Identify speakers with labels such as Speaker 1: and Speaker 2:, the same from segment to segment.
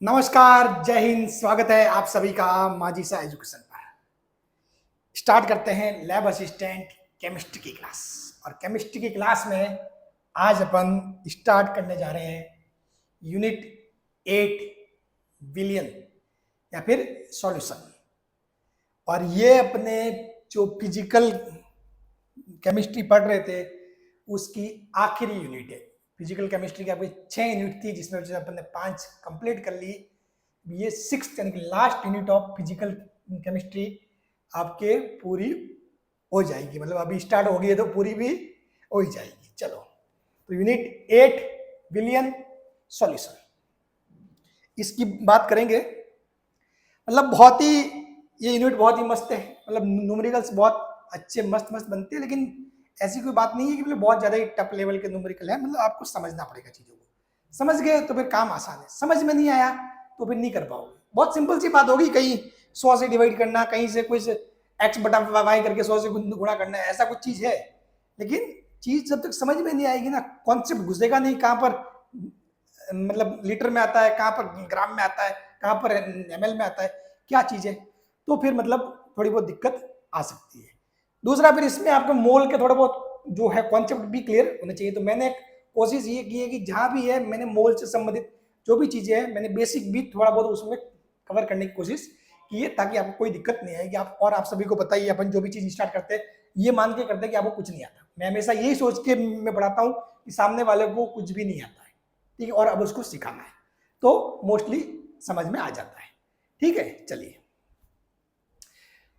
Speaker 1: नमस्कार, जय हिंद। स्वागत है आप सभी का माजिसा एजुकेशन पर। स्टार्ट करते हैं लैब असिस्टेंट केमिस्ट्री की क्लास। और केमिस्ट्री की क्लास में आज अपन स्टार्ट करने जा रहे हैं यूनिट 8 विलियन या फिर सॉल्यूशन। और ये अपने जो फिजिकल केमिस्ट्री पढ़ रहे थे उसकी आखिरी यूनिट है। फिजिकल केमिस्ट्री की आपकी 6 यूनिट थी जिसमें से अपन ने 5 कंप्लीट कर ली। ये 6th यानी कि last unit of physical chemistry आपके पूरी हो जाएगी। मतलब अभी स्टार्ट हो गई है तो पूरी भी हो ही जाएगी। चलो, तो यूनिट 8 विलियन सॉल्यूशन, इसकी बात करेंगे। मतलब बहुत ही ये यूनिट बहुत ही मस्त है। मतलब न्यूमेरिकल्स बहुत अच्छे मस्त मस्त बनते हैं, लेकिन ऐसी कोई बात नहीं है कि बहुत ज्यादा ही टफ लेवल के न्यूमेरिकल है। मतलब आपको समझना पड़ेगा चीजों को। समझ गए तो फिर काम आसान है, समझ में नहीं आया तो फिर नहीं कर पाओगे। बहुत सिंपल सी बात होगी, कहीं 100 से डिवाइड करना, कहीं से कुछ x बटा वाई करके 100 से गुणा करना, ऐसा कुछ चीज है। लेकिन चीज जब तक समझ में नहीं आएगी ना, कॉन्सेप्ट घुसेगा नहीं, कहाँ पर मतलब लीटर में आता है, कहाँ पर ग्राम में आता है, कहाँ पर ml में आता है, क्या चीज है, तो फिर मतलब थोड़ी बहुत दिक्कत आ सकती है। दूसरा, फिर इसमें आपको मोल के थोड़ा बहुत जो है कॉन्सेप्ट भी क्लियर होने चाहिए। तो मैंने कोशिश ये की है कि जहां भी है मैंने मोल से संबंधित जो भी चीजें हैं मैंने बेसिक भी थोड़ा बहुत उसमें कवर करने की कोशिश की है, ताकि आपको कोई दिक्कत नहीं आएगी। आप सभी को पता ही, अपन जो भी चीज स्टार्ट करते हैं ये मान के करते हैं कि आपको कुछ नहीं आता। मैं हमेशा यही सोच के मैं पढ़ाता हूँ कि सामने वाले को कुछ भी नहीं आता है, ठीक है, और अब उसको सिखाना है तो मोस्टली समझ में आ जाता है। ठीक है, चलिए।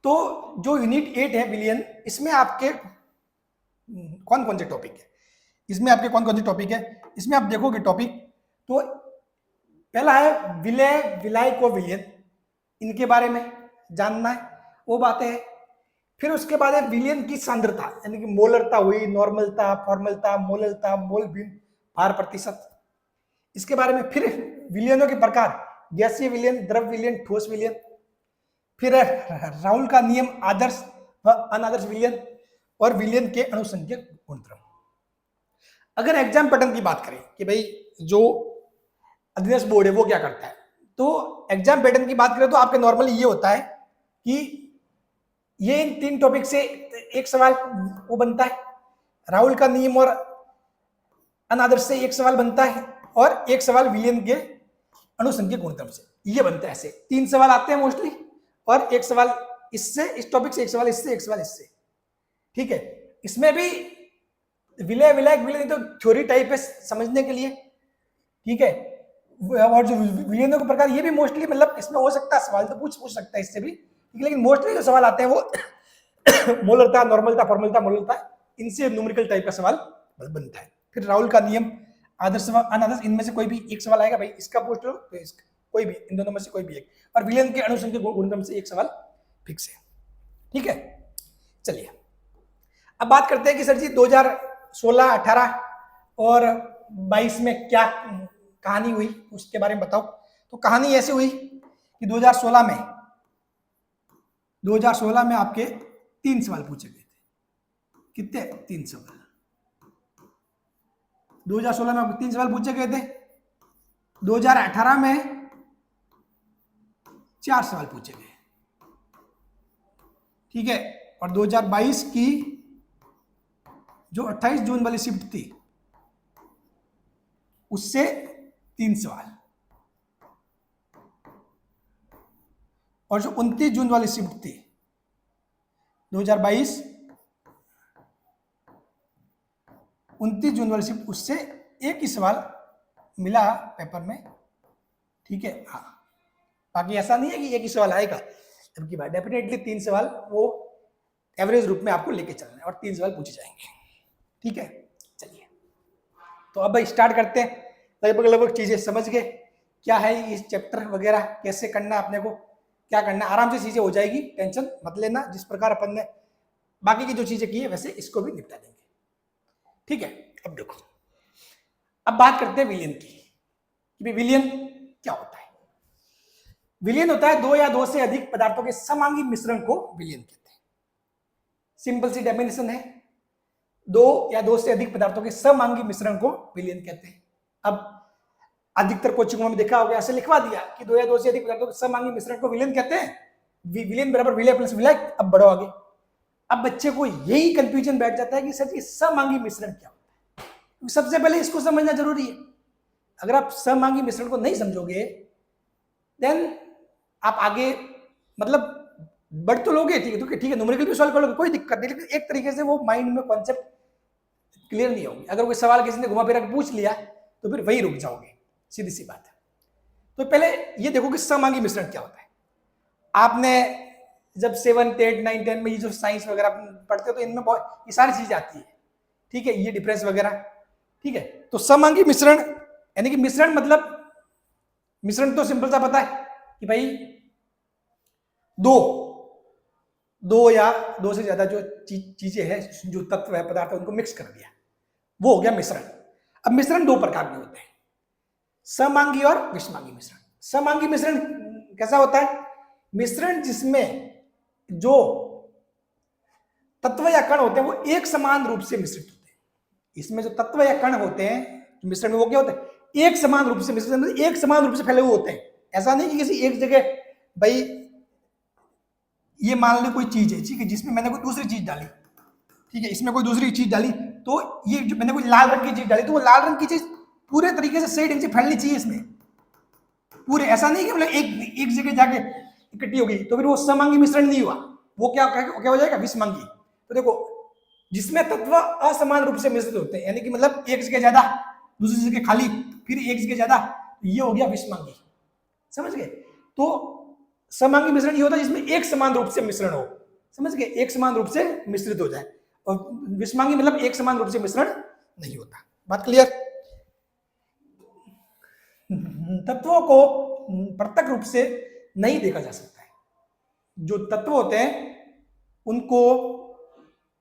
Speaker 1: तो जो यूनिट 8 है विलियन, इसमें आपके कौन कौन से टॉपिक है, इसमें आप देखोगे टॉपिक, तो पहला है विलय विलाय को विलियन, इनके बारे में जानना है, वो बातें है। फिर उसके बाद है विलियन की सांद्रता, यानी कि मोलरता हुई, नॉर्मलता, फॉर्मलता, मोललता, मोल भिन्न, भार प्रतिशत, इसके बारे में। फिर विलियनों के प्रकार, गैसीय विलियन, द्रव विलियन, ठोस विलियन। फिर राउल का नियम, आदर्श व अनादर्श विलियन, और विलियन के अणुसंख्यक गुणधर्म। अगर एग्जाम पैटर्न की बात करें कि भाई जो अध्ययन बोर्ड है वो क्या करता है, तो एग्जाम पैटर्न की बात करें तो आपके नॉर्मली ये होता है कि ये इन 3 टॉपिक से एक सवाल वो बनता है, राहुल का नियम और अनादर्श से एक सवाल बनता है, और एक सवाल विलियन के अणुसंख्यक गुणधर्म से, ये बनता है। ऐसे 3 सवाल आते हैं मोस्टली, और एक सवाल इससे, इस टॉपिक से, एक सवाल इससे, एक सवाल इससे। ठीक है, इसमें भी विलय विलायक विलय तो थ्योरी टाइप है समझने के लिए। ठीक है, और जो विलियनों के प्रकार ये भी मोस्टली, मतलब इसमें हो सकता है सवाल तो पूछ सकता है इससे भी, लेकिन मोस्टली जो सवाल आते हैं वो मोलरता, नॉर्मलता, फॉर्मलता, मोलरता, इनसे न्यूमेरिकल टाइप का सवाल बनता है। फिर राहुल का नियम, आदर्श व अनादर्श, इनमें से कोई भी एक सवाल आएगा, भाई इसका पूछ लो तो इसका, कोई भी इन दोनों में से कोई भी एक, और विलियन के अणुसंख्यक गुणधर्म से एक सवाल फिक्स है। ठीक है, चलिए अब बात करते हैं कि सर जी 2016, 18 और 22 में क्या कहानी हुई, उसके बारे में बताओ। तो कहानी ऐसे हुई कि 2016 में आपके 3 सवाल पूछे गए थे। कितने? 3 सवाल। 2016 में आपको 3 सवाल पूछे गए थे। 2018 में 4 सवाल पूछे गए। ठीक है, और 2022 की जो 28 जून वाली शिफ्ट थी उससे 3 सवाल, और जो 29 जून वाली शिफ्ट थी 2022, 29 जून वाली शिफ्ट, उससे एक ही सवाल मिला पेपर में। ठीक है, हाँ, बाकी ऐसा नहीं है कि एक ही सवाल आएगा, जबकि भाई डेफिनेटली 3 सवाल वो एवरेज रूप में आपको लेके चलना है, और 3 सवाल पूछे जाएंगे। ठीक है, चलिए तो अब भाई स्टार्ट करते हैं। लगभग चीजें समझ गए क्या है इस चैप्टर वगैरह, कैसे करना है अपने को, क्या करना है, आराम से चीजें हो जाएगी, टेंशन मत लेना। जिस प्रकार अपन ने बाकी की जो चीजें की है वैसे इसको भी निपटा देंगे। ठीक है, अब देखो, अब बात करते हैं विलियन की कि विलियन क्या होता है। विलियन होता है 2 या 2 से अधिक पदार्थों के समांगी मिश्रण को विलियन कहते हैं। सिंपल सी डेफिनेशन है, 2 या 2 से अधिक पदार्थों के समांगी मिश्रण को विलियन कहते हैं। अब अधिकतर कोचिंगों में देखा होगा, ऐसे लिखवा दिया कि 2 या 2 से अधिक पदार्थों के समआंगी मिश्रण को विलयन कहते हैं। विलयन बराबर विलय प्लस विलय। अब बढ़ो आगे। अब बच्चे को यही कंफ्यूजन बैठ जाता है कि सर ये समआंगी मिश्रण क्या होता है। सबसे पहले इसको समझना जरूरी है। अगर आप समआंगी मिश्रण को नहीं समझोगे देन आप आगे मतलब बढ़ तो लोगे, ठीक है, ठीक है, न्यूमेरिकल भी सॉल्व कर लोगे, कोई दिक्कत नहीं, लेकिन एक तरीके से वो माइंड में कॉन्सेप्ट क्लियर नहीं होगी। अगर कोई सवाल किसी ने घुमा फिरा के पूछ लिया तो फिर वही रुक जाओगे, सीधी सी बात है। तो पहले ये देखो कि समआंगी मिश्रण क्या होता है। आपने जब 7th 8th 9th 10th में ये जो साइंस वगैरह पढ़ते हो तो इनमें बहुत ये सारी चीजें आती है, ठीक है, ये डिफरेंस वगैरह, ठीक है। तो समआंगी मिश्रण यानी कि मिश्रण मतलब मिश्रण तो सिंपल सा पता है कि भाई दो या 2 से ज्यादा जो चीजें हैं, जो तत्व है, पदार्थ है, उनको मिक्स कर दिया, वो हो गया मिश्रण। अब मिश्रण 2 प्रकार के होते हैं, समआंगी और विषमांगी मिश्रण। समआंगी मिश्रण कैसा होता है? मिश्रण जिसमें जो तत्व या कण होते हैं वो एक समान रूप से मिश्रित होते हैं। इसमें जो तत्व या कण होते हैं मिश्रण में, वो क्या होते हैं? एक समान रूप से मिश्रित, एक समान रूप से फैले हुए होते हैं। ऐसा नहीं कि किसी एक जगह, भाई ये मान लो कोई चीज है, ठीक है, जिसमें मैंने कोई दूसरी चीज डाली, ठीक है, इसमें कोई दूसरी चीज डाली, तो ये जो मैंने कोई लाल रंग की चीज डाली, तो वो लाल रंग की चीज पूरे तरीके से सही ढंग से फैलनी चाहिए इसमें पूरे। ऐसा नहीं कि मतलब एक जगह जाके इकट्ठी हो गई तो फिर वो समआंगी मिश्रण नहीं हुआ, वो क्या हो जाएगा? विषमांगी। तो देखो, जिसमें तत्व असमान रूप से मिश्रित होते हैं, यानी कि मतलब एक जगह ज्यादा, दूसरी जगह खाली, फिर एक जगह ज्यादा, ये हो गया विषमांगी। समझ गए? तो समआंगी मिश्रण ये होता है जिसमें एक समान रूप से मिश्रण हो, समझ गए, एक समान रूप से मिश्रित हो जाए। और विषमांगी मतलब एक समान रूप से मिश्रण नहीं होता। बात क्लियर? तत्वों को पृथक रूप से नहीं देखा जा सकता है। जो तत्व होते हैं उनको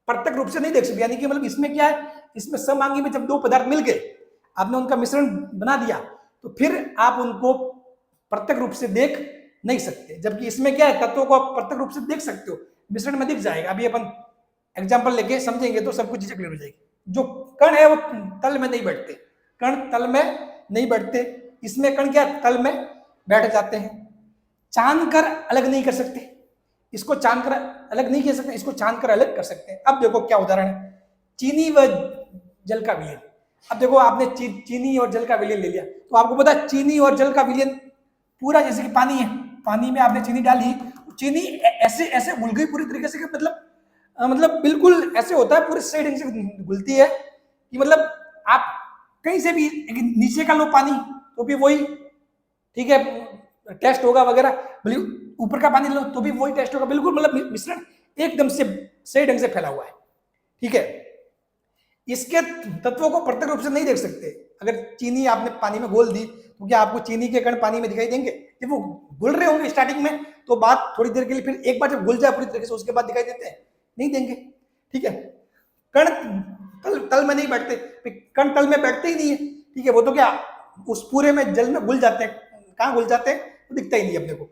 Speaker 1: पृथक रूप से नहीं देख सकते, यानी कि मतलब इसमें क्या है, इसमें समआंगी में जब 2 पदार्थ मिल गए, आपने उनका मिश्रण बना दिया, तो फिर आप उनको पृथक रूप से देख नहीं सकते। जबकि इसमें क्या है, तत्वों को आप पृथक रूप से देख सकते हो, मिश्रण में दिख जाएगा। अभी अपन एग्जाम्पल लेके समझेंगे तो सब कुछ चीजें क्लियर हो जाएगी। जो कण है वो तल में नहीं बैठते, कण तल में नहीं बैठते, इसमें कण क्या तल में बैठ जाते हैं। चांद कर अलग नहीं कर सकते, इसको चांद कर अलग नहीं कर सकते, इसको चांद कर अलग कर सकते हैं। अब देखो क्या उदाहरण है, चीनी व जल का विलयन। अब देखो आपने चीनी और जल का विलयन ले लिया, तो आपको पता है चीनी और जल का विलयन पूरा जैसे कि पानी है, पानी में आपने चीनी डाली, चीनी ऐसे ऐसे घुल गई पूरी तरीके से कि मतलब बिल्कुल ऐसे होता है, पूरे सही ढंग से घुलती है कि मतलब आप कहीं से भी नीचे का लो पानी तो भी वही, ठीक है, टेस्ट होगा वगैरह, भले ऊपर का पानी लो तो भी वही टेस्ट होगा, बिल्कुल मतलब मिश्रण एकदम से सही ढंग से फैला हुआ है, ठीक है। इसके तत्वों को पृथक रूप से नहीं देख सकते। अगर चीनी आपने पानी में घोल दी तो क्या आपको चीनी के कण पानी में दिखाई देंगे? जब वो घुल रहे होंगे स्टार्टिंग में तो बात थोड़ी देर के लिए, फिर एक बार जब घुल जाए पूरी तरीके से उसके बाद दिखाई देते हैं? नहीं देंगे, ठीक है। कण तल में नहीं बैठते, कण तल में बैठते ही नहीं है, ठीक है, वो तो क्या उस पूरे में जल में घुल जाते हैं। कहाँ घुल जाते हैं तो दिखता ही नहीं अपने को।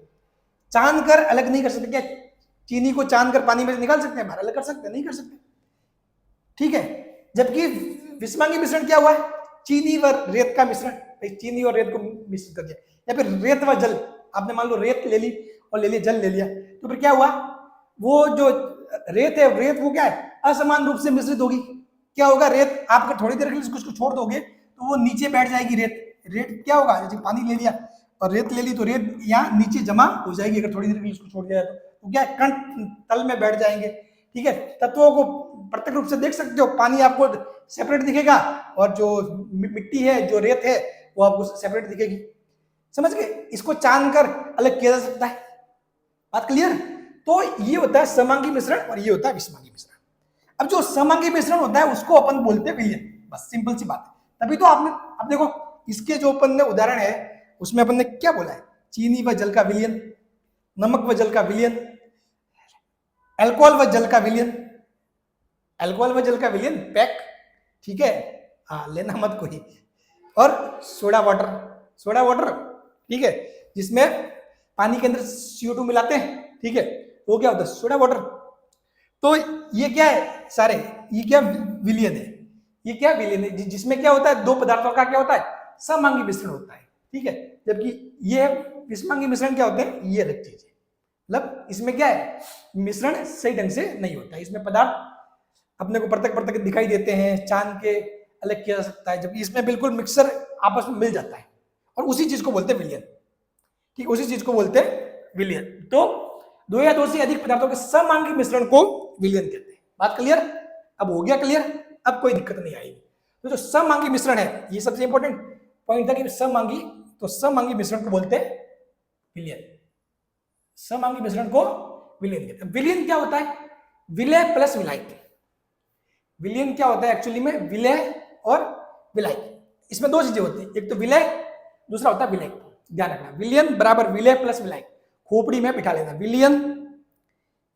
Speaker 1: चांद कर अलग नहीं कर सकते, क्या चीनी को चांद कर पानी में निकाल सकते हैं बाहर? अलग कर सकते हैं? नहीं कर सकते, ठीक है। जबकि विषमांगी मिश्रण क्या हुआ है, चीनी व रेत का मिश्रण, चीनी और रेत को मिश्रित कर दिया, या फिर रेत व जल, आपने मान लो रेत ले ली और ले लिया जल ले लिया, तो फिर क्या हुआ, वो जो रेत है, रेत वो क्या है, असमान रूप से मिश्रित होगी। क्या होगा, रेत आप थोड़ी देर के लिए उसको छोड़ दोगे तो वो नीचे बैठ जाएगी। रेत क्या होगा, जैसे पानी ले लिया और रेत ले ली तो रेत यहाँ नीचे जमा हो जाएगी अगर थोड़ी देर के लिए उसको छोड़ दिया तो क्या कण तल में बैठ जाएंगे, ठीक है। तत्वों को प्रत्यक्ष रूप से देख सकते हो, पानी आपको सेपरेट दिखेगा और जो मिट्टी है, जो रेत है, वो आपको सेपरेट दिखेगी। समझ गए? इसको चांद कर अलग किया जा सकता है। बात क्लियर? तो ये होता है समआंगी मिश्रण और ये होता है विषमांगी मिश्रण। अब जो समआंगी मिश्रण होता है उसको अपन बोलते हैं विलयन, बस सिंपल सी बात है। तभी तो आपने, अब देखो इसके जो अपन ने उदाहरण है उसमें अपन ने क्या बोला है, चीनी व जल का विलयन, नमक व जल का विलयन, अल्कोहल व जल का विलयन, अल्कोहल व जल का विलयन पैक, ठीक है, हाँ लेना मत कोई, और सोडा वाटर, ठीक है, जिसमें पानी के अंदर CO2 मिलाते हैं, ठीक है, वो क्या होता है, सोडा वाटर। तो ये क्या है सारे, ये क्या विलयन है, ये क्या विलयन है, जिसमें क्या होता है, 2 पदार्थों का क्या होता है, समआंगी मिश्रण होता है। ठीक है, जबकि ये विषमांगी मिश्रण क्या होते हैं, ये अलग चीज है। मतलब इसमें क्या है, मिश्रण सही ढंग से नहीं होता, इसमें पदार्थ अपने को पृथक पृथक दिखाई देते हैं, चांद के अलग किया जा सकता है, जबकि इसमें बिल्कुल मिक्सर आपस में मिल जाता है, और उसी चीज को बोलते हैं विलयन। ठीक, उसी चीज को बोलते हैं विलयन। तो दो या दो से अधिक पदार्थों के समांगी मिश्रण को विलयन कहते हैं। बात क्लियर? अब हो गया क्लियर, अब कोई दिक्कत नहीं आएगी। तो जो समांगी मिश्रण है, ये सबसे इंपॉर्टेंट पॉइंट था कि समांगी, तो समांगी मिश्रण को बोलते हैं विलयन। समांगी मिश्रण को विलयन कहते हैं। विलयन क्या होता है? विलय प्लस विलायक। विलयन क्या होता है एक्चुअली में? विलय और विलायक, इसमें दो चीजें होती है, एक तो विलय, दूसरा होता है विलायक। ध्यान रखना, विलयन बराबर विलय प्लस विलायक, खोपड़ी में बिठा लेना, विलयन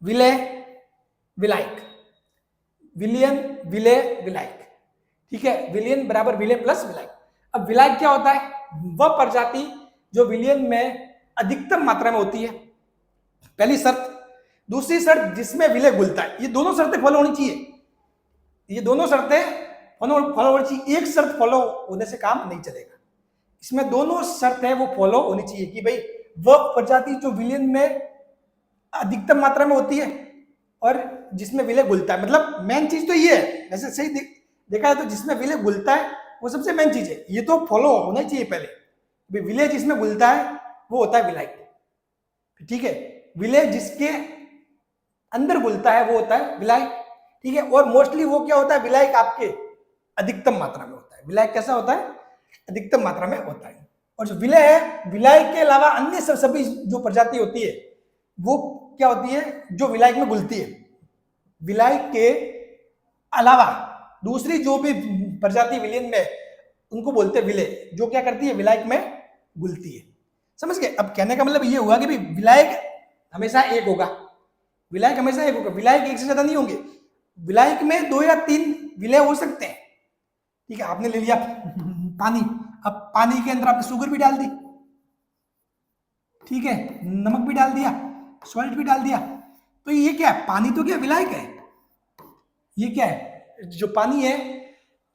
Speaker 1: विलय विलायक, विलयन विलय विलायक। ठीक है, विलयन बराबर विलय प्लस विलायक। अब विलायक क्या होता है? वह प्रजाति जो विलयन में अधिकतम मात्रा में होती है, पहली शर्त। दूसरी शर्त, जिसमें विलय घुलता है। ये दोनों शर्तें फॉलो होनी चाहिए, ये दोनों शर्तें फॉलो होनी चाहिए। एक शर्त फॉलो होने से काम नहीं चलेगा, इसमें दोनों शर्त है वो फॉलो होनी चाहिए कि भाई वह प्रजाति जो विलयन में अधिकतम मात्रा में होती है और जिसमें विलय घुलता है। मतलब मेन चीज तो ये है, वैसे सही देखा है तो जिसमें विलय घुलता है वो सबसे मेन चीज है, ये तो फॉलो होना चाहिए पहले। विलय जिसमें घुलता है वो होता है विलायक। ठीक है, विलय जिसके अंदर घुलता है वो होता है विलायक। ठीक है, और मोस्टली वो क्या होता है, विलायक आपके अधिकतम मात्रा में होता है। विलायक कैसा होता है? अधिकतम मात्रा में होता है। और जो विलय है, विलायक के अलावा अन्य सभी जो प्रजाति होती है वो क्या होती है? जो विलायक में घुलती है। विलायक के अलावा दूसरी जो भी प्रजाति विलयन में, उनको बोलते हैं विलय, जो क्या करती है? विलायक में घुलती है। समझ गए? अब कहने का मतलब ये हुआ कि भाई विलायक हमेशा एक होगा, विलायक हमेशा एक होगा, विलायक एक से ज्यादा नहीं होंगे। विलायक में 2 या 3 विलय हो सकते हैं। ठीक है, आपने ले लिया पानी, अब पानी के अंदर आपने शुगर भी डाल दी, ठीक है, नमक भी डाल दिया, सॉल्ट भी डाल दिया, तो ये क्या है? पानी तो क्या विलायक है? ये क्या है? जो पानी है,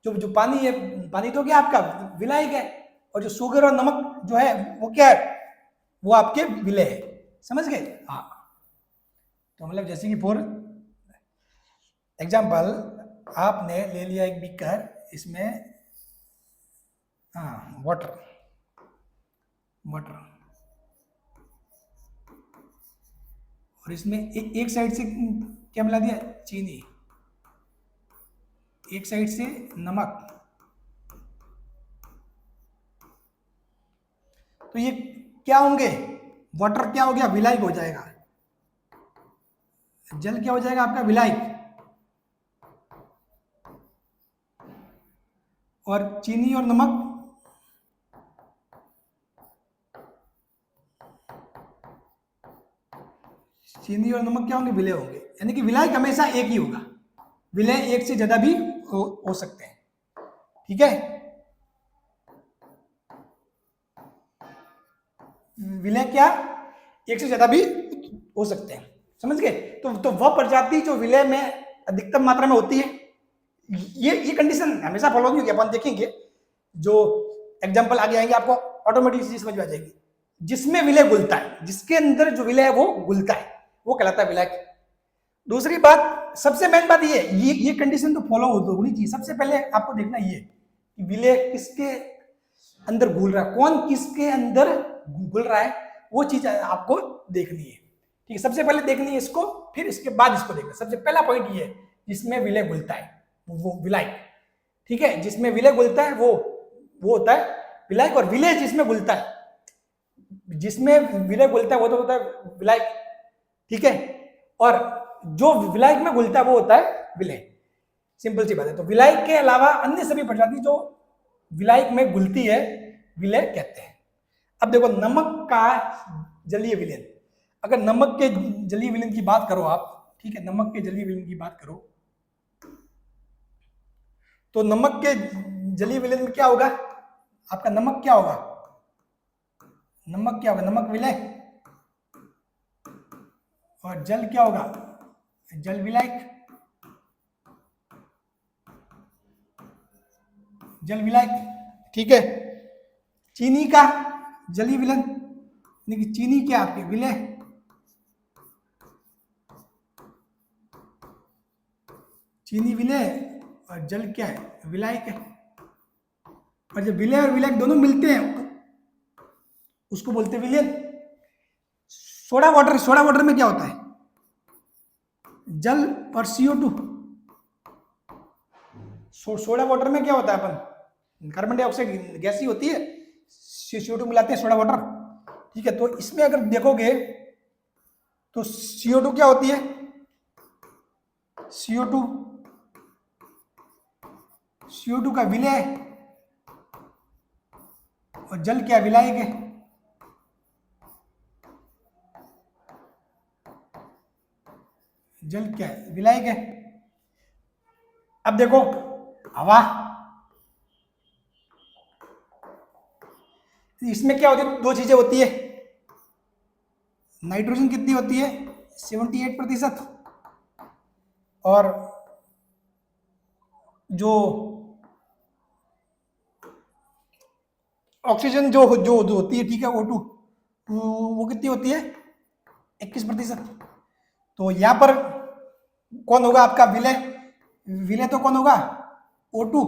Speaker 1: जो पानी है, पानी तो क्या आपका विलायक है, और जो शुगर और नमक जो है वो क्या है? वो आपके विलय है। समझ गए? हाँ, तो मतलब जैसे कि फॉर एग्जाम्पल आपने ले लिया एक बीकर, इसमें वाटर और इसमें एक साइड से क्या मिला दिया? चीनी, एक साइड से नमक। तो ये क्या होंगे? वाटर क्या हो गया? विलायक हो जाएगा। जल क्या हो जाएगा आपका? विलायक। और चीनी और नमक क्या होंगे? विलय होंगे। यानी कि विलायक हमेशा एक ही होगा, विलय एक से ज्यादा भी हो सकते हैं। ठीक है, विलय क्या? एक से ज्यादा भी हो सकते हैं। समझ गए? तो वह प्रजाति जो विलय में अधिकतम मात्रा में होती है, ये कंडीशन हमेशा फॉलो नहीं होगी। अपन देखेंगे जो एग्जांपल आगे आएंगे आपको ऑटोमेटिक चीज समझ में आ जाएगी। जिसमें विलय घुलता है, जिसके अंदर जो विलय है वो घुलता है, वो कहलाता है विलायक। दूसरी बात, सबसे मेन बात ये कंडीशन तो फॉलो होनी चाहिए। सबसे पहले आपको देखना ये कि विलय किसके अंदर घुल रहा है, कौन किसके अंदर घुल रहा है, वो चीज आपको देखनी है। ठीक है, सबसे पहले देखनी है इसको, फिर इसके बाद इसको देखना। सबसे पहला पॉइंट ये है, जिसमें विलय घुलता है वो विलायक। ठीक है, जिसमें विलय घुलता है वो होता है विलायक। और विलय जिसमें घुलता है, जिसमें विलय घुलता है वो तो होता है विलायक। ठीक है, और जो विलायक में घुलता है वो होता है विलय। सिंपल सी बात है। तो विलायक के अलावा अन्य सभी प्रजाति जो विलायक में घुलती है, विलय कहते हैं। अब देखो, नमक का जलीय विलयन, अगर नमक के जलीय विलयन की बात करो आप, ठीक है, नमक के जलीय विलयन की बात करो, तो नमक के जलीय विलयन में क्या होगा आपका? नमक क्या होगा? नमक क्या होगा? नमक विलय। और जल क्या होगा? जल विलायक। जल विलायक। ठीक है, चीनी का जलीय विलयन यानी कि चीनी क्या आपके विलय, चीनी विलय, और जल क्या है विलायक है। और जब विलय और विलायक दोनों मिलते हैं उसको बोलते हैं विलयन। सोडा वाटर, सोडा वाटर में क्या होता है जल और CO2। सोडा वाटर में क्या होता है अपन कार्बन डाइऑक्साइड गैस ही होती है, CO2 मिलाते हैं सोडा वाटर, ठीक है। तो इसमें अगर देखोगे तो CO2 क्या होती है, CO2 का विलय और जल क्या विलायक है। जल क्या है विलायक है। अब देखो हवा, इसमें क्या होती है, दो चीजें होती है। नाइट्रोजन कितनी होती है 78%, और जो ऑक्सीजन जो होती है, ठीक है, O2 वो कितनी होती है 21%। तो यहां पर कौन होगा आपका विलय, विलय तो कौन होगा O2।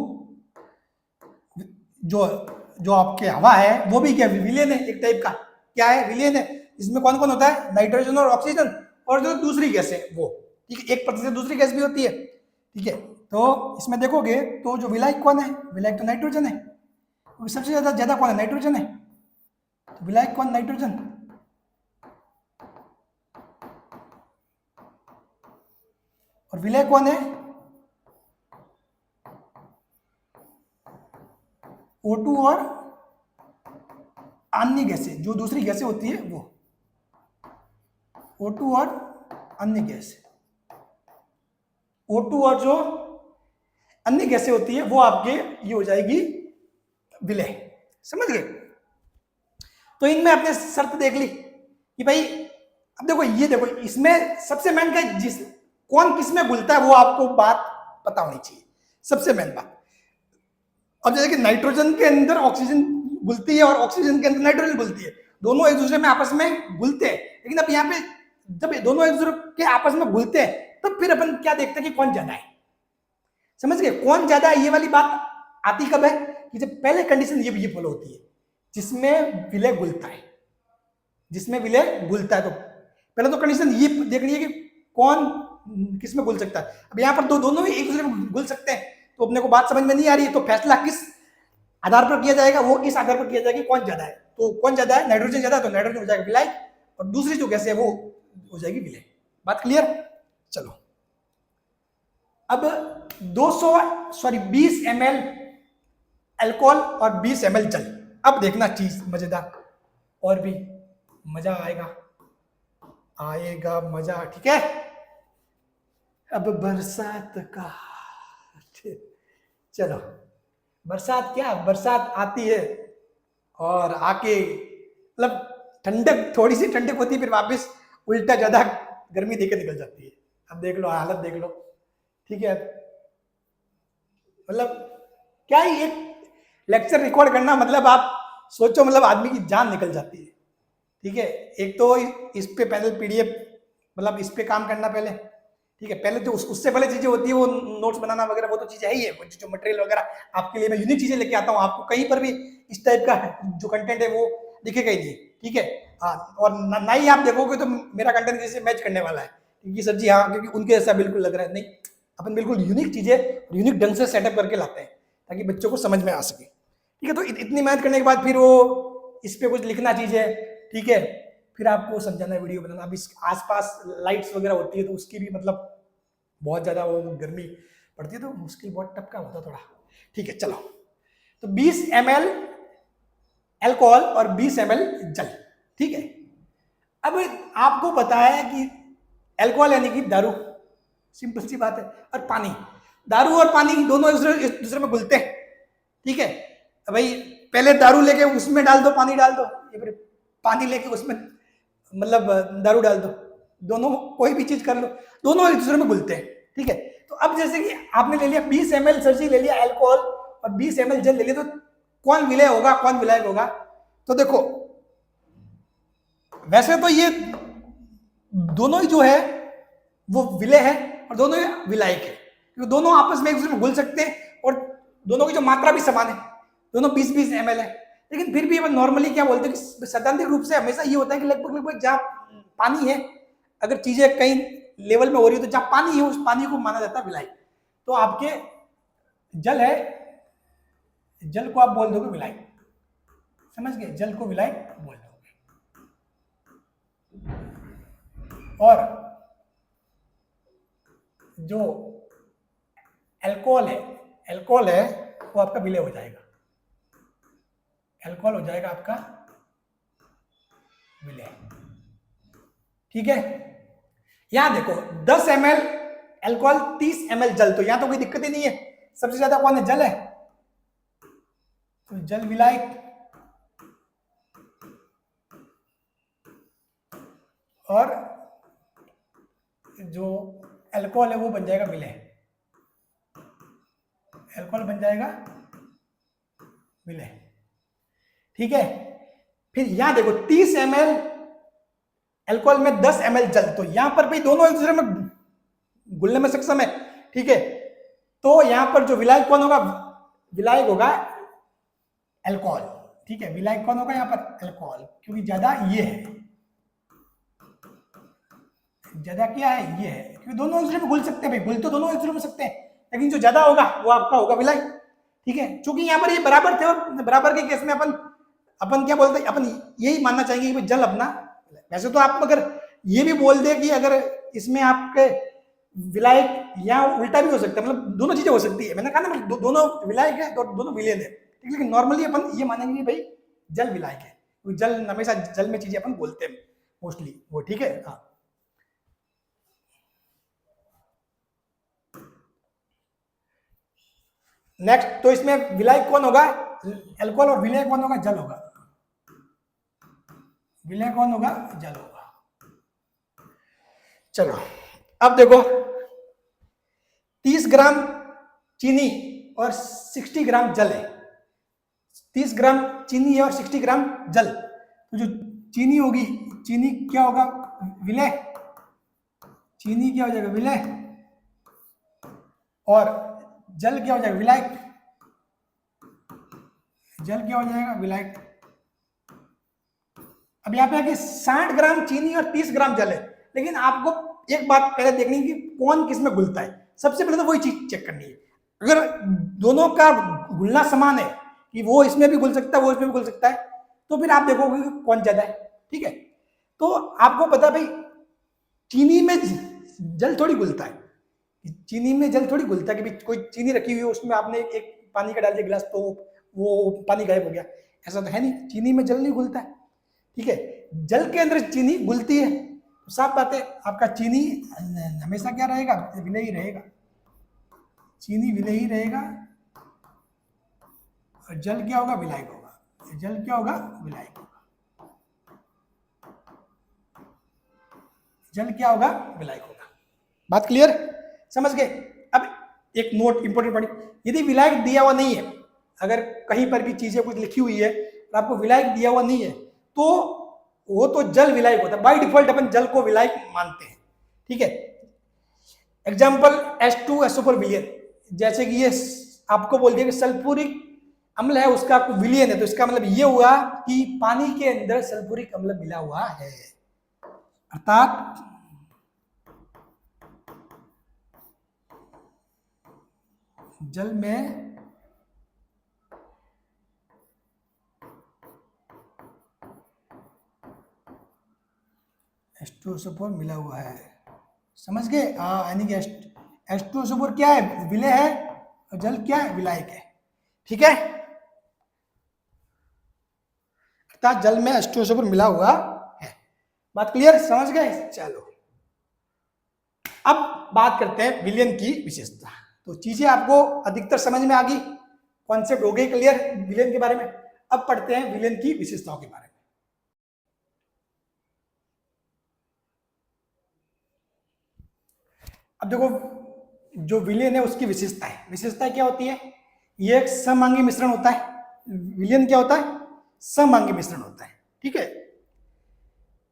Speaker 1: जो आपके हवा है वो भी क्या विलयन है, एक टाइप का क्या है विलयन है। इसमें कौन कौन होता है नाइट्रोजन और ऑक्सीजन, और जो दूसरी गैस है वो, ठीक है, 1% दूसरी गैस भी होती है, ठीक है। तो इसमें देखोगे तो जो विलायक कौन है, विलायक तो नाइट्रोजन है, तो सबसे ज्यादा कौन है नाइट्रोजन है, तो विलायक कौन नाइट्रोजन। और विलय कौन है O2 और अन्य गैसें, जो दूसरी गैसें होती है वो, O2 और अन्य गैस, O2 और जो अन्य गैसें होती है वो आपके ये हो जाएगी विलय, समझ गए। तो इनमें आपने शर्त देख ली कि भाई, अब देखो ये देखो इसमें सबसे मेन क्या जिस कौन किस में घुलता है वो आपको बात पता होनी चाहिए, सबसे मेन बात। अब जैसे कि नाइट्रोजन के अंदर ऑक्सीजन घुलती है और ऑक्सीजन के अंदर नाइट्रोजन घुलती है, दोनों एक दूसरे में आपस में घुलते हैं। लेकिन अब यहाँ पे जब दोनों एक दूसरे के आपस में घुलते हैं तो फिर अपन क्या देखते हैं कि कौन ज्यादा है, समझ गए, कौन ज्यादा है। ये वाली बात आती कब है कि जब पहले कंडीशन ये फॉलो होती है जिसमें विलय घुलता है, जिसमें विलय घुलता है। तो पहले तो कंडीशन ये देखनी है कि कौन किस में घुल सकता है। अब यहाँ पर दोनों ही एक दूसरे में घुल सकते हैं, तो अपने को बात समझ में नहीं आ रही है, तो फैसला किस आधार पर किया जाएगा, वो इस आधार पर किया जाएगा कि कौन ज्यादा है। तो कौन ज्यादा है, नाइट्रोजन ज्यादा है तो नाइट्रोजन हो जाएगा विलायक, और दूसरी जो गैस है वो हो जाएगी विलय। बात क्लियर। चलो अब 20 ml अल्कोहल और 20 ml जल। अब देखना चीज मजेदार, और भी मजा आएगा मजा, ठीक है। अब बरसात का, चलो बरसात क्या, बरसात आती है और आके मतलब ठंडक, थोड़ी सी ठंडक होती है, फिर वापस उल्टा ज्यादा गर्मी देके निकल जाती है। अब देख लो हालत देख लो, ठीक है। मतलब क्या ही एक लेक्चर रिकॉर्ड करना, मतलब आप सोचो, मतलब आदमी की जान निकल जाती है, ठीक है। एक तो इस पे पैनल PDF, मतलब इस पे काम करना पहले, ठीक है। पहले तो उससे पहले चीजें होती है वो नोट्स बनाना वगैरह, वो तो चीजें है ही है, वो जो मटेरियल वगैरह आपके लिए मैं यूनिक चीजें लेके आता हूँ, आपको कहीं पर भी इस टाइप का जो कंटेंट है वो दिखेगा ही नहीं, ठीक है। हाँ, और ना ही आप देखोगे तो मेरा कंटेंट किसी से मैच करने वाला है, क्योंकि सर जी हाँ, क्योंकि उनके जैसा बिल्कुल लग रहा है, नहीं, अपन बिल्कुल यूनिक चीजें यूनिक ढंग से सेटअप करके लाते हैं ताकि बच्चों को समझ में आ सके, ठीक है। तो इतनी मेहनत करने के बाद फिर वो इस पे कुछ लिखना चीजें, ठीक है, फिर आपको समझाना, वीडियो बनाना। अब इस आसपास लाइट्स वगैरह होती है तो उसकी भी मतलब बहुत ज्यादा वो गर्मी पड़ती है, तो मुश्किल बहुत टफ का होता थोड़ा, ठीक है। चलो तो 20 ml अल्कोहल और 20 ml जल, ठीक है। अब आपको पता है कि अल्कोहल यानी कि दारू, सिंपल सी बात है, और पानी, दारू और पानी दोनों एक दूसरे में घुलते हैं, ठीक है। भाई पहले दारू लेके उसमें डाल दो, पानी डाल दो, या फिर पानी लेके उसमें मतलब दारू डाल दो, दोनों कोई भी चीज कर लो, दोनों एक दूसरे में घुलते हैं, ठीक है। तो अब जैसे कि आपने ले लिया 20 ml सरजी ले लिया अल्कोहल और 20 ml जल ले लिया, तो कौन विलय होगा कौन विलायक होगा। तो देखो वैसे तो ये दोनों ही जो है वो विलय है और दोनों ही विलायक है, क्योंकि दोनों आपस में एक दूसरे में घुल सकते हैं और दोनों की जो मात्रा भी समान है, दोनों 20-20 ml है। लेकिन फिर भी अपन नॉर्मली क्या बोलते हैं कि सैद्धांतिक रूप से हमेशा ये होता है कि लगभग लगभग जहाँ पानी है, अगर चीजें कई लेवल में हो रही है तो जहाँ पानी है उस पानी को माना जाता है विलायक। तो आपके जल है, जल को आप बोल दोगे विलायक, समझ गए, जल को विलायक बोल दोगे। और जो अल्कोहल है वो आपका विलय हो जाएगा, अल्कोहल हो जाएगा आपका विलय। ठीक है, यहां देखो 10 ml अल्कोहल 30 ml जल, तो यहां तो कोई दिक्कत ही नहीं है। सबसे ज्यादा कौन है, जल है, तो जल विलायक। और जो अल्कोहल है वो बन जाएगा विलय, अल्कोहल बन जाएगा विलय। ठीक है, फिर यहां देखो 30 ml अल्कोहल में 10 ml जल, तो यहां पर भी दोनों एक दूसरे में घुलने में सक्षम है। ठीक है, तो यहां पर जो विलायक कौन होगा, विलायक होगा अल्कोहल। ठीक है, विलायक कौन होगा यहां पर, अल्कोहल, क्योंकि ज्यादा ये है, ज्यादा क्या है, ये है, क्योंकि दोनों एक दूसरे में घुल सकते हैं भाई, घुल तो दोनों एक दूसरे में सकते हैं, लेकिन जो ज्यादा होगा वो आपका होगा विलायक। ठीक है, चूंकि यहाँ पर ये बराबर थे और बराबर के केस में अपन क्या बोलते हैं, अपन यही मानना चाहेंगे कि जल अपना। वैसे तो आप अगर ये भी बोल दे कि अगर इसमें आपके विलायक या उल्टा भी हो सकता है, मतलब दोनों चीजें हो सकती है, मैंने कहा ना दोनों विलायक है तो दोनों विलयन है। ठीक, लेकिन नॉर्मली अपन ये मानेंगे भाई जल विलायक है, क्योंकि जल हमेशा जल में चीजें अपन बोलते हैं मोस्टली वो। ठीक है, हाँ। नेक्स्ट, तो इसमें विलायक कौन होगा, अल्कोहल, और विलय कौन होगा, जल होगा, विलय कौन होगा, जल होगा। चलो अब देखो 30 ग्राम चीनी और 60 ग्राम जल है, 30 ग्राम चीनी है और 60 ग्राम जल, तो जो चीनी होगी, चीनी क्या होगा, विलय, चीनी क्या हो जाएगा, विलय, और जल क्या हो जाएगा, विलायक, जल क्या हो जाएगा, विलायक। अब यहाँ पे आके 60 ग्राम चीनी और 30 ग्राम जल है, लेकिन आपको एक बात पहले देखनी है कि कौन किस में घुलता है। सबसे पहले तो वही चीज चेक करनी है। अगर दोनों का घुलना समान है कि वो इसमें भी घुल सकता है वो इसमें भी घुल सकता है, तो फिर आप देखोगे कि कौन ज्यादा है। ठीक है, तो आपको पता भाई चीनी में जल थोड़ी घुलता है, चीनी में जल थोड़ी घुलता है कि भाई कोई चीनी रखी हुई है उसमें आपने एक पानी का डाल दिया गिलास तो वो पानी गायब हो गया, ऐसा तो है नहीं, चीनी में जल नहीं घुलता है। ठीक है, जल के अंदर चीनी घुलती है, तो साफ बात है आपका चीनी हमेशा क्या रहेगा, विलय ही रहेगा, चीनी विलय ही रहेगा, और जल क्या होगा, विलायक होगा, जल क्या होगा, विलायक होगा, जल क्या होगा, विलायक होगा। बात क्लियर, समझ गए। अब एक नोट इंपॉर्टेंट पॉइंट, यदि विलायक दिया हुआ नहीं है, अगर कहीं पर भी चीजें कुछ लिखी हुई है और आपको विलायक दिया हुआ नहीं है, तो वो तो जल विलायक होता है, बाय डिफॉल्ट अपन जल को विलायक मानते हैं। ठीक है, एग्जाम्पल H2SO4 विलयन, जैसे कि ये आपको बोल दिया कि सल्फ्यूरिक अम्ल है, उसका विलयन है, तो इसका मतलब ये हुआ कि पानी के अंदर सल्फ्यूरिक अम्ल मिला हुआ है, अर्थात जल में H2SO4 मिला हुआ है, समझ गए। यानी कि H2SO4 क्या है, विलय है, और जल क्या है, विलायक है। ठीक है, अर्थात जल में H2SO4 मिला हुआ है। बात क्लियर, समझ गए। चलो अब बात करते हैं विलयन की विशेषता। तो चीजें आपको अधिकतर समझ में आ गई, कॉन्सेप्ट हो गए क्लियर विलयन के बारे में। अब पढ़ते हैं विलयन की विशेषताओं के बारे में। अब देखो जो विलयन है उसकी विशेषता क्या होती है, ये एक समअंगी मिश्रण होता है। विलयन क्या होता है, समअंगी मिश्रण होता है। ठीक है,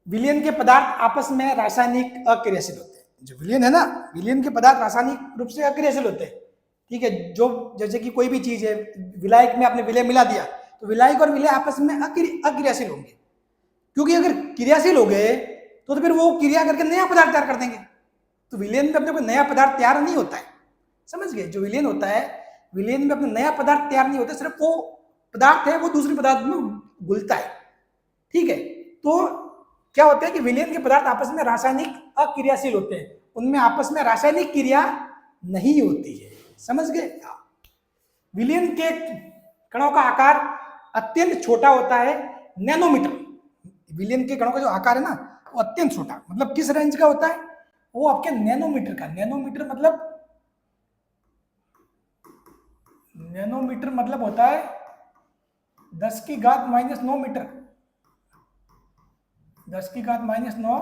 Speaker 1: विलयन के पदार्थ आपस में रासायनिक अक्रियाशील होते हैं। जो विलयन है ना, विलयन के पदार्थ रासायनिक रूप से अक्रियाशील होते हैं, ठीक है। जो जैसे कि कोई भी चीज है, विलायक में आपने विलय मिला दिया तो विलायक और विलय आपस में अक्रियाशील होंगे, क्योंकि अगर क्रियाशील हो गए तो फिर वो क्रिया करके नया पदार्थ तैयार कर देंगे। तो विलयन में अपने कोई नया पदार्थ तैयार नहीं होता है, समझ गए। जो विलयन होता है, विलयन में अपना नया पदार्थ तैयार नहीं होता, सिर्फ वो पदार्थ है वो दूसरे पदार्थ में घुलता है, ठीक है। तो क्या होता है कि विलयन के पदार्थ आपस में रासायनिक अक्रियाशील होते हैं, उनमें आपस में रासायनिक क्रिया नहीं होती है, समझ गए। विलयन के कणों का आकार अत्यंत छोटा होता है, नैनोमीटर। विलयन के कणों का जो आकार है ना वो अत्यंत छोटा, मतलब किस रेंज का होता है, वो आपके नैनोमीटर का। नैनोमीटर मतलब होता है 10⁻⁻9 मीटर, 10⁻⁹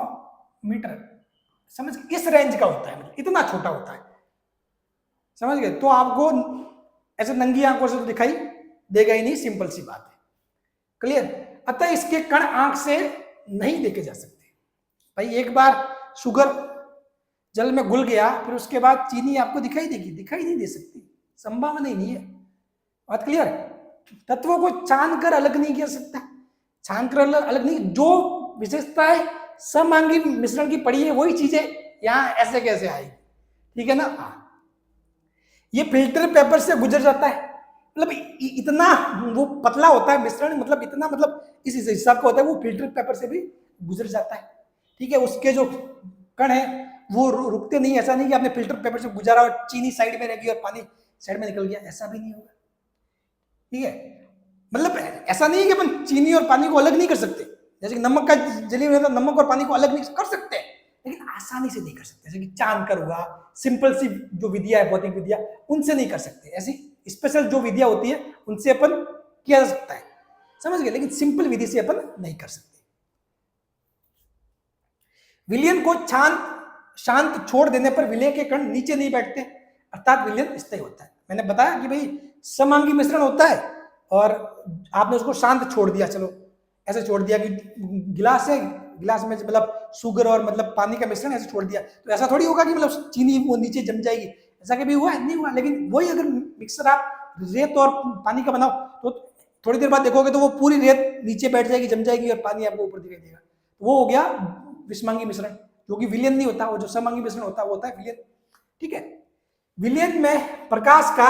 Speaker 1: मीटर, समझ गए। इस रेंज का होता है, मतलब इतना छोटा होता है, समझ गए। तो आपको ऐसे नंगी आंखों से तो दिखाई देगा ही नहीं, सिंपल सी बात है, क्लियर। अतः इसके कण आंख से नहीं देखे जा सकते। भाई एक बार शुगर जल में घुल गया, फिर उसके बाद चीनी आपको दिखाई देगी? दिखाई नहीं दे सकती, संभावना ही नहीं है, बात क्लियर है। तत्वों को छान कर अलग नहीं किया सकता, छान कर अलग नहीं, जो विशेषताएं समांगी मिश्रण की पड़ी है वही चीजें यहाँ ऐसे कैसे आएगी, ठीक है ना। ये फिल्टर पेपर से गुजर जाता है, मतलब इतना वो पतला होता है मिश्रण, मतलब इतना, मतलब इस हिसाब का होता है, वो फिल्टर पेपर से भी गुजर जाता है, ठीक है। उसके जो कण है वो रुकते नहीं, ऐसा नहीं कि आपने फिल्टर पेपर से गुजारा और चीनी साइड में रह गई और पानी साइड में निकल गया, ऐसा भी नहीं होगा, ठीक है। मतलब ऐसा नहीं है कि अपन चीनी और पानी को अलग नहीं कर सकते, जैसे कि नमक का जली में नमक और पानी को अलग नहीं कर सकते, लेकिन आसानी से नहीं कर सकते, जैसे कि चांद कर हुआ, सिंपल सी जो विधिया है भौतिक विधिया, उनसे नहीं कर सकते। ऐसी स्पेशल जो विधिया होती है उनसे अपन किया जा सकता है, समझ गए, लेकिन सिंपल विधि से अपन नहीं कर सकते। विलयन को शांत छोड़ देने पर विलय के कण नीचे नहीं बैठते, अर्थात विलयन स्थायी होता है। मैंने बताया कि भाई समांगी मिश्रण होता है और आपने उसको शांत छोड़ दिया, चलो ऐसे छोड़ दिया कि गिलास है, गिलास में मतलब शुगर और मतलब पानी का मिश्रण ऐसे छोड़ दिया, तो ऐसा थोड़ी होगा कि मतलब चीनी वो नीचे जम जाएगी, ऐसा कभी हुआ नहीं हुआ। लेकिन वही अगर मिक्सर आप रेत और पानी का बनाओ तो थोड़ी देर बाद देखोगे तो वो पूरी रेत नीचे बैठ जाएगी, जम जाएगी और पानी आपको ऊपर दिखाई देगा, वो हो गया विषमांगी मिश्रण, जो कि विलयन नहीं होता। वो जो समांगी मिश्रण होता है वो होता है विलयन, ठीक है। विलयन में प्रकाश का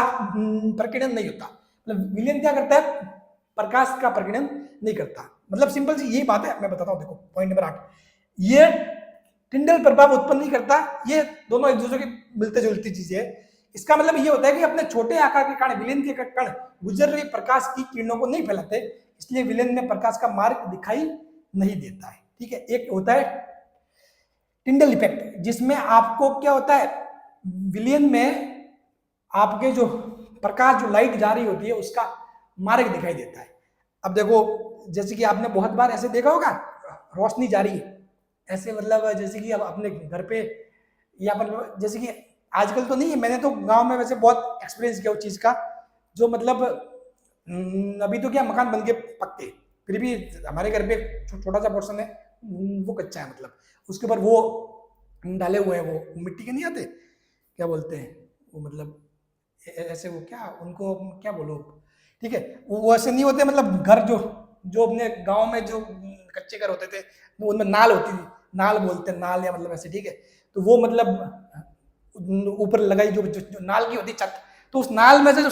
Speaker 1: प्रकीर्णन नहीं होता, मतलब विलयन क्या करता है, प्रकाश का प्रकीर्णन नहीं करता। मतलब सिंपल सी यही बात है, मैं बताता हूं, देखो पॉइंट नंबर 8, ये टिंडल प्रभाव उत्पन्न नहीं करता, ये दोनों एक दूसरे के मिलते जुलती चीजें है। इसका मतलब ये होता है कि अपने छोटे आकार के कारण विलयन के कण गुजर रही प्रकाश की किरणों को नहीं फैलाते, इसलिए विलयन में प्रकाश का मार्ग दिखाई नहीं देता है, ठीक है। एक होता है टिंडल इफेक्ट, जिसमें आपको क्या होता है, विलयन में आपके जो प्रकाश, जो लाइट जा रही होती है उसका मार्ग दिखाई देता है। अब देखो जैसे कि आपने बहुत बार ऐसे देखा होगा, रोशनी जा रही है ऐसे, मतलब जैसे कि अब अपने घर पे या मतलब जैसे कि आजकल तो नहीं है, मैंने तो गांव में वैसे बहुत एक्सपीरियंस किया उस चीज का, जो मतलब अभी तो क्या मकान बन के पक्के, फिर भी हमारे घर पे छोटा सा पोर्शन है वो कच्चा है, मतलब उसके ऊपर वो डाले हुए हैं, वो मिट्टी के नहीं आते, क्या बोलते हैं वो, मतलब ऐसे वो क्या उनको क्या बोलो, ठीक है, वो ऐसे नहीं होते, मतलब घर जो अपने गांव में जो कच्चे घर होते थे उनमें नाल होती थी, नाल बोलते हैं, नाल या मतलब ऐसे, ठीक है। तो वो मतलब ऊपर लगाई जो नाल की होती छत, तो उस नाल में से जो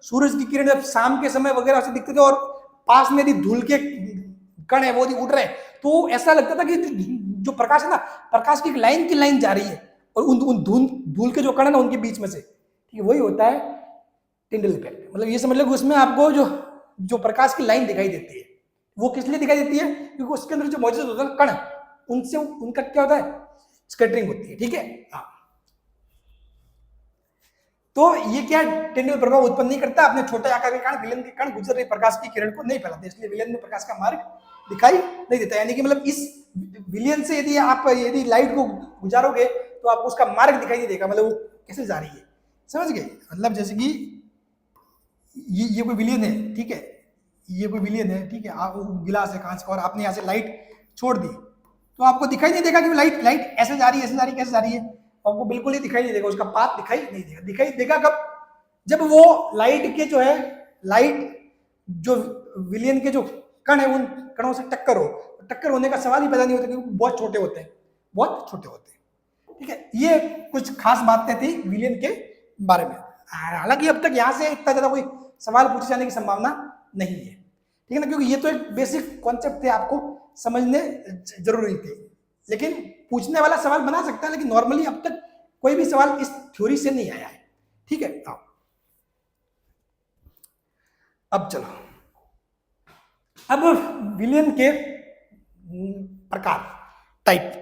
Speaker 1: सूरज की किरण जब शाम के समय वगैरह से दिखते थे और पास में यदि धूल के कण है वो उड़ रहे हैं, तो ऐसा लगता था कि जो प्रकाश है ना, प्रकाश की एक लाइन की लाइन जा रही है और उन धूल के जो कण है ना उनके बीच में से, ठीक है, वही होता है टिंडल इफेक्ट। मतलब ये समझ लो कि उसमें आपको जो प्रकाश की लाइन दिखाई देती है वो किस लिए दिखाई देती है, क्योंकि उसके अंदर जो मौजूद होता है कण, उनसे उनका क्या होता है, स्कैटरिंग होती है, ठीक है। हाँ, तो ये क्या टिंडल प्रभाव उत्पन्न नहीं करता, अपने छोटे आकार के कारण विलयन के कण गुजर रही प्रकाश की किरण को नहीं फैलाते, इसलिए विलयन में प्रकाश का मार्ग दिखाई नहीं देता। यानी कि मतलब इस विलयन से यदि लाइट को गुजारोगे तो आपको उसका मार्ग दिखाई नहीं देगा, मतलब वो कैसे जा रही है, समझ गए। मतलब जैसे कि ये कोई विलयन है, ठीक है, ये कोई विलयन है, ठीक है, गिलास है कांच का और आपने यहाँ से लाइट छोड़ दी, तो आपको दिखाई नहीं देगा कि लाइट लाइट ऐसे जा रही है, ऐसे जा रही है, कैसे जा रही है, आपको बिल्कुल ही दिखाई नहीं देगा, उसका पाथ दिखाई नहीं देगा। दिखाई देगा कब? जब वो लाइट के जो है, लाइट जो विलियन के जो कण है उन कणों से टक्कर हो, टक्कर होने का सवाल ही पैदा नहीं होता क्योंकि बहुत छोटे होते हैं, बहुत छोटे होते हैं। ठीक है, ये कुछ खास बातें थी विलियन के बारे में। हालांकि अब तक यहाँ से इतना ज्यादा कोई सवाल पूछे जाने की संभावना नहीं है, ठीक है ना, क्योंकि ये तो एक बेसिक कॉन्सेप्ट थे, आपको समझने जरूरी थे। लेकिन पूछने वाला सवाल बना सकता है, लेकिन नॉर्मली अब तक कोई भी सवाल इस थ्योरी से नहीं आया है। ठीक है, अब चलो, अब विलियन के प्रकार, टाइप।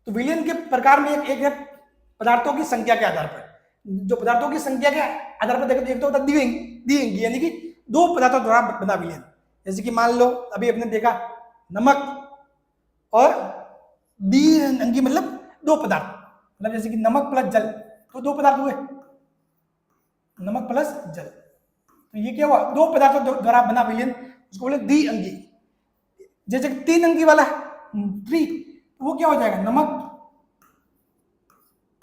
Speaker 1: तो विलियन के प्रकार में एक है पदार्थों की संख्या के आधार पर। जो पदार्थों की संख्या के आधार पर देखो, एक तो होता है द्विअंगी, यानी कि दो पदार्थों द्वारा बना विलियन। जैसे कि मान लो अभी अपने देखा नमक और द्विअंगी मतलब दो पदार्थ, मतलब जैसे कि नमक प्लस जल, तो दो पदार्थ हुए, नमक प्लस जल। तो ये क्या हुआ? दो पदार्थों द्वारा बना विलियन, उसको बोले द्विअंगी। जैसे कि तीन अंगी वाला ट्री, तो वो क्या हो जाएगा? नमक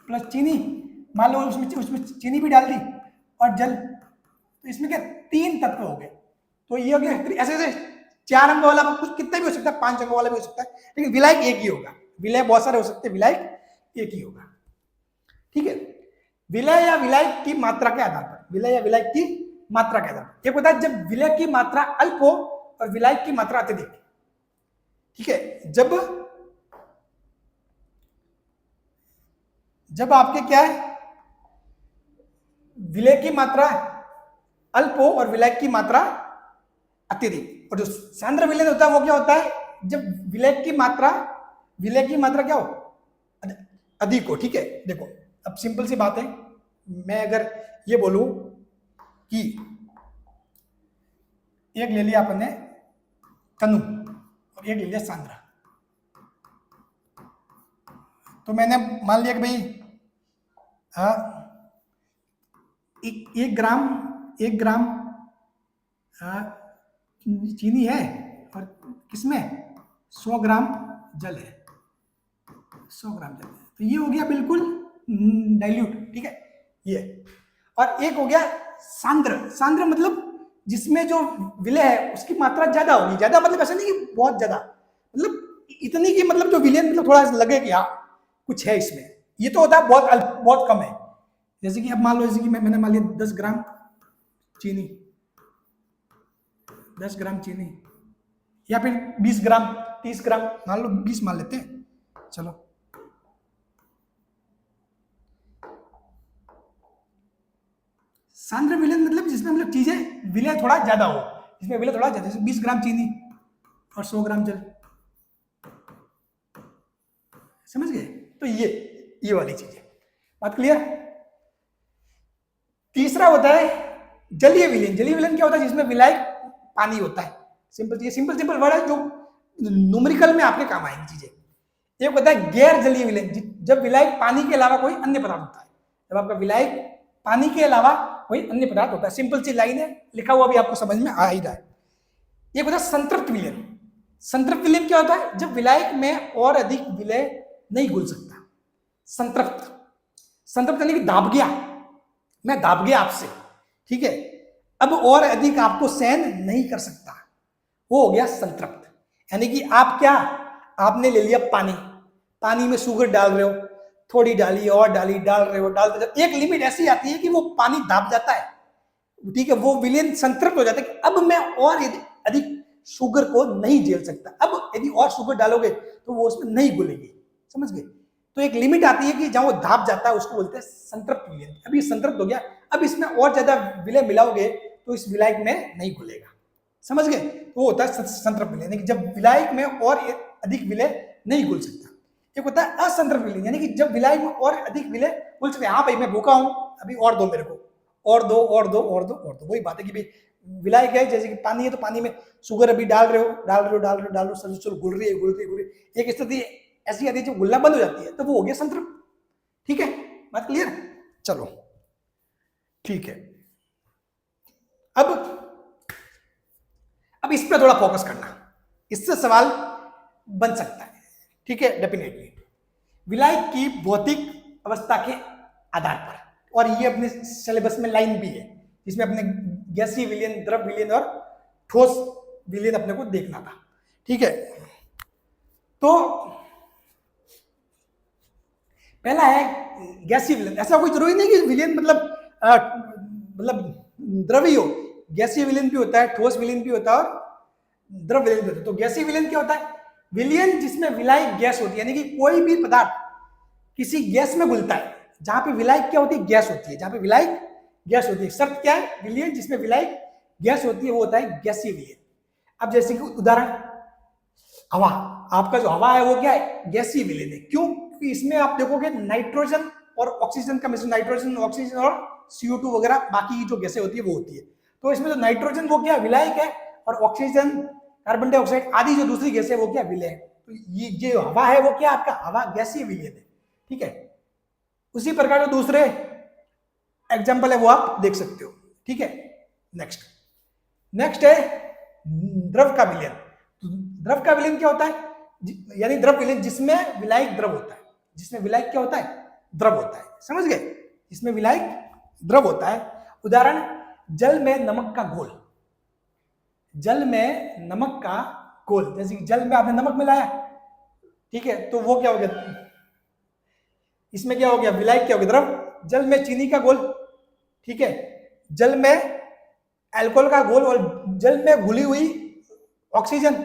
Speaker 1: प्लस चीनी, मान लो उसमें चीनी भी डाल दी और जल, तो इसमें क्या तीन तत्व हो गए। तो ये हो गया। ऐसे ऐसे चार अंगों वाला कुछ कितना भी हो सकता है, पांच अंगों वाला भी हो सकता है, लेकिन विलायक एक ही होगा। विलय बहुत सारे हो सकते हैं, विलायक एक ही होगा। ठीक है, विलय या विलायक की मात्रा के आधार पर, विलय या विलायक की मात्रा के आधार पर। एक होता है जब विलय की मात्रा अल्प हो और विलायक की मात्रा अत्यधिक। ठीक है, जब आपके क्या है, विलय की मात्रा अल्प हो और विलायक की मात्रा अत्यधिक। और जो सांद्र विलयन होता है वो क्या होता है? जब विलय की मात्रा क्या हो? अधिक हो। ठीक है, देखो अब सिंपल सी बात है, मैं अगर ये बोलूं कि एक ले लिया अपन ने तनु और एक ले लिया सांद्र, तो मैंने मान लिया कि भाई एक ग्राम चीनी है और किसमें 100 ग्राम जल है, 100 ग्राम जल है, तो ये हो गया बिल्कुल डाइल्यूट। ठीक है, ये। और एक हो गया सांद्र मतलब जिसमें जो विलय है उसकी मात्रा ज्यादा होगी। ज्यादा मतलब ऐसा नहीं कि बहुत ज्यादा, मतलब इतनी की मतलब जो विलयन मतलब थोड़ा लगे कि हाँ कुछ है इसमें। ये तो होता है बहुत कम है। जैसे कि अब मान लो, जैसे कि मैंने मान लिया 10 ग्राम चीनी, 10 ग्राम चीनी, या फिर 20 ग्राम, 30 ग्राम, मान लो 20 मान लेते हैं, चलो। सांद्र विलयन मतलब जिसमें मतलब चीजें विलय थोड़ा ज्यादा हो, जिसमें विलय थोड़ा ज्यादा, जैसे 20 ग्राम चीनी और 100 ग्राम जल, समझ गए? तो ये वाली चीज है, बात क्लियर? तीसरा होता है जलीय विलयन। जलीय विलयन क्या होता है? जिसमें विलायक पानी होता है। सिंपल वर्ड है जो न्यूमेरिकल में आपके काम आएंगी चीजें। एक होता है गैर जलीय विलयन, जब विलायक पानी के अलावा कोई अन्य पदार्थ होता है। जब आपका विलायक पानी के अलावा कोई अन्य पदार्थ होता है, सिंपल सी लाइन है, लिखा हुआ भी आपको समझ में आ ही रहा है। एक होता है संतृप्त विलयन। संतृप्त विलयन क्या होता है? जब विलायक में और अधिक विलय नहीं घुल सकता। संतृप्त यानी कि दाब गया, मैं दाब गया आपसे, ठीक है, अब और अधिक आपको सहन नहीं कर सकता, वो हो गया संतृप्त। यानी कि आप क्या, आपने ले लिया पानी में शुगर डाल रहे हो, थोड़ी डाली और डाली, डाल रहे हो, डालते, एक लिमिट ऐसी आती है कि वो पानी दाब जाता है, ठीक है, वो विलयन संतृप्त हो जाता है कि अब मैं और अधिक शुगर को नहीं झेल सकता, अब यदि और शुगर डालोगे तो वो उसमें नहीं घुलेगी, समझ गए? तो एक लिमिट आती है कि जहां वो दाब जाता है उसको बोलते हैं संतृप्त विलयन। अब ये संतृप्त हो गया, अब इसमें और ज्यादा विलय मिलाओगे तो इस विलायक में नहीं घुलेगा, समझ गए? तो वो होता है संतृप्त विलयन, यानी कि जब विलायक में और अधिक विलय नहीं घुल सकता। एक होता है असंतृप्त विलयन, यानी कि जब विलायक में और अधिक विलय घुल सकते हैं, हाँ भाई मैं भूखा हूं, अभी और दो मेरे को, और दो। वही बात है कि भाई विलायक है, जैसे कि पानी है तो पानी में शुगर अभी डाल रहे हो, सब घुल रही है, एक स्थिति ऐसी आती है जब घुलना बंद हो जाती है, तो वो हो गया संतृप्त। ठीक है, बात क्लियर? चलो ठीक है, अब इस पे थोड़ा फोकस करना, इससे सवाल बन सकता है। ठीक है, डेफिनेटली विलायक की भौतिक अवस्था के आधार पर, और ये अपने सिलेबस में लाइन भी है जिसमें अपने गैसीय विलयन, द्रव विलयन और ठोस विलयन अपने को देखना था। ठीक है, तो पहला है गैसीय विलयन। ऐसा कोई जरूरी नहीं कि विलयन मतलब द्रवी हो, गैसीय विलयन भी होता है, ठोस विलयन भी होता है और द्रव विलयन भी होता है। तो गैसीय विलयन क्या होता है? विलयन जिसमें विलायक गैस होती है, यानी कि कोई भी पदार्थ किसी गैस में घुलता है, जहां पे विलायक क्या होती है? गैस होती है। जहां पे विलायक गैस होती है, शर्त क्या है? विलयन जिसमें विलायक गैस होती है वो होता है गैसीय विलयन। अब जैसे कि उदाहरण, हवा, आपका जो हवा है वो क्या है? गैसीय विलयन है। क्यों? क्योंकि इसमें आप देखोगे नाइट्रोजन और ऑक्सीजन का मिश्रण, नाइट्रोजन, ऑक्सीजन और CO2 वगैरह बाकी जो गैसें होती है वो होती है। तो इसमें जो नाइट्रोजन वो क्या विलायक है, और ऑक्सीजन, कार्बन डाइऑक्साइड आदि जो दूसरी गैसें वो क्या विलय है। तो ये हवा है वो क्या आपका हवा गैसीय विलयन है। ठीक है, उसी प्रकार जो दूसरे एग्जाम्पल है वो आप देख सकते हो। ठीक है, नेक्स्ट है द्रव का विलयन। तो द्रव का विलयन क्या होता है? यानी द्रव विलयन जिसमें विलायक द्रव होता है, जिसमें विलायक क्या होता है? द्रव होता है। समझ गए? इसमें विलायक द्रव होता है। उदाहरण, जल में नमक का घोल, जल में नमक का घोल, जैसे कि जल में आपने नमक मिलाया, ठीक है, तो वो क्या हो गया? इसमें क्या हो गया? विलायक क्या हो गया? द्रव। जल में चीनी का घोल, ठीक है, जल में अल्कोहल का घोल, और जल में घुली हुई ऑक्सीजन।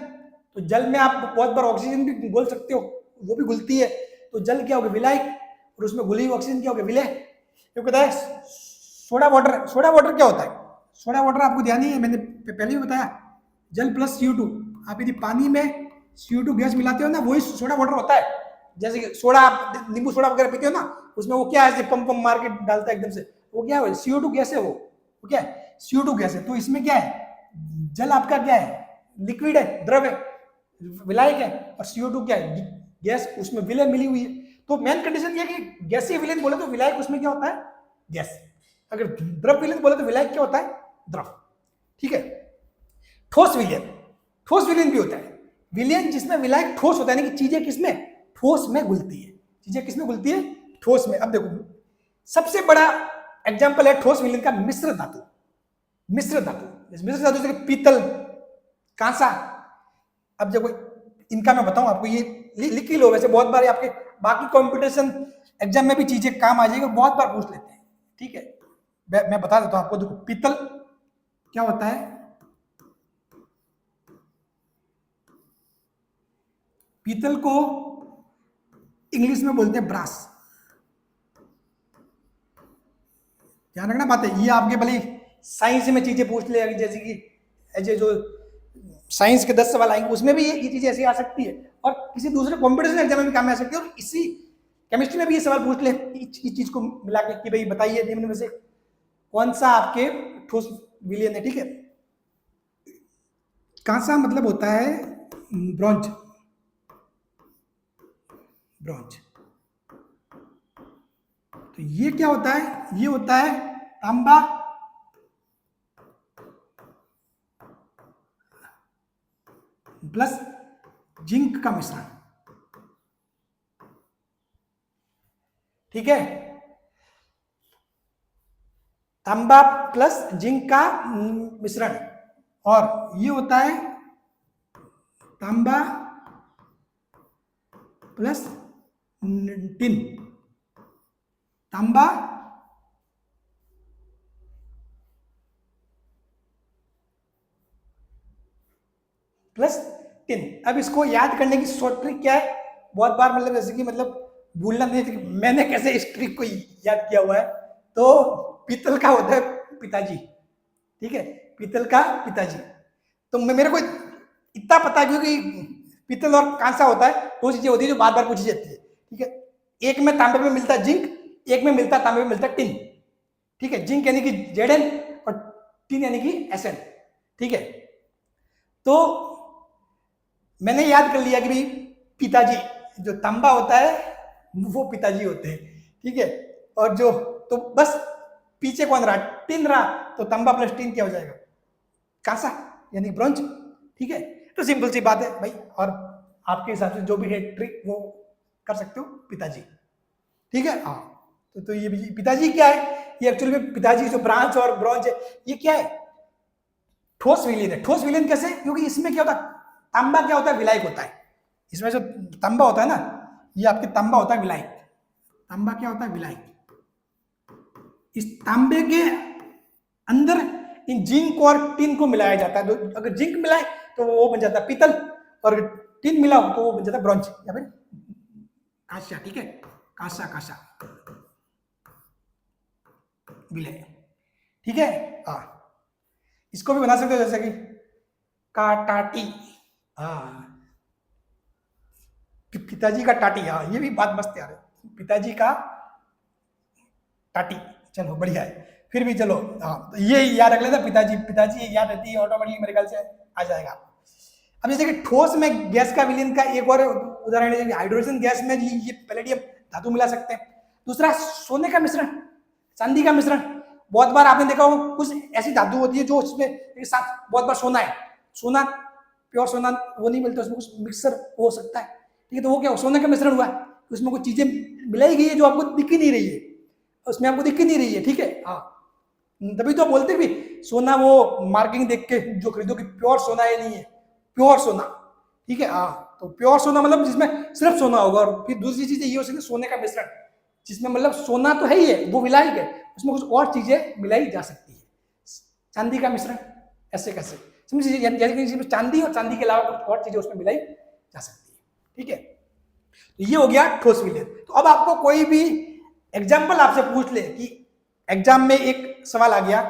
Speaker 1: तो जल में आप बहुत बार ऑक्सीजन भी घोल सकते हो, वो भी घुलती है, तो जल क्या हो गया? विलायक, और उसमें घुली हुई ऑक्सीजन क्या हो गया? विलय। क्योंकि बताया सोडा वाटर, सोडा वाटर क्या होता है? सोडा वाटर आपको ध्यान नहीं है, मैंने पहले भी बताया, जल प्लस CO2। आप यदि पानी में CO2 गैस मिलाते हो ना, वही सोडा वाटर होता है। जैसे कि सोडा, आप नींबू सोडा वगैरह पीते हो ना, उसमें वो क्या है? पंप मार के डालता है एकदम से, वो क्या है? CO2 गैस है। वो क्या है? CO2 गैस है। तो इसमें क्या है? जल आपका क्या है? लिक्विड है, द्रव है, विलायक है, और CO2 क्या है? गैस, उसमें विलय मिली हुई है। तो मेन कंडीशन ये है कि गैसीय विलयन बोले तो विलायक उसमें क्या होता है? गैस। अगर द्रव विलयन बोले तो विलायक क्या होता है? द्रव। ठीक है, ठोस विलयन, ठोस विलयन भी होता है। विलयन जिसमें विलायक ठोस होता है, यानी कि चीजें किसमें? ठोस में घुलती है। चीजें किसमें घुलती है? ठोस में। अब देखो, सबसे बड़ा एग्जाम्पल है ठोस विलयन का मिश्र धातु। मिश्र धातु, मिश्र धातु जैसे पीतल, कांसा। अब देखो, इनका मैं बताऊं आपको, ये लिख ही लो, वैसे बहुत बार आपके बाकी कॉम्पिटिशन एग्जाम में भी चीजें काम आ जाएगी, बहुत बार पूछ लेते हैं। ठीक है, मैं बता देता हूं आपको। देखो, पीतल क्या होता है? पीतल को इंग्लिश में बोलते हैं ब्रास। ध्यान रखना बात है, ये आपके भले साइंस में चीजें पूछ ले, जैसे कि ऐसे जो साइंस के 10 सवाल आएंगे उसमें भी ये चीजें ऐसी आ सकती है, और किसी दूसरे कॉम्पिटिशन एग्जाम में भी काम में आ सकती है। और इसी केमिस्ट्री में भी ये सवाल पूछ ले इस चीज को मिला के कि भाई बताइए निम्न में से कौन सा आपके ठोस विलयन है। ठीक है, कांसा मतलब होता है ब्रॉन्ज, ब्रॉन्ज। तो ये क्या होता है? ये होता है तांबा प्लस जिंक का मिश्रण। ठीक है, तांबा प्लस जिंक का मिश्रण, और ये होता है तांबा प्लस टिन। तांबा प्लस टिन। अब इसको याद करने की शॉर्ट ट्रिक क्या है? बहुत बार मतलब जैसे कि मतलब भूलना नहीं है, मैंने कैसे इस ट्रिक को याद किया हुआ है। तो पीतल का होता है पिताजी, ठीक है, पीतल का पिताजी। तो मेरे को इतना पता है क्योंकि पीतल और कांसा होता है, दो चीजें होती है जो बार बार पूछी जाती है। ठीक है, एक में तांबे में मिलता है जिंक, एक में मिलता है तांबे में मिलता है टिन। ठीक है, जिंक यानी कि Zn और टिन यानी कि Sn। ठीक है, तो मैंने याद कर लिया कि भाई पिताजी, जो तांबा होता है वो पिताजी होते हैं। ठीक है, और जो, तो बस पीछे कौन रहा? टिन रहा, तो तांबा प्लस टिन क्या हो जाएगा? कांसा यानी ब्रॉन्ज। ठीक है, तो सिंपल सी बात है भाई। और आपके हिसाब से जो भी है ट्रिक वो कर सकते हो, पिताजी। ठीक है, हाँ। तो ये पिताजी क्या है, ये एक्चुअली में पिताजी जो ब्रांच और ब्रॉन्ज है, ये क्या है, ठोस विलीन है। ठोस विलीन कैसे, क्योंकि इसमें क्या होता है, तांबा क्या होता है, विलायक होता है। इसमें जो तांबा होता है ना, ये आपके तांबा होता है विलायक। तांबा क्या होता है, विलायक। इस तांबे के अंदर इन जिंक और टिन को मिलाया जाता है। तो अगर जिंक मिलाए तो वो बन जाता है पीतल, और टिन मिलाओ तो वो बन जाता है ब्रॉन्ज या फिर कांसा। ठीक है, कांसा, कांसा विलय। ठीक है, हाँ। इसको भी बना सकते हो जैसे कि काटाटी, हाँ, पिताजी का टाटी, हाँ, ये भी बात मस्त यार, पिताजी का टाटी। चलो बढ़िया है, फिर भी चलो, हाँ, तो ये याद रख लेना, पिताजी पिताजी याद रहती है ऑटोमेटिकली, मेरे ख्याल से आ जाएगा। अब जैसे कि ठोस में गैस का विलीन का एक और उदाहरण है, हाइड्रोजन गैस में ये पैलेडियम धातु मिला सकते हैं। दूसरा सोने का मिश्रण, चांदी का मिश्रण। बहुत बार आपने देखा हो कुछ ऐसी धातु होती है जो उसमें बहुत बार सोना है, सोना प्योर सोना वो नहीं मिलता, उसमें कुछ मिक्सर हो सकता है। ठीक है, तो वो क्या सोने का मिश्रण हुआ, उसमें कुछ चीजें मिलाई गई है जो आपको दिख ही नहीं रही है, उसमें आपको दिख ही नहीं रही है। ठीक है, हाँ, तभी तो बोलते भी सोना वो मार्किंग देख के जो खरीदो कि प्योर सोना है नहीं है, प्योर सोना। ठीक है, हाँ, तो प्योर सोना मतलब जिसमें सिर्फ सोना होगा। और फिर दूसरी चीज ये हो सकती है सोने का मिश्रण, जिसमें मतलब सोना तो है ही है, वो विलायक है, उसमें कुछ और चीजें मिलाई जा सकती है। चांदी का मिश्रण, ऐसे कैसे समझिए, जैसे चांदी और चांदी के अलावा कुछ और चीजें उसमें मिलाई जा सकती है। ठीक है, तो ये हो गया ठोस विलयन। तो अब आपको कोई भी एग्जाम्पल आपसे पूछ ले कि एग्जाम में एक सवाल आ गया,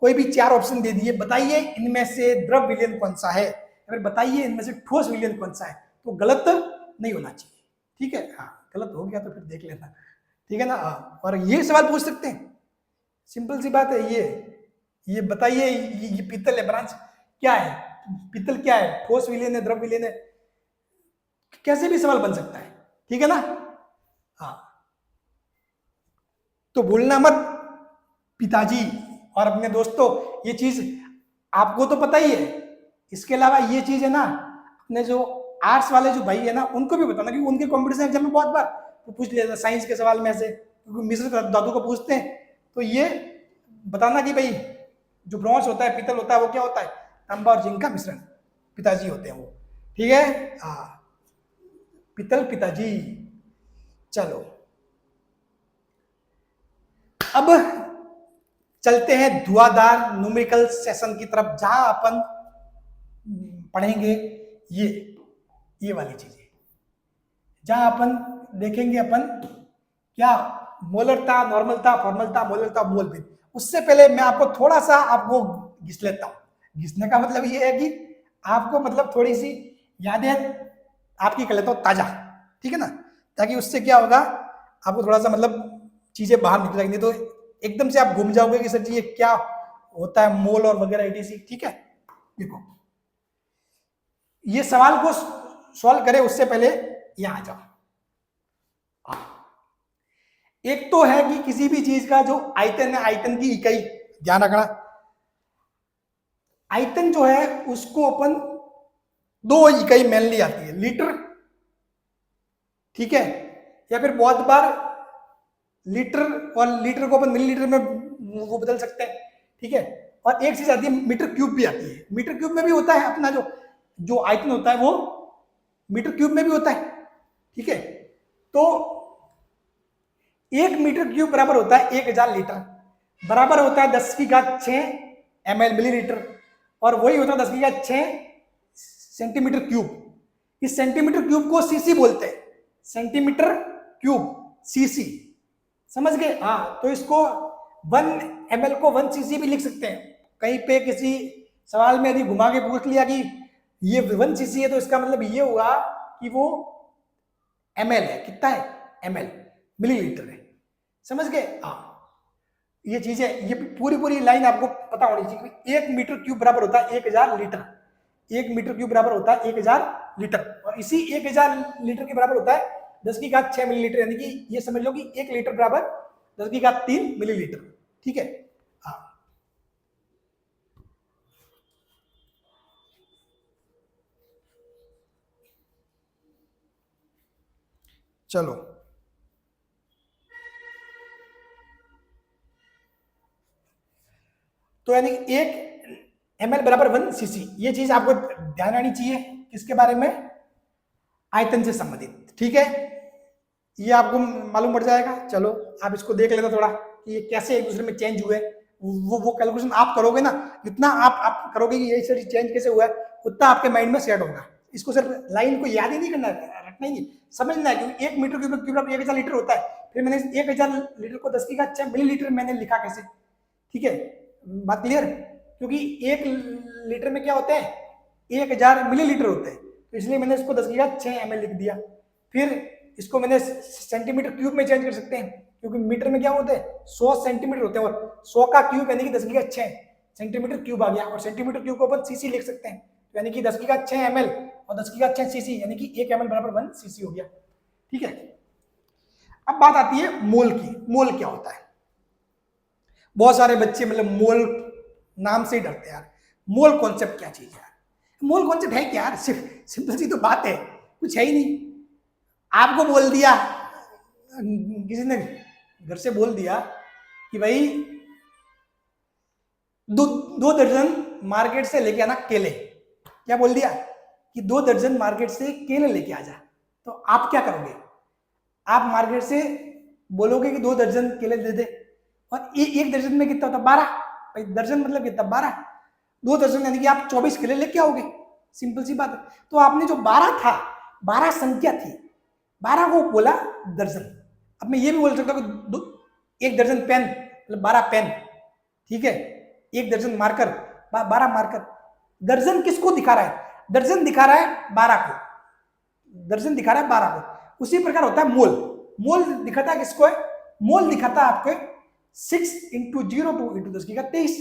Speaker 1: कोई भी 4 ऑप्शन दे दिए, बताइए इनमें से द्रव विलयन कौन सा है, फिर बताइए इनमें से ठोस विलयन कौन सा है, तो गलत नहीं होना चाहिए। ठीक है, हाँ, गलत हो गया तो फिर देख लेना। ठीक है ना, हाँ, और ये सवाल पूछ सकते हैं, सिंपल सी बात है। ये बताइए ये पीतल है, ब्रांच क्या है, पीतल क्या है, ठोस विलयन है, द्रव विलयन है, कैसे भी सवाल बन सकता है। ठीक है ना, हाँ, तो भूलना मत पिताजी। और अपने दोस्तों, ये चीज आपको तो पता ही है, इसके अलावा ये चीज है ना, अपने जो आर्ट्स वाले जो भाई है ना, उनको भी बताना, क्योंकि उनके कॉम्पिटिशन एग्जाम में बहुत बार वो पूछ लिया था साइंस के सवाल में से, क्योंकि मिश्र धातु को पूछते हैं। तो ये बताना कि भाई जो ब्रॉन्ज होता है, पीतल होता है, वो क्या होता है, तांबा और जिंक का मिश्रण, पिताजी होते हैं वो। ठीक है, हाँ, पीतल पिताजी। चलो अब चलते हैं धुआंधार न्यूमेरिकल सेशन की तरफ, जहां अपन पढ़ेंगे ये वाली चीजें, जहां अपन देखेंगे अपन क्या मोलरता, नॉर्मलता, फॉर्मलता, मोलरता, मोलविद। उससे पहले मैं आपको थोड़ा सा आपको घिस लेता हूं। घिसने का मतलब ये है कि आपको मतलब थोड़ी सी यादें आपकी कर लेता हूं ताजा। ठीक है ना, ताकि उससे क्या होगा, आपको थोड़ा सा मतलब चीजें बाहर निकल जाएंगी, तो एकदम से आप घूम जाओगे कि सर जी ये क्या होता है, मोल और वगैरह एटीसी। ठीक है, देखो ये सवाल को सॉल्व करें उससे पहले यहां आ जाओ। एक तो है कि किसी भी चीज का जो आयतन है, आयतन की इकाई ध्यान रखना, आयतन जो है उसको अपन 2 इकाई मेनली आती है, लीटर, ठीक है, या फिर बहुत बार लीटर और लीटर को अपन मिलीलीटर में वो बदल सकते हैं। ठीक है, और एक चीज आती है मीटर क्यूब भी आती है, मीटर क्यूब में भी होता है अपना जो जो आयतन होता है वो मीटर क्यूब में भी होता है। ठीक है, तो 1 मीटर क्यूब बराबर होता है 1000 लीटर, बराबर होता है 10⁶ ml मिलीलीटर, और वही होता है 10⁶ सेंटीमीटर क्यूब। इस सेंटीमीटर क्यूब को सीसी बोलते हैं, सेंटीमीटर क्यूब, सीसी, समझ गए। हाँ, तो इसको 1 ml को 1 सीसी भी लिख सकते हैं। कहीं पे किसी सवाल में यदि घुमा के पूछ लिया कि ये 1 सीसी है, तो इसका मतलब ये हुआ कि वो ml है, कितना है, ml, मिलीलीटर है। समझ गए, हाँ, ये चीज है, ये पूरी लाइन आपको पता होनी चाहिए। 1 मीटर क्यूब बराबर होता है 1000 लीटर, 1 मीटर क्यूब बराबर होता है 1000 लीटर, और इसी 1000 लीटर के बराबर होता है 10⁶ मिलीलीटर, यानी कि ये समझ लो कि 1 लीटर बराबर 10�3 मिलीलीटर। ठीक है, हाँ, चलो, तो यानी 1 ml बराबर 1 cc, ये चीज आपको ध्यान आनी चाहिए। किसके बारे में? आयतन से संबंधित। ठीक है, ये आपको मालूम पड़ जाएगा। चलो आप इसको देख लेना थोड़ा कि ये कैसे एक दूसरे में चेंज हुए। वो कैलकुलेशन आप करोगे ना, जितना आप करोगे कि ये चेंज कैसे हुआ है, उतना आपके माइंड में सेट होगा। इसको सिर्फ लाइन को याद ही नहीं करना है, रखना ही नहीं, समझना है। क्योंकि 1 मीटर क्यूब 1000 लीटर होता है। फिर मैंने 1000 लीटर को 10⁻⁶ मिलीलीटर मैंने लिखा कैसे? ठीक है, बात क्लियर? क्योंकि 1 लीटर में क्या होते हैं? 1000 मिलीलीटर होते हैं, तो इसलिए मैंने इसको 10⁻⁶ ml लिख दिया। फिर इसको मैंने सेंटीमीटर क्यूब में चेंज कर सकते हैं, क्योंकि मीटर में क्या होते हैं? 100 सेंटीमीटर होते हैं, और 100 का क्यूब यानी कि 10⁻⁶ सेंटीमीटर क्यूब आ गया। और सेंटीमीटर क्यूब को अपन सीसी लिख सकते हैं, तो यानी कि 10⁻⁶ ml और 10⁻⁶ cc, यानी कि 1 ml बराबर 1 cc हो गया। ठीक है, अब बात आती है मोल की। मोल क्या होता है? बहुत सारे बच्चे मतलब मोल नाम से ही डरते हैं यार। मोल कॉन्सेप्ट क्या चीज है यार? मोल कॉन्सेप्ट है क्या यार? सिर्फ सिंपल सी तो बात है, कुछ है ही नहीं। आपको बोल दिया, किसी ने घर से बोल दिया कि भाई 2 दर्जन मार्केट से लेके आना केले। क्या बोल दिया कि 2 दर्जन मार्केट से केले लेके आ जा, तो आप क्या करोगे? आप मार्केट से बोलोगे कि 2 दर्जन केले दे दे, और 1 दर्जन में कितना होता? 12। भाई दर्जन मतलब कितना? 12। 2 दर्जन यानी कि आप 24 केले लेके आओगे। सिंपल सी बात है। तो आपने जो 12 था, 12 संख्या थी, 12 को बोला दर्जन। अब मैं ये भी बोल सकता हूँ कि 1 दर्जन पेन मतलब 12 पेन। ठीक है, 1 दर्जन मार्कर 12 मार्कर। दर्जन किसको दिखा रहा है? दर्जन दिखा रहा है 12 को, दर्जन दिखा रहा है 12 को। उसी प्रकार होता है मोल। मोल दिखाता है किसको है? मोल दिखाता है आपको 6 × 02 × 10⁻23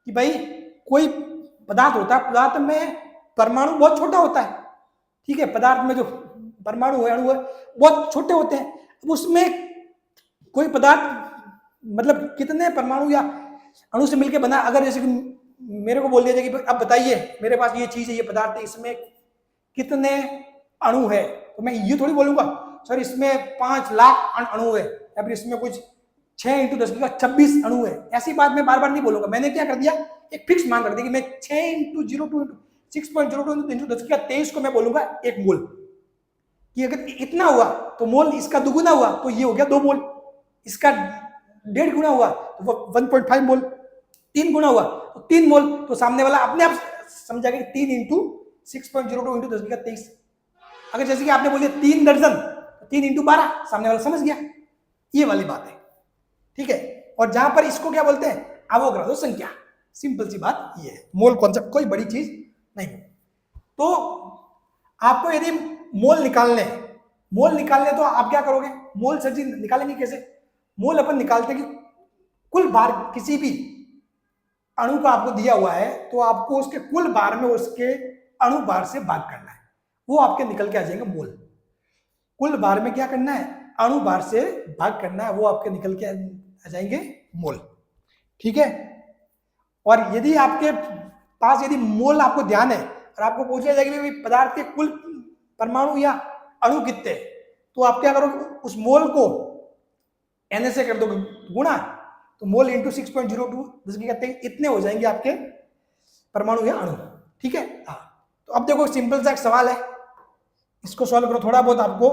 Speaker 1: कि भाई कोई पदार्थ होता है, पदार्थ में परमाणु बहुत छोटा होता है। ठीक है, पदार्थ में जो परमाणु है, अणु है, बहुत छोटे होते हैं। अब उसमें कोई पदार्थ मतलब कितने परमाणु या अणु से मिलकर बना। अगर जैसे कि मेरे को बोल दिया जाए कि अब बताइए मेरे पास ये चीज है, ये पदार्थ है, इसमें कितने अणु है, तो मैं ये थोड़ी बोलूंगा सर इसमें 5 लाख अणु है, या फिर इसमें कुछ 6 × 10⁻26 अणु है। ऐसी बात मैं बार बार नहीं बोलूंगा। मैंने क्या कर दिया, एक फिक्स मान रख दिया कि मैं 6 × 02 × 6.02 × 10⁻23 को मैं बोलूंगा 1 मोल। कि अगर इतना हुआ तो मोल, इसका दुगुना हुआ तो ये हो गया 2 मोल, इसका 1.5 गुना हुआ तो 1.5 मोल, 3 गुना हुआ तो 3 मोल। तो सामने वाला अपने आप समझा कि 3 × 6.02 × 10⁻23। अगर जैसे कि आपने बोल दिया 3 दर्जन, 3 × 12, सामने वाला समझ गया। ये वाली बात है। ठीक है, और जहां पर इसको क्या बोलते हैं? अवोगाड्रो संख्या। सिंपल सी बात ये है। मोल कॉन्सेप्ट कोई बड़ी चीज नहीं। तो आपको यदि मोल निकालने तो आप क्या करोगे? मोल सर जी निकालेंगे कैसे? मोल अपन निकालते कि कुल भार किसी भी अणु का आपको दिया हुआ है, तो आपको उसके कुल भार में उसके अणु भार से भाग करना है, वो आपके निकल के आ जाएंगे मोल। कुल भार में क्या करना है? अणु भार से भाग करना है, वो आपके निकल के आ जाएंगे मोल। ठीक है, और यदि आपके पास यदि मोल आपको ध्यान है और आपको पूछा जाएगा कि पदार्थ के कुल परमाणु या अणु कितने, तो आप क्या करोगे? उस मोल को Na से कर दोगे गुणा, तो मोल × 6.02 10⁻23 इतने हो जाएंगे आपके परमाणु या अणु। ठीक है, हाँ। तो अब देखो सिंपल सा एक सवाल है, इसको सॉल्व करो, थोड़ा बहुत आपको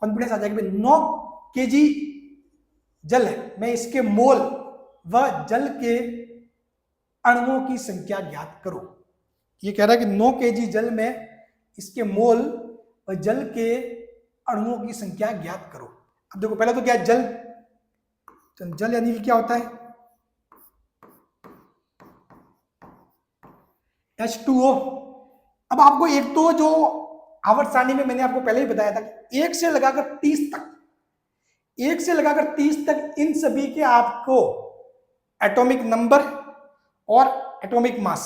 Speaker 1: कॉन्फिडेंस आ जाएगा। 9 kg जल है, मैं इसके मोल व जल के अणुओं की संख्या ज्ञात करो। ये कह रहा है कि 9 kg जल में इसके मोल व जल के अणुओं की संख्या ज्ञात करो। अब देखो पहले तो क्या जल, तो जल यानी कि क्या होता है? H2O। अब आपको एक तो जो आवर्त सारणी में मैंने आपको पहले ही बताया था कि 1 से लगाकर 30 तक, 1 से लगाकर 30 तक इन सभी के आपको एटॉमिक नंबर और एटॉमिक मास,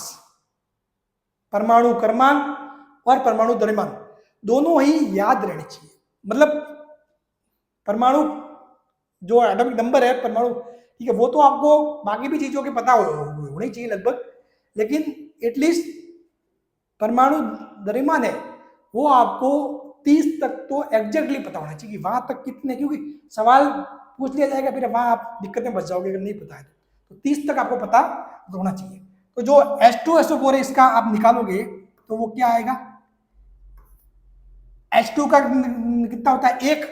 Speaker 1: परमाणु क्रमांक और परमाणु द्रव्यमान दोनों ही याद रहने चाहिए। मतलब परमाणु जो एटॉमिक नंबर है परमाणु, ठीक है, वो तो आपको बाकी भी चीजों के पता होनी चाहिए लगभग, लेकिन एटलीस्ट परमाणु द्रव्यमान है वो आपको 30 तक तो एग्जैक्टली पता होना चाहिए कि वहां तक कितने, क्योंकि सवाल पूछ लिया जाएगा फिर वहां आप दिक्कत में फंस जाओगे अगर नहीं पता है तो 30 तक आपको पता होना चाहिए। तो जो H2SO4 है इसका आप निकालोगे तो वो क्या आएगा, H2 का कितना होता है 1,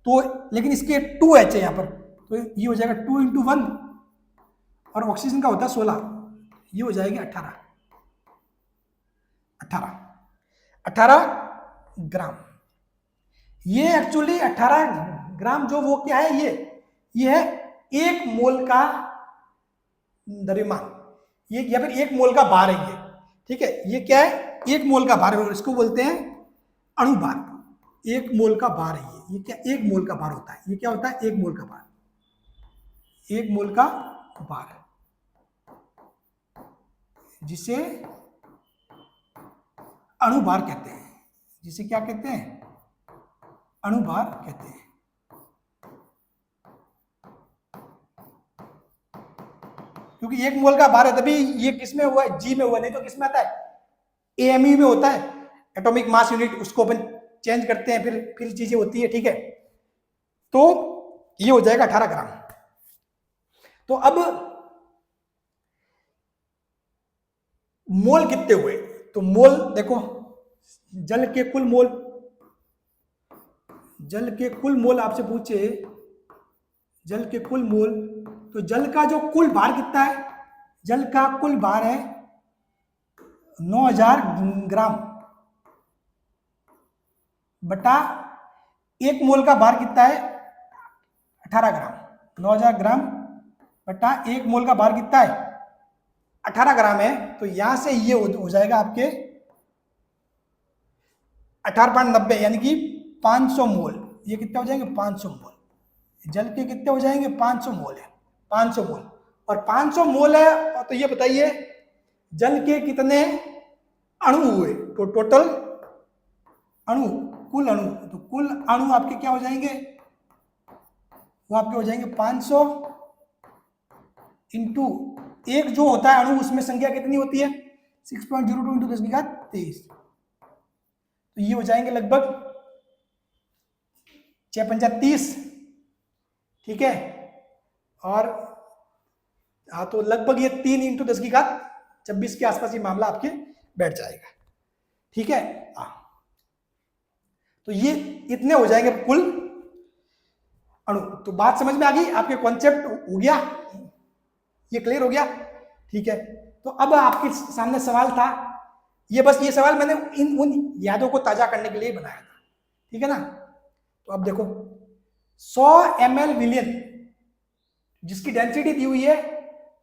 Speaker 1: तो लेकिन इसके 2H है यहाँ पर, तो ये हो जाएगा 2 × 1, और ऑक्सीजन का होता है 16, ये हो जाएगी 18 ग्राम। ये एक्चुअली 18 ग्राम जो वो क्या है, ये है 1 मोल का द्रव्यमान, ये या फिर 1 मोल का भार है ये, ठीक है। ये क्या है, 1 मोल का भार है, इसको बोलते हैं अणुभार। 1 मोल का भार है ये क्या 1 मोल का भार होता है, ये क्या होता है 1 मोल का भार, 1 मोल का भार, जिसे अणुभार कहते हैं, जिसे क्या कहते हैं, अणुभार कहते हैं। क्योंकि 1 मोल का भार है तभी ये किसमें हुआ है, जी में हुआ, नहीं तो किसमें आता है, AMU में होता है, एटॉमिक मास यूनिट, उसको अपन चेंज करते हैं फिर चीजें होती है, ठीक है। तो ये हो जाएगा 18 ग्राम। तो अब मोल कितने हुए, तो मोल देखो, जल के कुल मोल आपसे पूछे, जल के कुल मोल, तो जल का जो कुल भार कितना है, जल का कुल भार है 9000 ग्राम बटा 1 मोल का भार कितना है 18 ग्राम। 9000 ग्राम बटा 1 मोल का भार कितना है 18 ग्राम है, तो यहां से ये हो जाएगा आपके 18.90 यानी कि 500 मोल। ये कितने हो जाएंगे 500 मोल, जल के कितने हो जाएंगे 500 मोल है, 500 मोल, और 500 मोल है, तो ये बताइए जल के कितने अणु हुए, तो टोटल अणु, कुल अणु, तो कुल अणु आपके क्या हो जाएंगे, वो आपके हो जाएंगे 500 इंटू एक जो होता है अणु, उसमें संख्या कितनी होती है 6.02 इंटू 10⁻23, तो ये हो जाएंगे लगभग 6×5 = 30, ठीक है। और हाँ, तो लगभग ये 3 इंटू 10⁻26 के आसपास ये मामला आपके बैठ जाएगा, ठीक है। हाँ, तो ये इतने हो जाएंगे कुल अणु। तो बात समझ में आ गई, आपके कॉन्सेप्ट हो गया, ये क्लियर हो गया, ठीक है। तो अब आपके सामने सवाल था, ये बस ये सवाल मैंने उन यादों को ताजा करने के लिए बनाया था, ठीक है ना। तो अब देखो 100 ml विलियन जिसकी डेंसिटी दी हुई है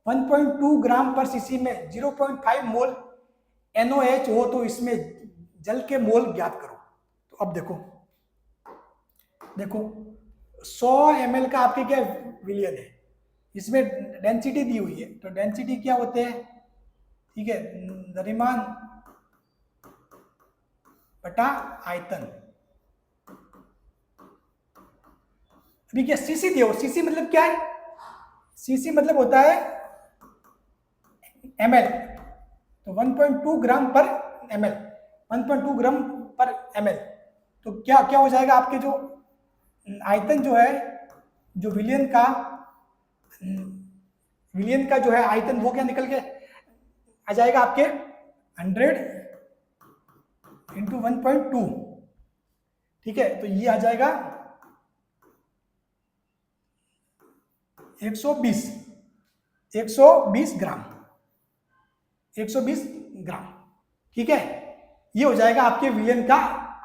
Speaker 1: 1.2 ग्राम पर सीसी में 0.5 मोल NOH हो, तो इसमें जल के मोल ज्ञात करो। तो अब देखो 100 ml का आपके क्या विलियन है, इसमें डेंसिटी दी हुई है, तो डेंसिटी क्या होते हैं, ठीक है, द्रव्यमान बटा आयतन। अभी क्या सीसी दिया हो, सीसी मतलब क्या है, सीसी मतलब होता है ml, तो 1.2 ग्राम पर ml, 1.2 ग्राम पर ml, तो क्या क्या हो जाएगा आपके जो आयतन जो है, जो विलियन का जो है आयतन, वो क्या निकल के आ जाएगा आपके 100 इंटू 1.2, ठीक है। तो ये आ जाएगा 120 ग्राम, 120 ग्राम, ठीक है। ये हो जाएगा आपके विलियन का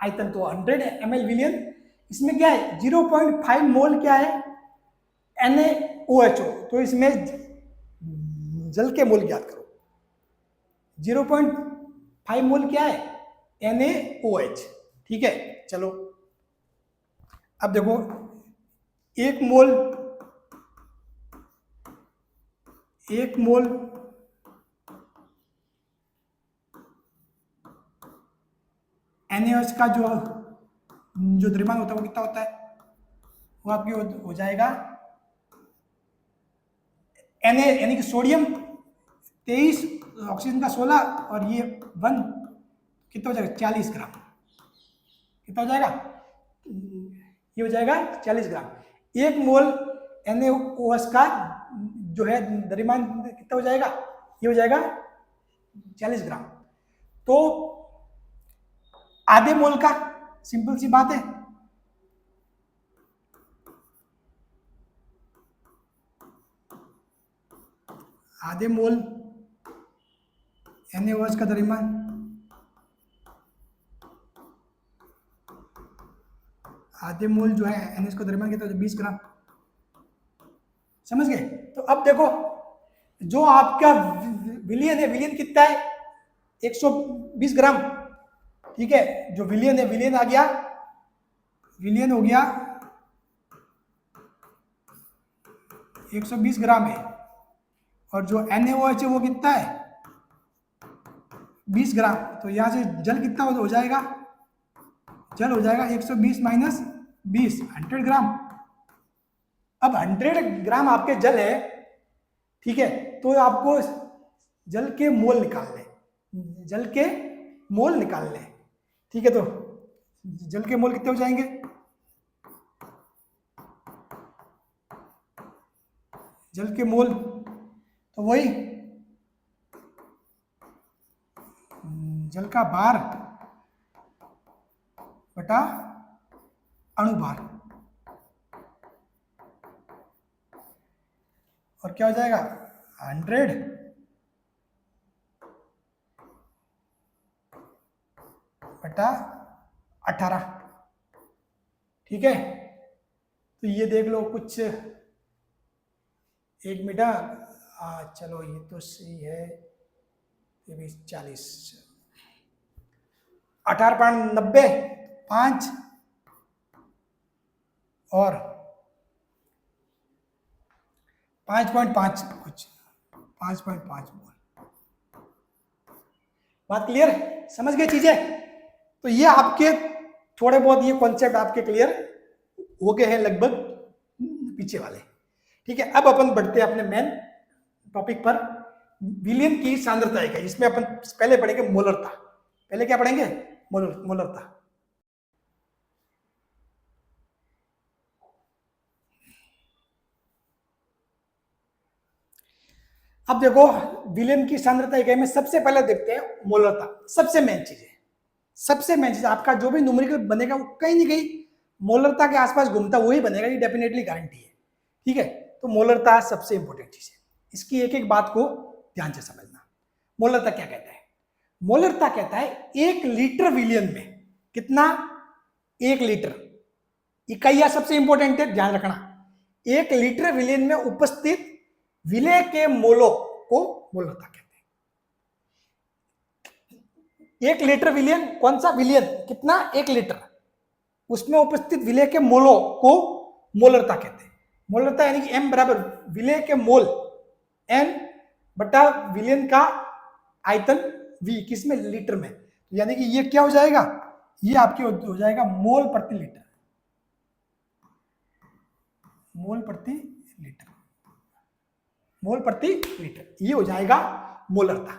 Speaker 1: आयतन। तो 100 ml विलियन, इसमें क्या है 0.5 मोल क्या है NaOH, तो इसमें जल के मोल ज्ञात करो। 0.5 मोल क्या है NaOH, ठीक है। चलो अब देखो 1 मोल NaOH का जो द्रव्यमान होता है वो कितना होता है, वो आपकी हो जाएगा Na यानी कि सोडियम 23, ऑक्सीजन का 16, और ये 1 कितना हो जाएगा 40 ग्राम, कितना हो जाएगा, ये हो जाएगा 40 ग्राम। 1 मोल NaOH का जो है द्रव्यमान कितना हो जाएगा, ये हो जाएगा 40 ग्राम। तो आधे मोल का, सिंपल सी बात है, आधे मोल NaOH का द्रव्यमान, आधे मोल जो है NaOH का द्रव्यमान कितना है, 20 ग्राम। समझ गए। तो अब देखो जो आपका विलियन है, विलियन कितना है, 120 ग्राम। ठीक है, जो विलियन है, विलियन आ गया, विलियन हो गया 120 ग्राम है। और जो NaOH है वो कितना है, 20 ग्राम। तो यहां से जल कितना हो जाएगा, जल हो जाएगा 120 माइनस 20, 100 ग्राम। अब 100 ग्राम आपके जल है, ठीक है, तो आपको जल के मोल निकालने, जल के मोल निकालने। ठीक है, तो जल के मोल कितने हो जाएंगे, जल के मोल तो वही जल का भार बटा अणुभार, और क्या हो जाएगा 100 बटा 18। ठीक है, तो ये देख लो कुछ, एक मिनट, चलो ये तो सही है, ये भी 40, 18.90, 5 और 5.5 कुछ, 5.5 मोल। बात क्लियर, समझ गए चीजें। तो ये आपके थोड़े बहुत ये कॉन्सेप्ट आपके क्लियर हो गए हैं लगभग, पीछे वाले। ठीक है, अब अपन बढ़ते हैं अपने मेन टॉपिक पर, विलियन की सांद्रता है, इसमें अपन पहले पढ़ेंगे मोलरता। पहले क्या पढ़ेंगे, मोलरता। अब देखो विलियन की सांद्रता इकाई में सबसे पहले देखते हैं मोलरता। सबसे मेन चीज है, सबसे मेन चीज आपका जो भी न्यूमेरिकल बनेगा वो कहीं ना कहीं मोलरता के आसपास घूमता वही बनेगा, ये डेफिनेटली गारंटी है। ठीक है, तो मोलरता सबसे इंपॉर्टेंट चीज है, इसकी एक एक बात को ध्यान से समझना। मोलरता क्या कहता है, मोलरता कहता है 1 लीटर विलियन में कितना, 1 लीटर, इकाइयां सबसे इंपॉर्टेंट है, ध्यान रखना। 1 लीटर विलियन में उपस्थित विलेय के मोलों को मोलरता कहते हैं। 1 लीटर विलियन, कौन सा विलियन, कितना, 1 लीटर, उसमें उपस्थित विलेय के मोलों को मोलरता कहते हैं। मोलरता यानी कि M बराबर विलेय के मोल N बटा विलियन का आयतन V, किसमें, लीटर में। यानी कि ये क्या हो जाएगा, ये आपके हो जाएगा मोल प्रति लीटर, मोल प्रति लीटर, मोल प्रति लीटर, ये हो जाएगा मोलरता।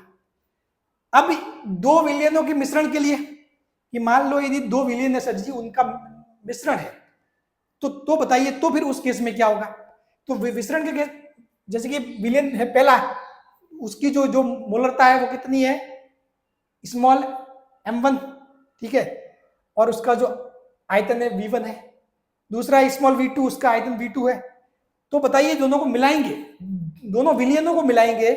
Speaker 1: अब 2 विलियनों के मिश्रण के लिए, कि मान लो यदि 2 विलियन है सर जी, उनका मिश्रण है, तो बताइए, तो फिर उस केस में क्या होगा। तो मिश्रण के केस, जैसे कि विलियन है पहला, उसकी जो मोलरता है वो कितनी है, स्मॉल m1, ठीक है, और उसका जो आयतन है V1 है। दूसरा स्मॉल v2, उसका आयतन V2 है। तो बताइए दोनों को मिलाएंगे, दोनों विलियनों को मिलाएंगे,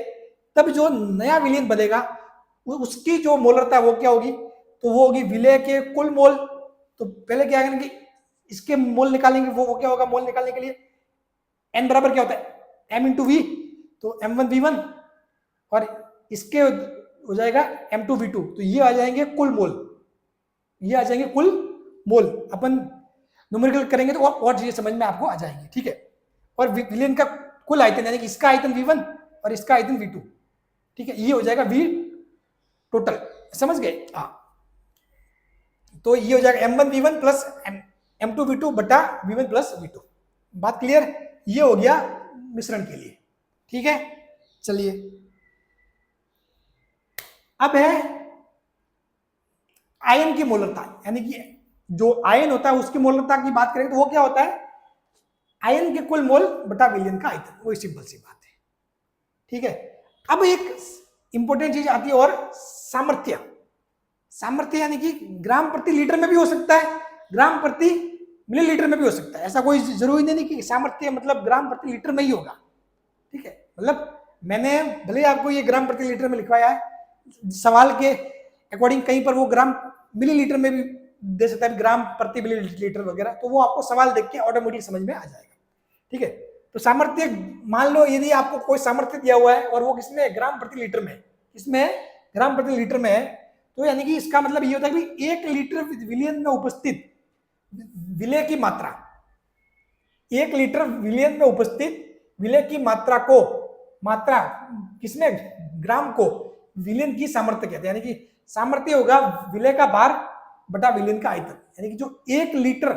Speaker 1: तब जो नया विलियन बनेगा उसकी जो मोलरता है वो क्या होगी, तो वो होगी विलेय के कुल मोल। तो पहले क्या करेंगे, इसके मोल निकालेंगे, वो क्या होगा, मोल निकालने के लिए n बराबर क्या होता है, m इंटू वी, तो m1v1, और इसके हो जाएगा m2v2, तो ये आ जाएंगे कुल मोल, ये आ जाएंगे कुल मोल। अपन न्यूमेरिकल करेंगे तो और चीजें समझ में आपको आ जाएंगी। ठीक है, और विलियन का कुल आयतन यानी कि इसका आयतन v1 और इसका आयतन v2, ठीक है, ये हो जाएगा v टोटल। समझ गए, हाँ, तो ये हो जाएगा m1v1 प्लस m2v2 बटा v1 प्लस v2। बात क्लियर, ये हो गया मिश्रण के लिए। ठीक है, चलिए अब है आयन की मोलरता, यानी कि जो आयन होता है उसकी मोलरता की बात करें तो वो क्या होता है, आयन के कुल मोल बटा विलयन का आयतन, वही सिंपल सी बात है। ठीक है, अब एक इंपॉर्टेंट चीज आती है और सामर्थ्य। सामर्थ्य यानी कि ग्राम प्रति लीटर में भी हो सकता है, ग्राम प्रति मिलीलीटर में भी हो सकता है। ऐसा कोई जरूरी नहीं कि सामर्थ्य मतलब ग्राम प्रति लीटर में ही होगा। ठीक है, मतलब मैंने भले आपको ये ग्राम प्रति लीटर में लिखवाया है, सवाल के अकॉर्डिंग कहीं पर वो ग्राम मिलीलीटर में भी दे सकता है, ग्राम प्रति मिलीलीटर वगैरह, तो वो आपको सवाल देख के ऑटोमेटिक समझ में आ जाएगा। ठीक है, तो सामर्थ्य मान लो यदि आपको कोई सामर्थ्य दिया हुआ है और वो किसमें, ग्राम प्रति लीटर में, इसमें ग्राम प्रति लीटर में है, तो यानी कि इसका मतलब ये होता है कि 1 लीटर विलयन में उपस्थित विलय की मात्रा, 1 लीटर विलयन में उपस्थित विलय की मात्रा को, मात्रा किसमें, ग्राम को विलयन की सामर्थ्य कहते हैं। यानी कि सामर्थ्य होगा विलय का भार बटा विलयन का आयतन, यानी कि जो 1 लीटर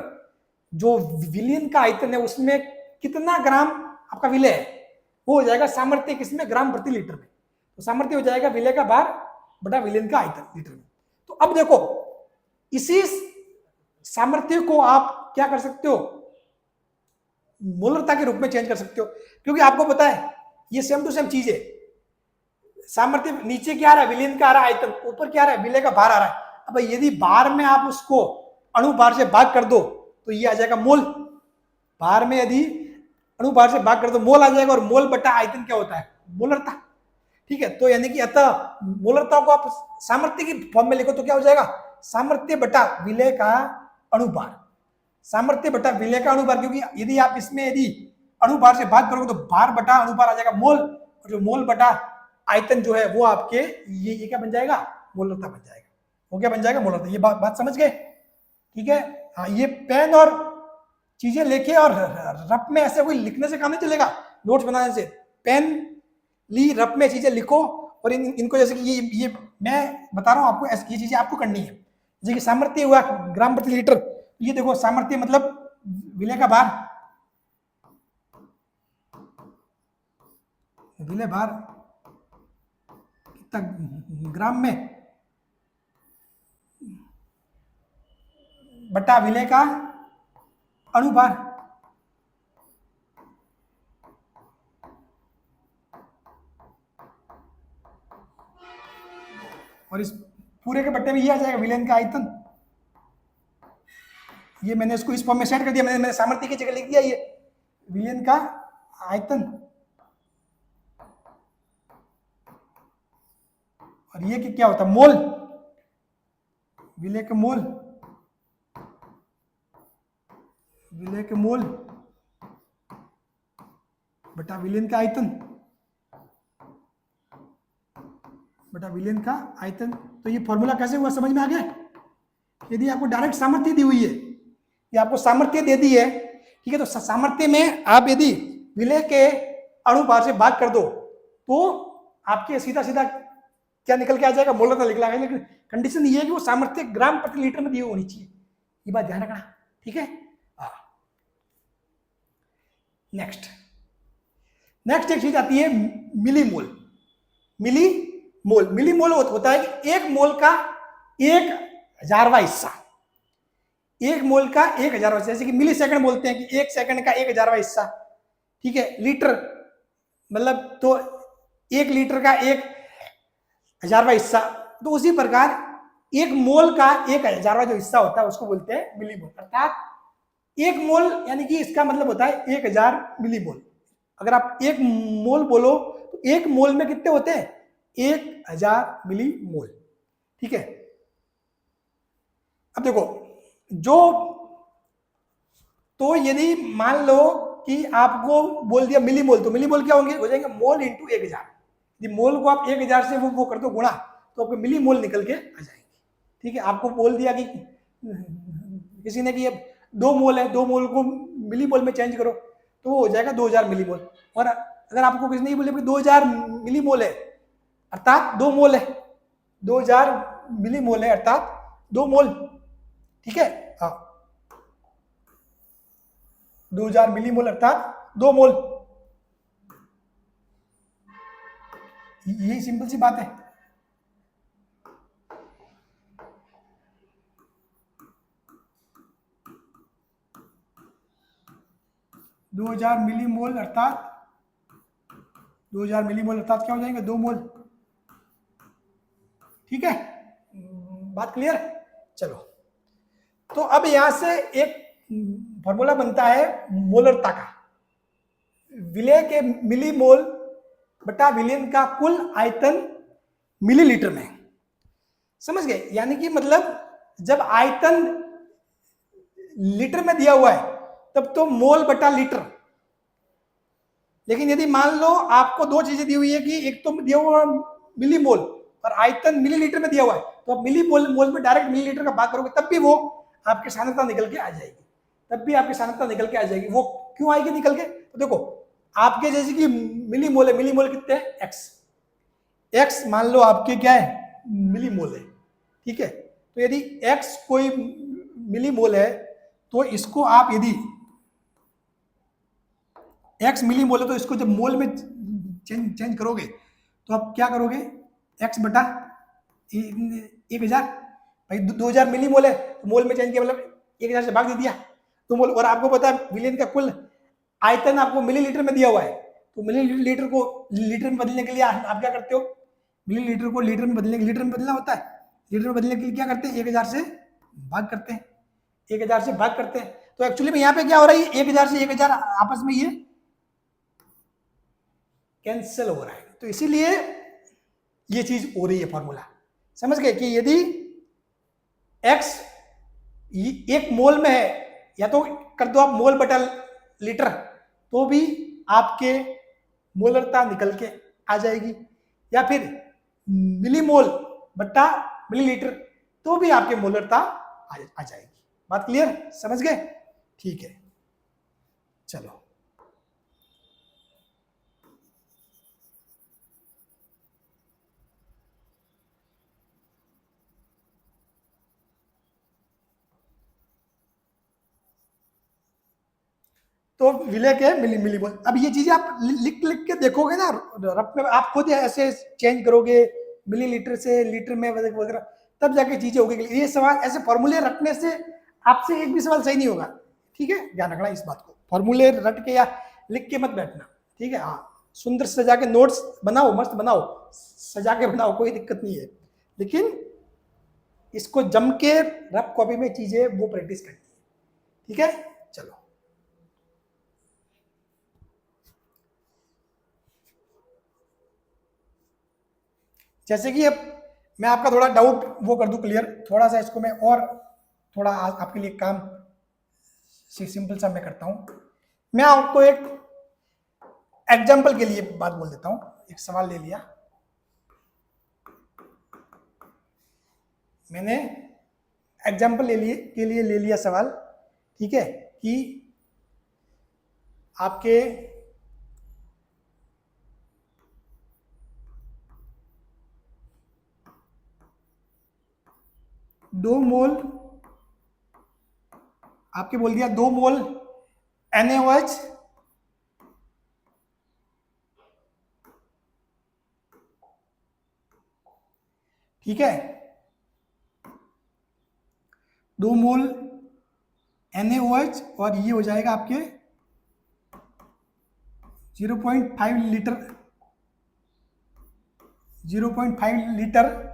Speaker 1: जो विलयन का आयतन है उसमें कितना ग्राम आपका विलय है, वो हो जाएगा सामर्थ्य किसमें, ग्राम प्रति लीटर में। तो सामर्थ्य हो जाएगा विलय का भार बटा विलयन का आयतन लीटर में। तो अब देखो इसी सामर्थ्य को आप क्या कर सकते हो, मोलरता के रूप में चेंज कर सकते हो, क्योंकि आपको पता है ये सेम टू सेम चीज है। सामर्थ्य नीचे क्या आ रहा है, विलयन का आ रहा है आयतन, ऊपर क्या आ रहा है, विलय का भार आ रहा है। अब यदि भार में आप उसको अणु भार से भाग कर दो तो ये आ जाएगा मोल, भार में यदि अणु भार से भाग कर दो मोल आ जाएगा, और मोल बटा आयतन क्या होता है, मोलरता। ठीक है, तो यानी कि अतः मोलरता को आप सामर्थ्य की फॉर्म में लिखो तो क्या हो जाएगा, सामर्थ्य बटा विलय का अणुभार, सामर्थ्य बटा विलय का अणुभार, क्योंकि यदि आप इसमें यदि अणुभार से भाग करोगे तो भार बटा अणुभार आ जाएगा मोल, और जो मोल बटा आयतन जो है वो आपके ये क्या बन जाएगा, मोलरता बन जाएगा। वो क्या बन जाएगा, मोलरता। ये बात समझ गए। ठीक है, हाँ, ये पेन और चीजें लेके और रफ में ऐसे कोई लिखने से काम नहीं चलेगा, नोट्स बनाने से। पेन ली, रफ में चीजें लिखो, और इनको जैसे कि ये मैं बता रहा हूं आपको, ये चीजें आपको करनी है। जैसे कि सामर्थ्य हुआ ग्राम प्रति लीटर, ये देखो सामर्थ्य मतलब विलय का भार, विलय भार कितना ग्राम में बटा विलय का अणुभार, और इस पूरे के बट्टे में ये आ जाएगा विलयन का आयतन। ये मैंने इसको इस फॉर्म में सेट कर दिया, मैंने सामर्थ्य की जगह लिख दिया ये विलयन का आयतन, और ये क्या होता है, मोल, विलय के मोल, विलय के मोल बटा विलयन का आयतन, बटा विलयन का आयतन। तो ये फॉर्मूला कैसे हुआ, समझ में आ गया। यदि आपको डायरेक्ट सामर्थ्य दी हुई है, ये आपको सामर्थ्य दे दी है, ठीक है, तो सामर्थ्य में आप यदि विलय के अणुभार से भाग कर दो तो आपके सीधा सीधा क्या निकल के आ जाएगा, मोलरता निकल आएगा। लेकिन कंडीशन ये है कि वो सामर्थ्य ग्राम प्रति लीटर में दी होनी चाहिए, ये बात ध्यान रखना। ठीक है, नेक्स्ट एक चीज आती है मिलीमोल। मिलीमोल होता है कि 1 मोल का 1,000वां हिस्सा, 1 मोल का 1,000वां हिस्सा, जैसे कि मिली सेकंड बोलते हैं कि 1 सेकंड का 1,000वां हिस्सा। ठीक है, लीटर मतलब तो 1 लीटर का 1,000वां हिस्सा, तो उसी प्रकार 1 मोल का 1,000वां जो हिस्सा होता है उसको बोलते हैं मिलीमोल। अर्थात 1 मोल यानी कि इसका मतलब होता है 1,000 मिलीमोल। अगर आप 1 मोल बोलो तो 1 मोल में कितने होते हैं, 1,000 मिलीमोल। ठीक है, अब देखो जो, तो यदि मान लो कि आपको बोल दिया मिलीमोल, तो मिलीमोल क्या होंगे, हो जाएंगे मोल इंटू 1,000। यदि मोल को आप 1,000 से वो कर दो गुणा, तो आपको मिलीमोल निकल के आ जाएंगे। ठीक है, आपको बोल दिया कि किसी ने कि 2 मोल है, 2 मोल को मिलीमोल में चेंज करो तो वो हो जाएगा 2,000 मिलीमोल। और अगर आपको किसी ने बोले 2,000 मिलीमोल है अर्थात 2 मोल है, 2,000 मिलीमोल है अर्थात 2 मोल। ठीक है, हाँ, 2,000 मिलीमोल अर्थात 2 मोल, यही सिंपल सी बात है। 2000 मिलीमोल अर्थात 2000 मिलीमोल अर्थात क्या हो जाएंगे, 2 मोल। ठीक है, बात क्लियर। चलो, तो अब यहां से एक फॉर्मूला बनता है मोलरता का, विलय के मिलीमोल बटा विलयन का कुल आयतन मिलीलीटर में। समझ गए? यानी कि मतलब जब आयतन लीटर में दिया हुआ है तब तो मोल बटा लीटर, लेकिन यदि मान लो आपको दो चीजें दी हुई है कि एक तो दिया हुआ मिलीमोल और आयतन मिलीलीटर में दिया हुआ है, तो आप मिलीमोल मोल में डायरेक्ट मिलीलीटर का भाग करोगे तब भी वो आपकी सांद्रता निकल के आ जाएगी, तब भी आपकी सांद्रता निकल के आ जाएगी। वो क्यों आएगी निकल के? तो देखो, आपके जैसे कि मिलीमोल है, मिलीमोल कितने हैं, एक्स मान लो आपके क्या है, मिलीमोल है। ठीक है, तो यदि एक्स कोई मिलीमोल है तो इसको आप यदि एक्स मिलीमोल है तो इसको जब मोल में चेंज करोगे तो आप क्या करोगे, एक्स बटा 1000। भाई 2000 मिलीमोल है तो मोल में चेंज किया मतलब 1000 से भाग दे दिया तो मोल। और आपको पता है विलयन का कुल आयतन आपको मिलीलीटर में दिया हुआ है, तो मिलीलीटर को लीटर में बदलने के लिए आप क्या करते हो, मिलीलीटर को लीटर में बदलने के, लीटर में बदलना होता है, लीटर में बदलने के लिए क्या करते हैं, 1000 से भाग करते हैं, 1000 से भाग करते हैं। तो एक्चुअली में यहाँ पे क्या हो रहा है, 1000 से 1000 आपस में ये कैंसिल हो रहा है, तो इसीलिए ये चीज हो रही है फॉर्मूला। समझ गए कि यदि x एक मोल में है, या तो कर दो आप मोल बटा लीटर, तो भी आपके मोलरता निकल के आ जाएगी, या फिर मिलीमोल बटा मिलीलीटर, तो भी आपके मोलरता आ जाएगी। बात क्लियर, समझ गए? ठीक है, चलो। तो विलय के मिलीमोल, अब ये चीजें आप लिख लिख के देखोगे ना रफ में, आप खुद ऐसे चेंज करोगे मिलीलीटर से लीटर में वगैरह, तब जाके चीजें होगी। ये सवाल ऐसे फॉर्मूले रटने से आपसे एक भी सवाल सही नहीं होगा। ठीक है, ध्यान रखना इस बात को, फॉर्मूले रट के या लिख के मत बैठना। ठीक है, हाँ, सुंदर सजा के नोट्स बनाओ, मस्त बनाओ, सजा के बनाओ, कोई दिक्कत नहीं है, लेकिन इसको जम के रफ कॉपी में चीजें वो प्रैक्टिस करनी है। ठीक है, चलो। जैसे कि अब मैं आपका थोड़ा डाउट वो कर दूं क्लियर, थोड़ा सा इसको मैं और थोड़ा आपके लिए काम सिंपल सा मैं करता हूं। मैं आपको एक एग्जाम्पल के लिए बात बोल देता हूं, एक सवाल ले लिया मैंने, एग्जाम्पल के लिए ले लिया सवाल। ठीक है, कि आपके दो मोल, आपके बोल दिया 2 मोल NaOH ठीक है, 2 मोल NaOH और ये हो जाएगा आपके 0.5 लीटर, 0.5 लीटर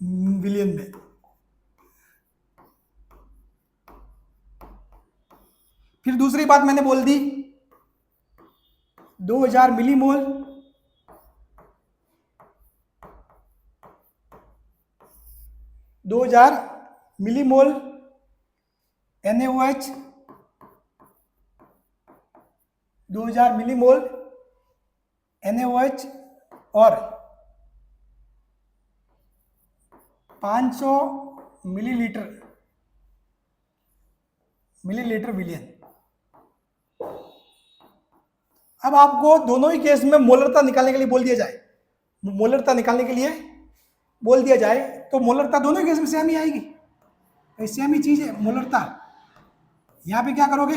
Speaker 1: विलियन में। फिर दूसरी बात मैंने बोल दी 2000 millimole, 2000 millimole NaOH, 2000 millimole NaOH और 500 मिलीलीटर विलियन। अब आपको दोनों ही केस में मोलरता निकालने के लिए बोल दिया जाए, मोलरता निकालने के लिए बोल दिया जाए तो मोलरता दोनों ही केस में सेम ही आएगी, सेम ही चीज है मोलरता। यहाँ पे क्या करोगे,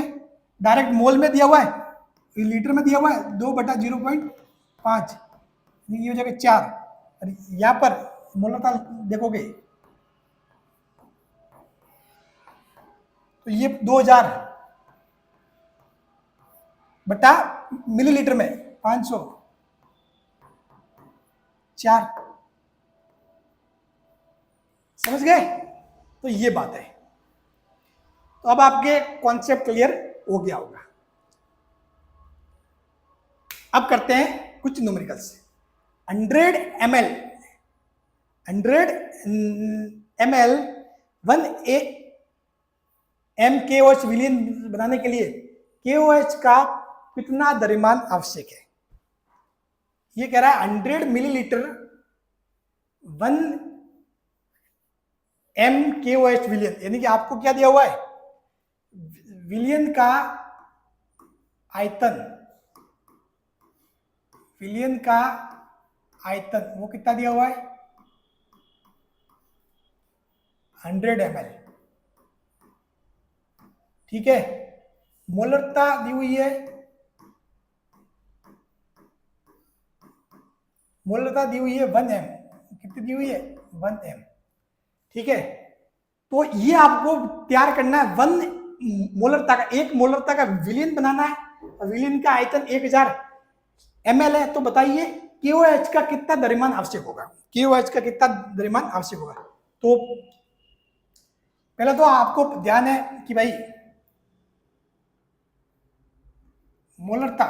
Speaker 1: डायरेक्ट मोल में दिया हुआ है, लीटर में दिया हुआ है 2/0.5, ये हो जाएगा 4। यहाँ पर मोलरता देखोगे तो ये 2000 बटा मिलीलीटर में 500 4। समझ गए? तो ये बात है। तो अब आपके कॉन्सेप्ट क्लियर हो गया होगा। अब करते हैं कुछ न्यूमेरिकल्स। 100 ml 1 MKOH विलयन बनाने के लिए KOH का कितना द्रव्यमान आवश्यक है? ये कह रहा है 100 मिलीलीटर 1 MKOH विलयन, यानी कि आपको क्या दिया हुआ है? विलयन का आयतन, विलयन का आयतन वो कितना दिया हुआ है? 100 ml। ठीक है, मोलरता दी हुई है, मोलरता दी हुई है 1 m। कितनी दी हुई है? 1 m। ठीक है, तो ये आपको तैयार करना है 1 मोलरता का, 1 मोलरता का विलयन बनाना है। विलयन का आयतन 1000 ml है। तो बताइए KOH का कितना द्रव्यमान आवश्यक होगा? KOH का कितना द्रव्यमान आवश्यक होगा? तो पहले तो आपको ध्यान है कि भाई मोलरता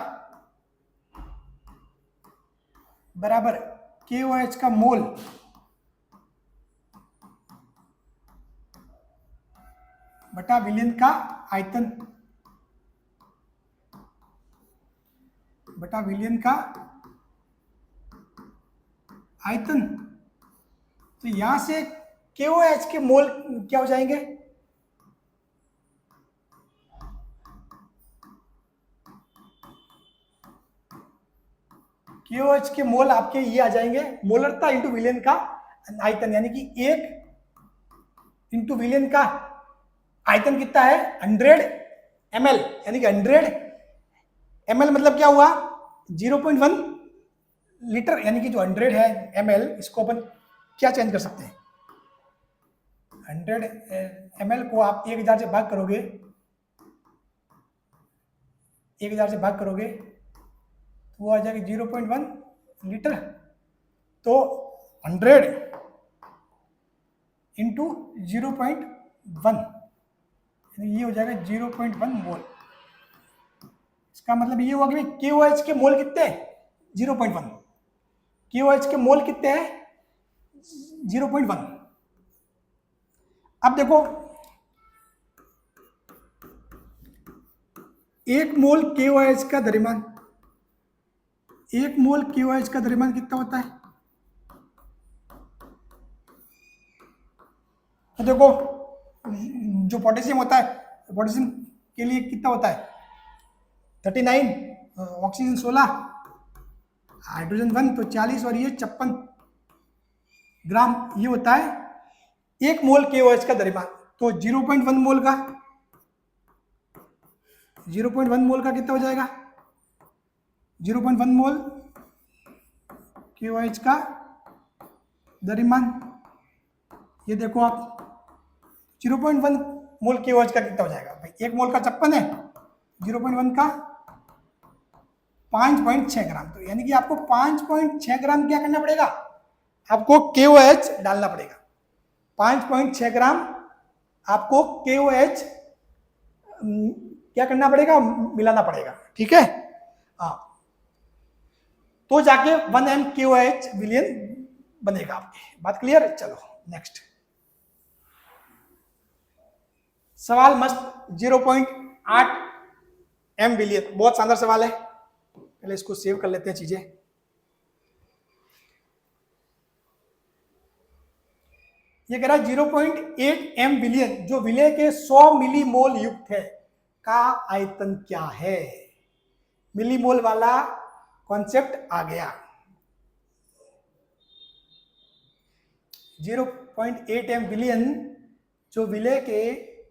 Speaker 1: बराबर KOH का मोल बटा विलयन का आयतन बटा विलयन का आयतन। तो यहां से KOH के मोल क्या हो जाएंगे? KOH के मोल आपके ये आ जाएंगे, मोलरता इंटू विलयन का आयतन, यानी कि 1 इंटू विलयन का आयतन कितना है? 100 ml, यानी कि 100 ml मतलब क्या हुआ? 0.1 लीटर, यानी कि जो 100 है ml, इसको अपन क्या चेंज कर सकते हैं? 100 ml को आप 1000 से भाग करोगे, 1000 से भाग करोगे तो वो आ जाएगा 0.1 लीटर। तो 100 इंटू 0.1, ये हो जाएगा 0.1 मोल। इसका मतलब ये हुआ कि KOH के मोल कितने हैं? 0.1। KOH के मोल कितने हैं? 0.1। अब देखो, 1 मोल KOH का द्रव्यमान, 1 मोल KOH का द्रव्यमान कितना होता है? तो देखो, जो पोटेशियम होता है, पोटेशियम के लिए कितना होता है? 39, ऑक्सीजन 16, हाइड्रोजन 1 तो 40, और ये 56 ग्राम ये होता है 1 मोल KOH का द्रव्यमान। तो 0.1 मोल का, 0.1 मोल का कितना हो जाएगा? 0.1 मोल KOH का द्रव्यमान, ये देखो आप 0.1 मोल KOH का कितना हो जाएगा भाई? 1 मोल का 56 है, 0.1 का 5.6 ग्राम। तो यानी कि आपको 5.6 ग्राम क्या करना पड़ेगा? आपको KOH डालना पड़ेगा। 5.6 ग्राम आपको KOH क्या करना पड़ेगा? मिलाना पड़ेगा। ठीक है, हाँ, तो जाके 1 m KOH विलयन बनेगा। आपकी बात क्लियर है? चलो नेक्स्ट सवाल मस्त। 0.8 m विलयन, बहुत शानदार सवाल है। पहले इसको सेव कर लेते हैं चीजें। ये कह रहा है 0.8 m विलयन जो विलय के 100 मिलीमोल युक्त है का आयतन क्या है? मिलीमोल वाला कॉन्सेप्ट आ गया। 0.8 m विलयन जो विलय के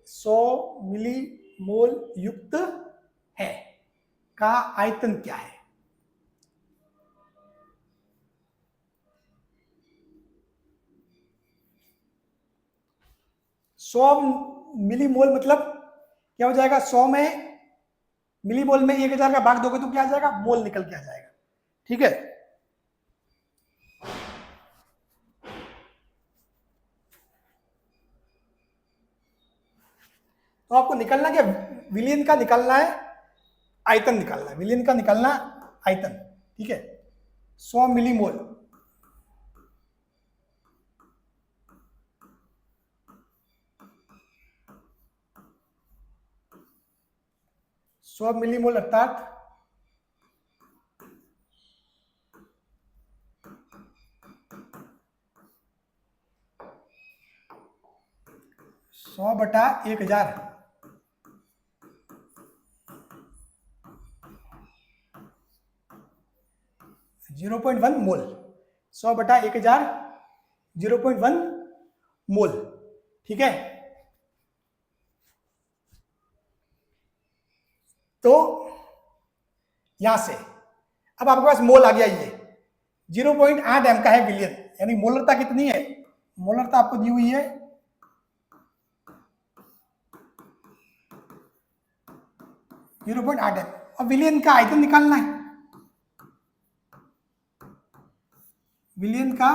Speaker 1: 100 मिलीमोल युक्त है का आयतन क्या है? सौ मिलीमोल मतलब क्या हो जाएगा, 100 में मिली मोल में 1000 का भाग दोगे तो क्या आ जाएगा, मोल निकल के आ जाएगा। ठीक है, तो आपको निकलना क्या, विलियन का निकालना है, आयतन निकालना है, विलियन का निकालना आयतन। ठीक है, 100 मिलीमोल 100 मिलीमोल अर्थात 100/1000 0.1 मोल, 100/1000 0.1 मोल। ठीक है, तो यहां से अब आपके पास मोल आ गया, ये 0.8 एम का है विलियन, यानी मोलरता कितनी है, मोलरता आपको दी हुई है 0.8 एम। अब विलियन का आयतन निकालना है, विलियन का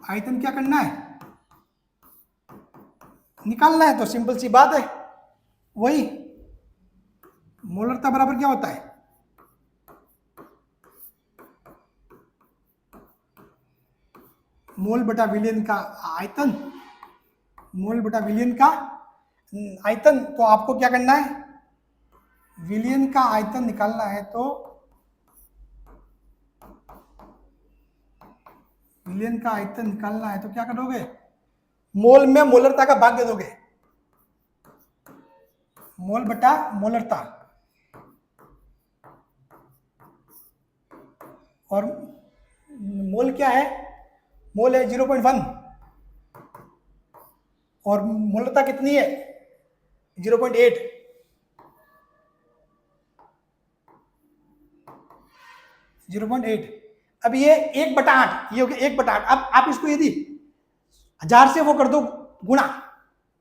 Speaker 1: आयतन क्या करना है, निकालना है। तो सिंपल सी बात है, वही मोलरता बराबर क्या होता है, मोल बटा विलियन का आयतन, मोल बटा विलियन का आयतन। तो आपको क्या करना है, विलियन का आयतन निकालना है, तो विलियन का आयतन निकालना है तो क्या करोगे, मोल में मोलरता का भाग दे दोगे, मोल बटा मोलरता, और मोल क्या है, मोल है 0.1 और मोलरता कितनी है 0.8। 0.8, अब ये 1/8, ये हो गया 1/8। अब आप इसको यदि 1000 से वो कर दो गुणा,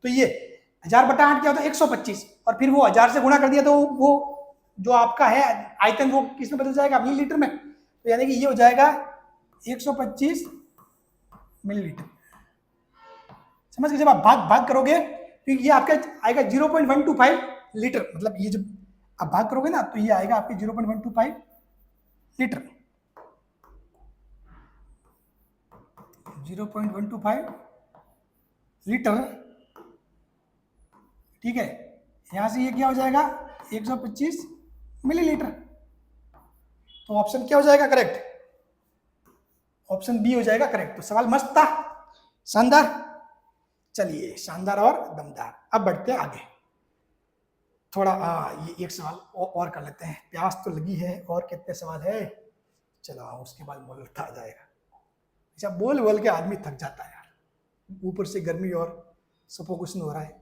Speaker 1: तो ये 1000/8 क्या होता है 125, और फिर वो 1000 से गुणा कर दिया तो वो जो आपका है आयतन वो किस में बदल जाएगा, मिलीलीटर में। तो यानी कि ये हो जाएगा 125 मिलीलीटर। समझ गए, जब आप भाग करोगे तो ये आपका आएगा 0.125 लीटर, मतलब ये जब आप भाग करोगे ना तो ये आएगा आपके 0.125 लीटर, 0.125 लीटर। ठीक है, यहां से ये क्या हो जाएगा 125 मिलीलीटर। तो ऑप्शन क्या हो जाएगा करेक्ट, ऑप्शन बी हो जाएगा करेक्ट। तो सवाल मस्त था, शानदार। चलिए, शानदार और दमदार। अब बढ़ते हैं आगे, थोड़ा ये एक सवाल और कर लेते हैं, प्यास तो लगी है, और कितने सवाल है, चलो उसके बाद मोलरता आ जाएगा। अच्छा, बोल बोल के आदमी थक जाता है यार, ऊपर से गर्मी और सफोकेशन हो रहा है।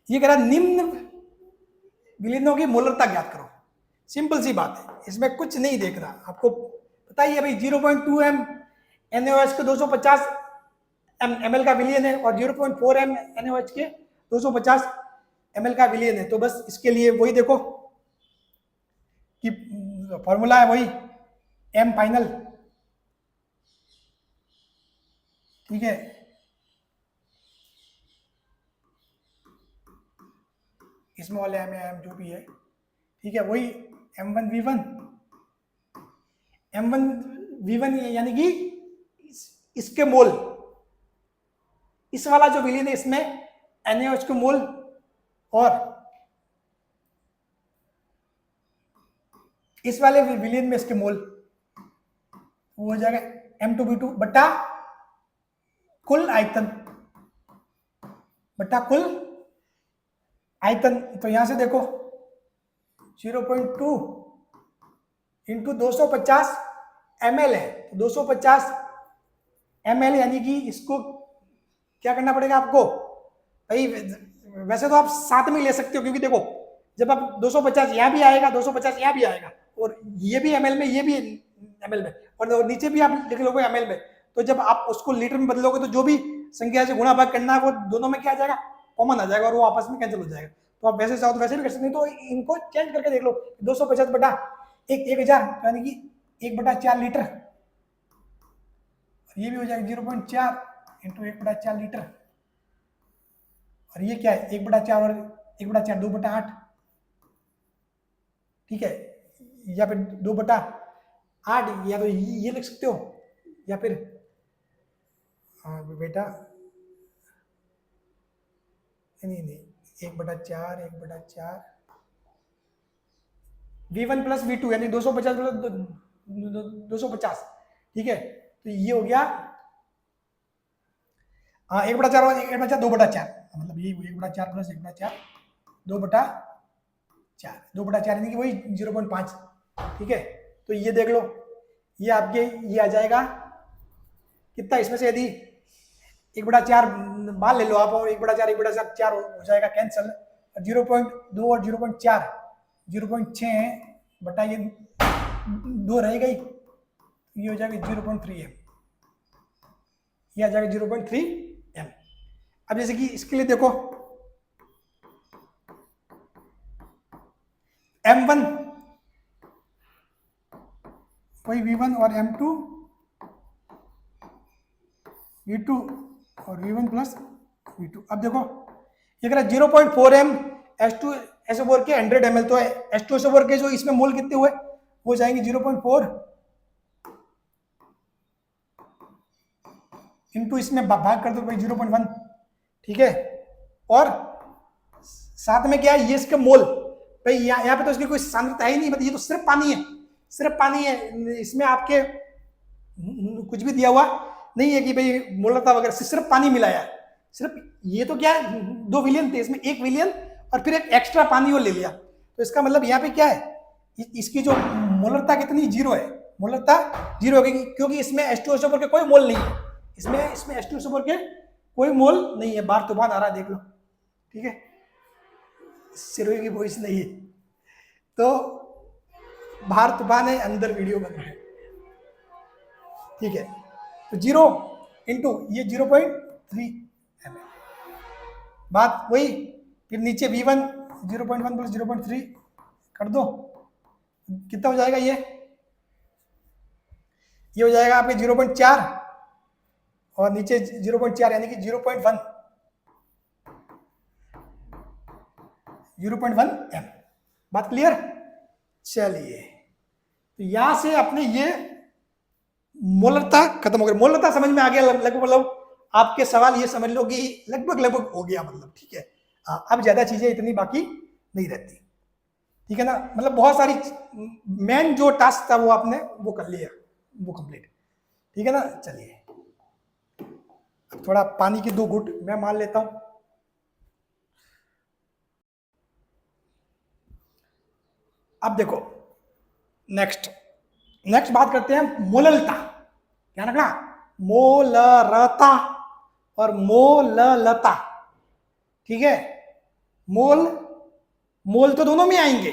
Speaker 1: ये कह रहा निम्न विलीनों की मोलरता ज्ञात करो। सिंपल सी बात है, इसमें कुछ नहीं देखना, आपको पता ही है भाई 0.2 एम NaOH के 250 ml का विलियन है, और 0.4 एम NaOH के 250 ml का विलियन है। तो बस इसके लिए वही देखो कि फॉर्मूला है वही M फाइनल। ठीक है, इसमें वाले M जो भी है, ठीक है, वही M1V1 यानी कि इसके मोल, इस वाला जो विलियन है इसमें NaOH के मोल, और इस वाले विलियन में इसके मोल, वो हो जाएगा M2V2 बटा कुल आयतन, बटा कुल आयतन। तो यहां से देखो 0.2 इंटू 250 ml है, तो 250 ml यानी कि इसको क्या करना पड़ेगा आपको भाई, वैसे तो आप साथ में ले सकते हो, क्योंकि देखो जब आप 250 यहाँ भी आएगा, 250 यहाँ भी आएगा, और ये भी ml में, ये भी ml में, और नीचे भी आप लिख लोगे ml में। तो जब आप उसको लीटर में बदलोगे तो जो भी संख्या से गुणा भाग करना है वो दोनों में क्या आ जाएगा, कॉमन आ जाएगा और वो आपस में कैंसिल हो जाएगा। तो आप वैसे चाहो तो वैसे भी कर सकते हैं, तो इनको चेंज करके देख लो। 250 बटा 1000 यानी कि 1/4 लीटर, और ये भी हो जाएगा 0.4 इंटू 1/4 लीटर, और ये क्या है 1/4 और 1/4 2/8, ठीक है, या फिर 2/8, या तो ये लिख सकते हो, या फिर बेटा नहीं 1/4 1/4 V1 प्लस V2 यानी 250 प्लस 250, ठीक है। तो ये हो गया 1/4 और 1/4 2/4, मतलब ये 1/4 प्लस 1/4 2/4, 2/4 यानी कि वही 0.5, ठीक है। तो ये देख लो, ये आपके ये आ जाएगा कितना, इसमें से यदि 1/4 मान ले लो आप, और 1/4 हो जाएगा कैंसल, 0.2 और 0.4 0.6 बटा ये 2 रहेगा ही, ये हो जाएगा 0.3 m, ये आ जाएगा 0.3 m। अब जैसे कि इसके लिए देखो M1 वही V1 और M2 V2 और V1 प्लस V2। अब देखो ये कह रहा 0.4 m H2SO4 के 100 ml, तो H2SO4 के जो इसमें मोल कितने हुए वो जाएंगे 0.4 इंटू इसमें भाग कर दो भाई 0.1, ठीक है। और साथ में क्या है, ये इसके मोल भाई, यहाँ पे तो इसकी कोई सांद्रता ही नहीं, मतलब ये तो सिर्फ पानी है, सिर्फ पानी है, इसमें आपके कुछ भी दिया हुआ नहीं है कि भाई मोलता वगैरह, सिर्फ पानी मिलाया है, सिर्फ। ये तो क्या है 2 विलियन थे, इसमें 1 विलियन और फिर एक एक्स्ट्रा पानी और ले लिया, तो इसका मतलब यहाँ पे क्या है, इसकी जो मोलरता कितनी 0 है, मोलरता 0 होगी, क्योंकि इसमें H2SO4 के कोई मोल नहीं है, इसमें H2SO4 के कोई मोल नहीं है। बार तूफान आ रहा है देख लो, ठीक है, सिरोही की वॉइस नहीं है, तो बाहर तूफान है, अंदर वीडियो बन रहा है, ठीक है। तो 0 इंटू ये 0.3 m, बात वही, फिर नीचे V1 0.1 प्लस 0.3 कर दो, कितना हो जाएगा, ये हो जाएगा आपके 0.4 और नीचे 0.4 यानी कि 0.1 m। बात क्लियर? चलिए, तो यहां से अपने ये मोलरता खत्म हो गई, मोलरता समझ में आ गया लगभग, मतलब आपके सवाल ये समझ लो कि लगभग हो गया, मतलब ठीक है। अब ज्यादा चीजें इतनी बाकी नहीं रहती, ठीक है ना, मतलब बहुत सारी मेन जो टास्क था वो आपने वो कर लिया, वो कंप्लीट, ठीक है ना। चलिए अब थोड़ा पानी की 2 घूंट मैं मान लेता हूं। अब देखो नेक्स्ट बात करते हैं मोललता, क्या रखना, मोलरता और मोललता, ठीक है। मोल तो दोनों में आएंगे,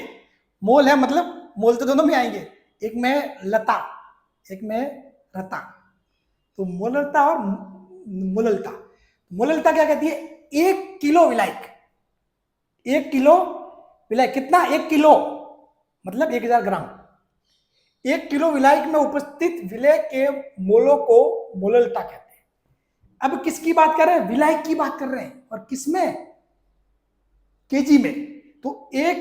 Speaker 1: मोल है मतलब मोल तो दोनों में आएंगे, एक में लता एक में रता, तो मोलरता और मोललता। मोललता क्या कहती है, 1 किलो विलायक, 1 किलो विलायक कितना, 1 किलो मतलब 1000 ग्राम, 1 किलो विलायक में उपस्थित विलय के मोलों को मोललता कहते हैं। अब किसकी बात कर रहे हैं, विलायक की बात कर रहे हैं, और किसमें, केजी में। तो 1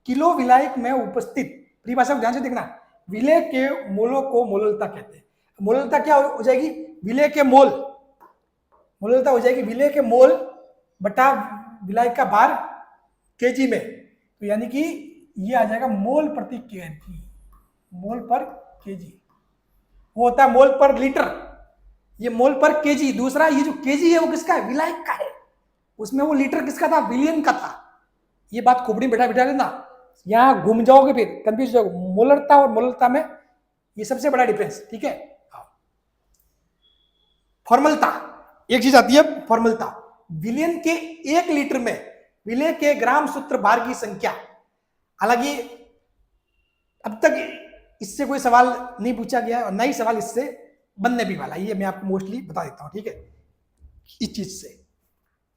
Speaker 1: किलो विलायक में उपस्थित, परिभाषा को ध्यान से देखना, विलय के मोलों को मोललता कहते हैं। मोललता क्या हो जाएगी, विलय के मोल, मोललता हो जाएगी विलय के मोल बटा विलायक का भार केजी में, तो यानी कि ये आ जाएगा मोल प्रति केजी, मोल पर केजी, वो होता है मोल पर लीटर, ये मोल पर केजी। दूसरा ये जो केजी है वो किसका है, विलायक का है, उसमें वो लीटर किसका था, विलियन का था। ये बात खोपड़ी में बैठा लेना, यहां घूम जाओगे फिर कंफ्यूज हो जाओगे। मोलरता और मोललता में ये सबसे बड़ा डिफरेंस, ठीक है। फॉर्मलता, एक चीज आती है फॉर्मलता, विलियन के 1 लीटर में विलय के ग्राम सूत्र भार की संख्या। हालांकि अब तक इससे कोई सवाल नहीं पूछा गया और नई सवाल इससे बनने भी वाला, ये मैं आपको मोस्टली बता देता हूं, ठीक है। इस चीज से।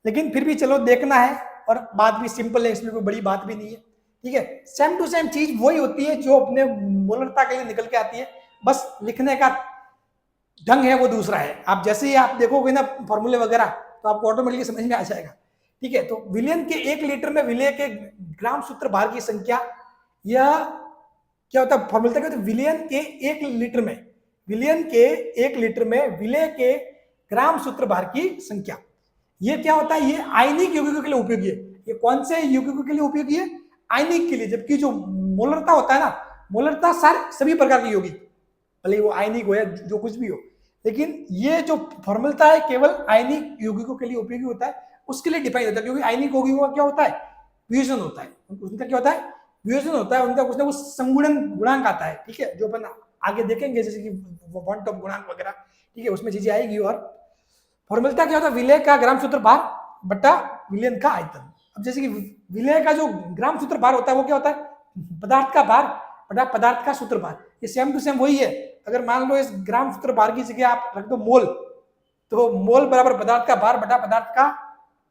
Speaker 1: लेकिन फिर भी चलो देखना है, और बात भी सिंपल है, इसमें कोई बड़ी बात भी नहीं है, ठीक है। सेम टू सेम चीज वही होती है जो अपने मोलरता के लिए निकल के आती है, बस लिखने का ढंग है वो दूसरा है। आप जैसे ही आप देखोगे ना फॉर्मूले वगैरह, तो आपको ऑटोमेटिकली समझ में आ जाएगा, ठीक है। तो विलयन के 1 लीटर में विलय के ग्राम सूत्र भार की संख्या, यह क्या होता है फॉर्मूला क्या होता है, विलयन के 1 लीटर में, विलयन के 1 लीटर में विलय के ग्राम सूत्र भार की संख्या। ये क्या होता है, ये आयनिक यौगिकों के लिए उपयोगी है। ये कौन से यौगिकों के लिए उपयोगी है, आयनिक के लिए। जबकि जो मोलरता होता है ना, मोलरता सभी प्रकार के यौगिक, भले वो आयनिक हो या जो कुछ भी हो, लेकिन ये जो फॉर्मूला है केवल आयनिक यौगिकों के लिए उपयोगी होता है, उसके लिए डिफाइन होता है। क्योंकि आयनिक यौगिकों का क्या होता है, वियोजन होता है, उनका क्या होता है, वियोजन होता है, उनका कुछ ना कुछ संगुणन गुणांक आता है, ठीक है, जो अपन आगे देखेंगे, जैसे कि वन टॉप गुणांक वगैरह, ठीक है, उसमें चीजें आएगी। और फॉर्मूला क्या होता है, विलय का ग्राम सूत्र भार बटा विलयन का आयतन। अब जैसे कि विलय का जो ग्राम सूत्र भार होता है वो क्या होता है, पदार्थ का भार बटा पदार्थ का सूत्र भार। ये सेम टू सेम वही है। अगर मान लो इस ग्राम सूत्र भार की जगह आप रख दो मोल, तो मोल बराबर पदार्थ का भार बटा पदार्थ का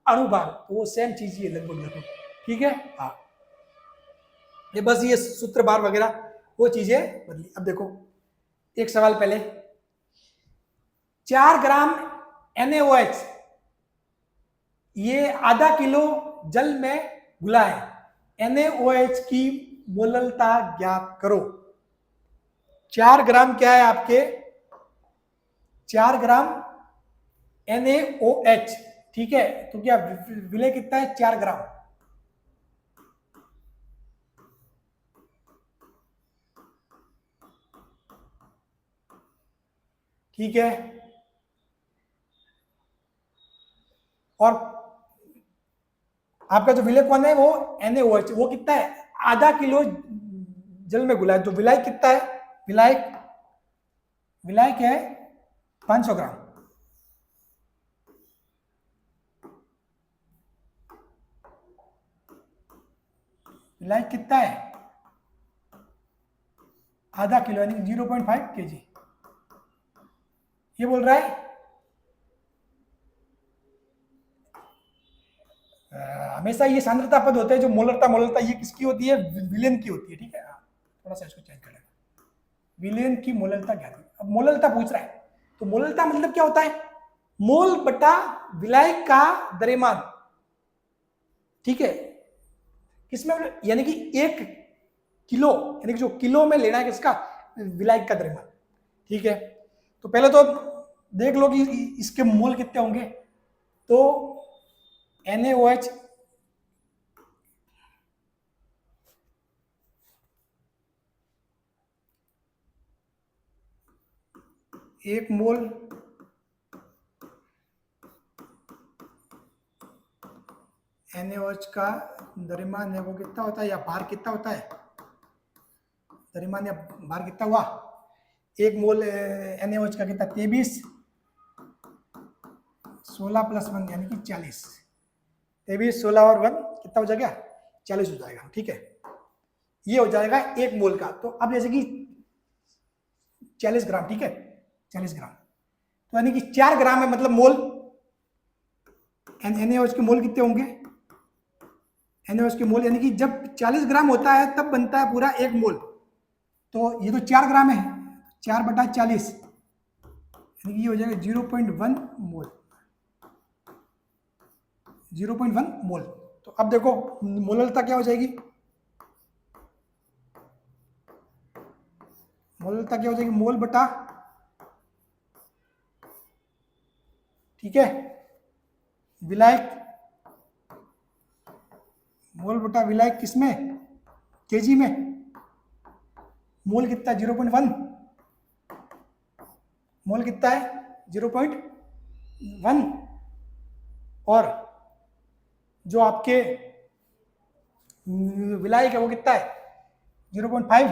Speaker 1: अणु भार, तो वो सेम चीज ही है लगभग, ठीक है। हाँ, ये बस ये सूत्र भार वगैरह वो चीजें बदली। अब देखो एक सवाल पहले, 4 ग्राम NaOH ये आधा किलो जल में घुला है। NaOH की मोललता ज्ञात करो। 4 ग्राम क्या है आपके, 4 ग्राम NaOH, ठीक है। तो क्या विलय कितना है, 4 ग्राम, ठीक है। और आपका जो विलय कौन है, वो NaOH, वो कितना है, आधा किलो जल में घुला है। तो विलायक कितना है, विलायक विलायक है 500 ग्राम, विलायक कितना है, आधा किलो, यानी 0.5 kg। ये बोल रहा है हमेशा ये सांद्रता पद होते हैं जो मोलरता ये किसकी होती है, विलयन की होती है, ठीक है। थोड़ा सा इसको चेंज कर लेना, विलयन की मोलरता क्या थी। अब मोलरता पूछ रहा है, तो मोलरता मतलब क्या होता है, मोल बटा विलायक का द्रव्यमान, ठीक है। किसमें, यानी कि 1 किलो, यानी कि जो किलो में लेना है किसका, विलायक का द्रव्यमान, ठीक है। तो पहले तो देख लो कि इसके मोल कितने होंगे। तो NaOH एक मोल NaOH का द्रव्यमान है वो कितना होता है, या भार कितना होता है, द्रव्यमान या भार कितना हुआ, 1 मोल NaOH का कितना, 23, 16 + 1 यानी कि 40, 23, 16 और 1 कितना हो जाएगा, 40 हो जाएगा, ठीक है। ये हो जाएगा 1 मोल का। तो अब जैसे कि 40 ग्राम, ठीक है, 40 ग्राम, तो यानी कि 4 ग्राम है, मतलब मोल, NaOH के मोल कितने होंगे, NaOH के मोल, यानी कि जब 40 ग्राम होता है तब बनता है पूरा 1 मोल। तो ये तो 4 ग्राम है, 4 बटा 40, यानी कि ये हो जाएगा 0.1 मोल, 0.1 मोल। तो अब देखो मोललता क्या हो जाएगी, मोललता क्या हो जाएगी, मोल बटा, ठीक है, विलायक, मोल बटा विलायक किसमें, केजी में। मोल कितना है, 0.1, मोल कितना है, 0.1, और जो आपके विलायक है वो कितना है, 0.5,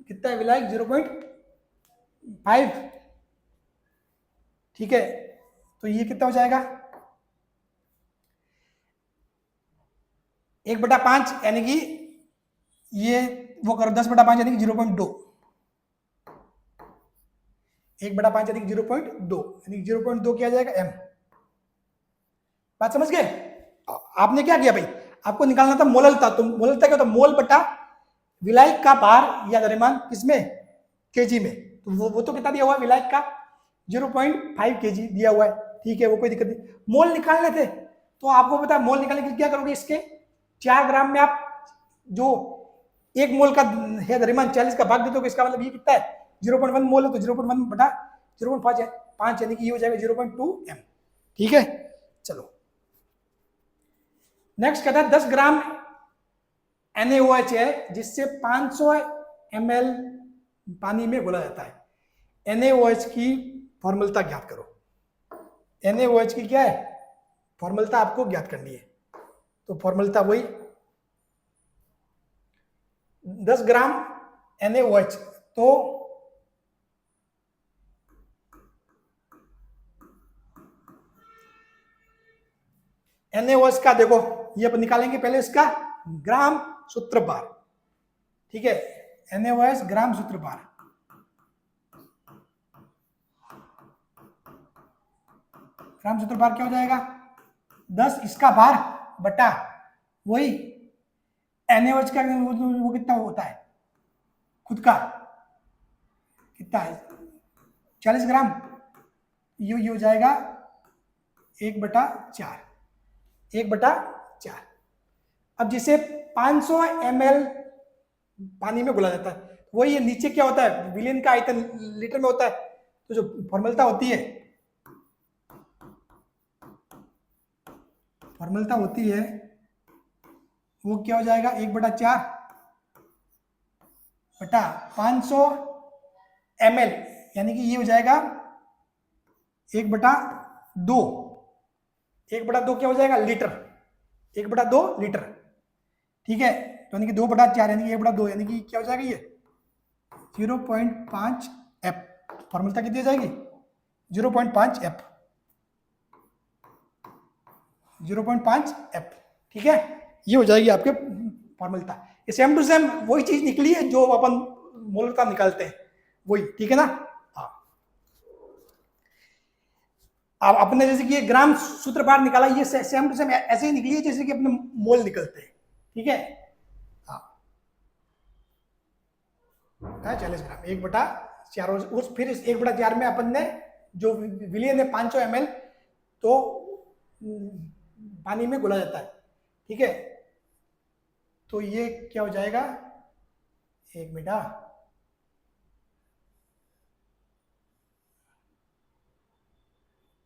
Speaker 1: कितना है विलायक, 0.5, ठीक है। तो ये कितना हो जाएगा, 1/5, यानी कि ये वो करो 10/5, यानी कि 0.2, 1/5 यानी 0.2, यानी 0.2 क्या आ जाएगा m। बात समझ गए? आपने क्या किया भाई, आपको निकालना था मोललता, तो मोललता क्या होता है, मोल बटा विलायक का भार या द्रव्यमान किसमें, केजी में। तो वो तो कितना दिया हुआ है विलायक का, 0.5 केजी दिया हुआ है, ठीक है, वो कोई दिक्कत नहीं। मोल निकालने थे तो आपको पता है मोल निकालने के लिए क्या करोगे, इसके 4 ग्राम में आप जो 1 मोल का है द्रव्यमान 40 का भाग देते हो, इसका मतलब ये कितना है 0.1 मोल है, तो 0.1 बटा 0.5 है, 5 यानी कि ये हो जाएगा 0.2 m, ठीक है। चलो नेक्स्ट कहता है 10 ग्राम NaOH है जिससे 500 ml पानी में घोला जाता है। NaOH की फॉर्मूला ज्ञात करो। NaOH की क्या है फॉर्मूला आपको ज्ञात करनी है, तो फॉर्मूला वही 10 ग्राम NaOH, तो NaOH का देखो ये अपन निकालेंगे पहले इसका ग्राम सूत्र भार, ठीक है, NaOH ग्राम सूत्र भार, ग्राम सूत्र भार क्या हो जाएगा 10 इसका भार बटा वही NaOH का वो कितना होता है खुद का कितना है 40 ग्राम, ये हो जाएगा 1/4, 1/4। अब जिसे 500 ml पानी में घुला जाता है, वही नीचे क्या होता है विलेन का आयतन लीटर में होता है, तो जो फॉर्मूला होती है वो क्या हो जाएगा 1/4 बटा 500 ml, यानी कि ये हो जाएगा 1/2, 1/2 क्या हो जाएगा लीटर, 1/2 लीटर, ठीक है, तो यानी कि 2/4 यानी कि 1/2 यानी कि क्या हो जाएगा ये 0.5 f, फॉर्मूला कितनी हो जाएगी 0.5 f, 0.5 f, ठीक है, ये हो जाएगी आपके फॉर्मूला। ये सेम टू सेम वही चीज निकली है जो अपन मोलता निकालते हैं वही, ठीक है ना। हाँ अब अपने जैसे कि ग्राम सूत्र भार निकाला, ये सेम टू सेम ऐसे ही निकली है जैसे कि अपने मोल निकलते हैं, ठीक है। हाँ 40 ग्राम 1/4, उस फिर इस 1/4 में अपन ने जो विलियन है 500 ml तो पानी में घुला जाता है, ठीक है, तो ये क्या हो जाएगा 1 मिनट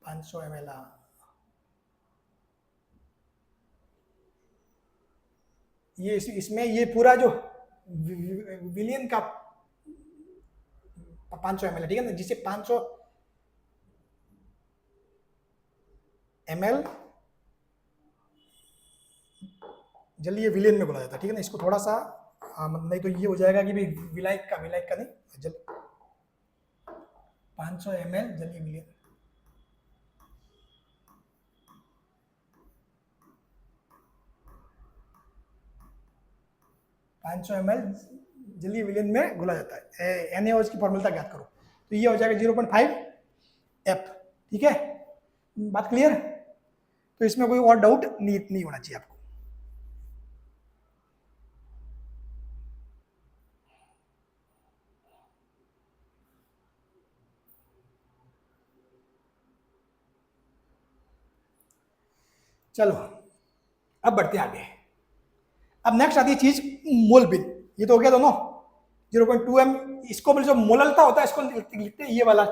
Speaker 1: 500 ml, ये इसमें ये पूरा जो विलियन का 500 ml, ठीक है ना, जिसे 500 ml जल्दी ये विलेन में बोला जाता है, ठीक है ना, इसको थोड़ा सा नहीं तो ये हो जाएगा कि भाई विलायक का नहीं जल 500 ml जल्दी विलेन, जल्दी विलेन में घुला जाता है। NaOH की फॉर्मूला ज्ञात करो, तो ये हो जाएगा 0.5 f, ठीक है, बात क्लियर। तो इसमें कोई और डाउट नहीं होना चाहिए आपको। चलो अब बढ़ते आगे। अब नेक्स्ट आती है चीज मोल बिन, ये तो हो गया दोनों 0.2 m, इसको जो मोललता होता है इसको लिखते हैं ये वाला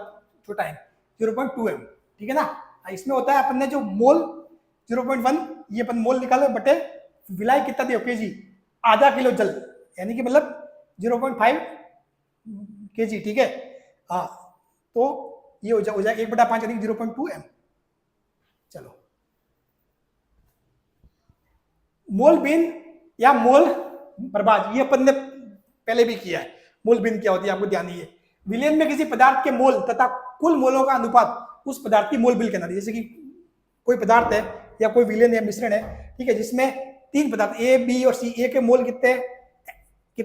Speaker 1: छोटा है 0.2 m, ठीक है ना। इसमें होता है अपन ने जो मोल 0.1 ये अपन मोल निकाले बटे विलाय कितना दिया केजी, आधा किलो जल, यानी कि मतलब 0.5 केजी, ठीक है। हाँ तो ये हो जाएगा 1/5 यानी 0.2 m। चलो मोल बिन या मोल बर्बाद, ये अपन ने पहले भी किया है। मोल बिन क्या होती है आपको ध्यान है, विलेन में किसी पदार्थ के मोल तथा कुल मोलों का अनुपात उस पदार्थ की मोल बिल कहना है। जैसे कि कोई पदार्थ है या कोई विलेन या मिश्रण है, ठीक है, जिसमें 3 पदार्थ ए बी और सी, ए के मोल कितने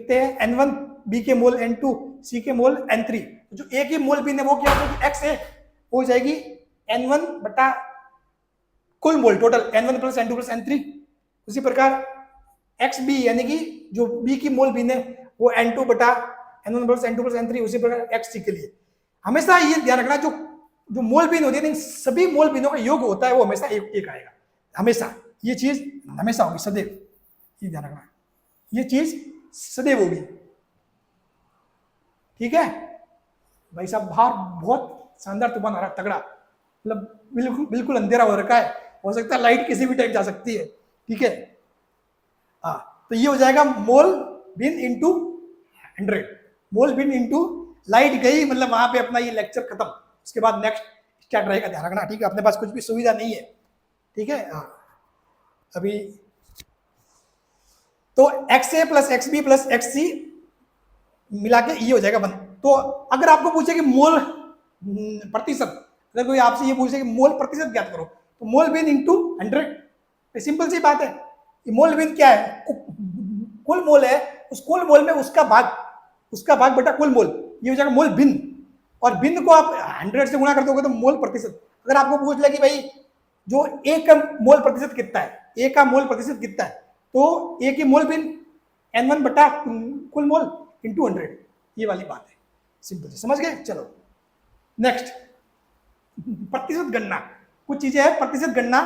Speaker 1: हैं N1, बी के मोल N2, सी के मोल N3, तो जो ए की मोल बिन है वो क्या होगी, एक्स है, हो जाएगी N1 बटा कुल मोल total N1 plus N2 plus N3। उसी प्रकार एक्स बी यानी कि जो बी की मोल बिन है वो N2 बटा N1 plus N2 plus N3। उसी प्रकार एक्स सी के लिए हमेशा ये ध्यान रखना, जो जो मोल बिन होती है सभी मोल बिनों का योग होता है वो हमेशा एक आएगा, हमेशा ये चीज हमेशा होगी, सदैव, ये ध्यान रखना, ये चीज सदैव होगी। ठीक है भाई साहब, बाहर बहुत शानदार तूफान आ रहा है, तगड़ा, मतलब बिल्कुल बिल्कुल अंधेरा हो रखा है, हो सकता है लाइट किसी भी टाइम जा सकती है। ठीक है, हाँ, तो ये हो जाएगा मोल बिन इंटू 100, मोल बिन इंटू लाइट गई, मतलब वहां पे अपना ये लेक्चर खत्म, उसके बाद नेक्स्ट स्टार्ट रहेगा, ध्यान रखना। ठीक है, अपने पास कुछ भी सुविधा नहीं है। ठीक है, हाँ, अभी तो x a plus x b plus x c मिला के ये हो जाएगा 1। तो अगर आपको पूछे कि मोल प्रतिशत, अगर कोई आपसे ये पूछे कि मोल प्रतिशत ज्ञात करो, तो मोल बिन इंटू 100, सिंपल सी बात है। मोल बिन क्या है, कुल मोल है, उस कुल मोल में उसका भाग बटा कुल मोल, ये हो जाएगा मोल बिन, और बिन को आप 100 से गुणा कर दोगे तो मोल प्रतिशत। अगर आपको पूछ ले कि भाई जो ए का मोल प्रतिशत कितना है, ए का मोल प्रतिशत कितना है, तो ए की मोल बिन N1 बटा कुल मोल इंटू 100, ये वाली बात है, सिंपल, समझ गए। चलो नेक्स्ट, प्रतिशत गणना, कुछ चीजें है प्रतिशत गणना।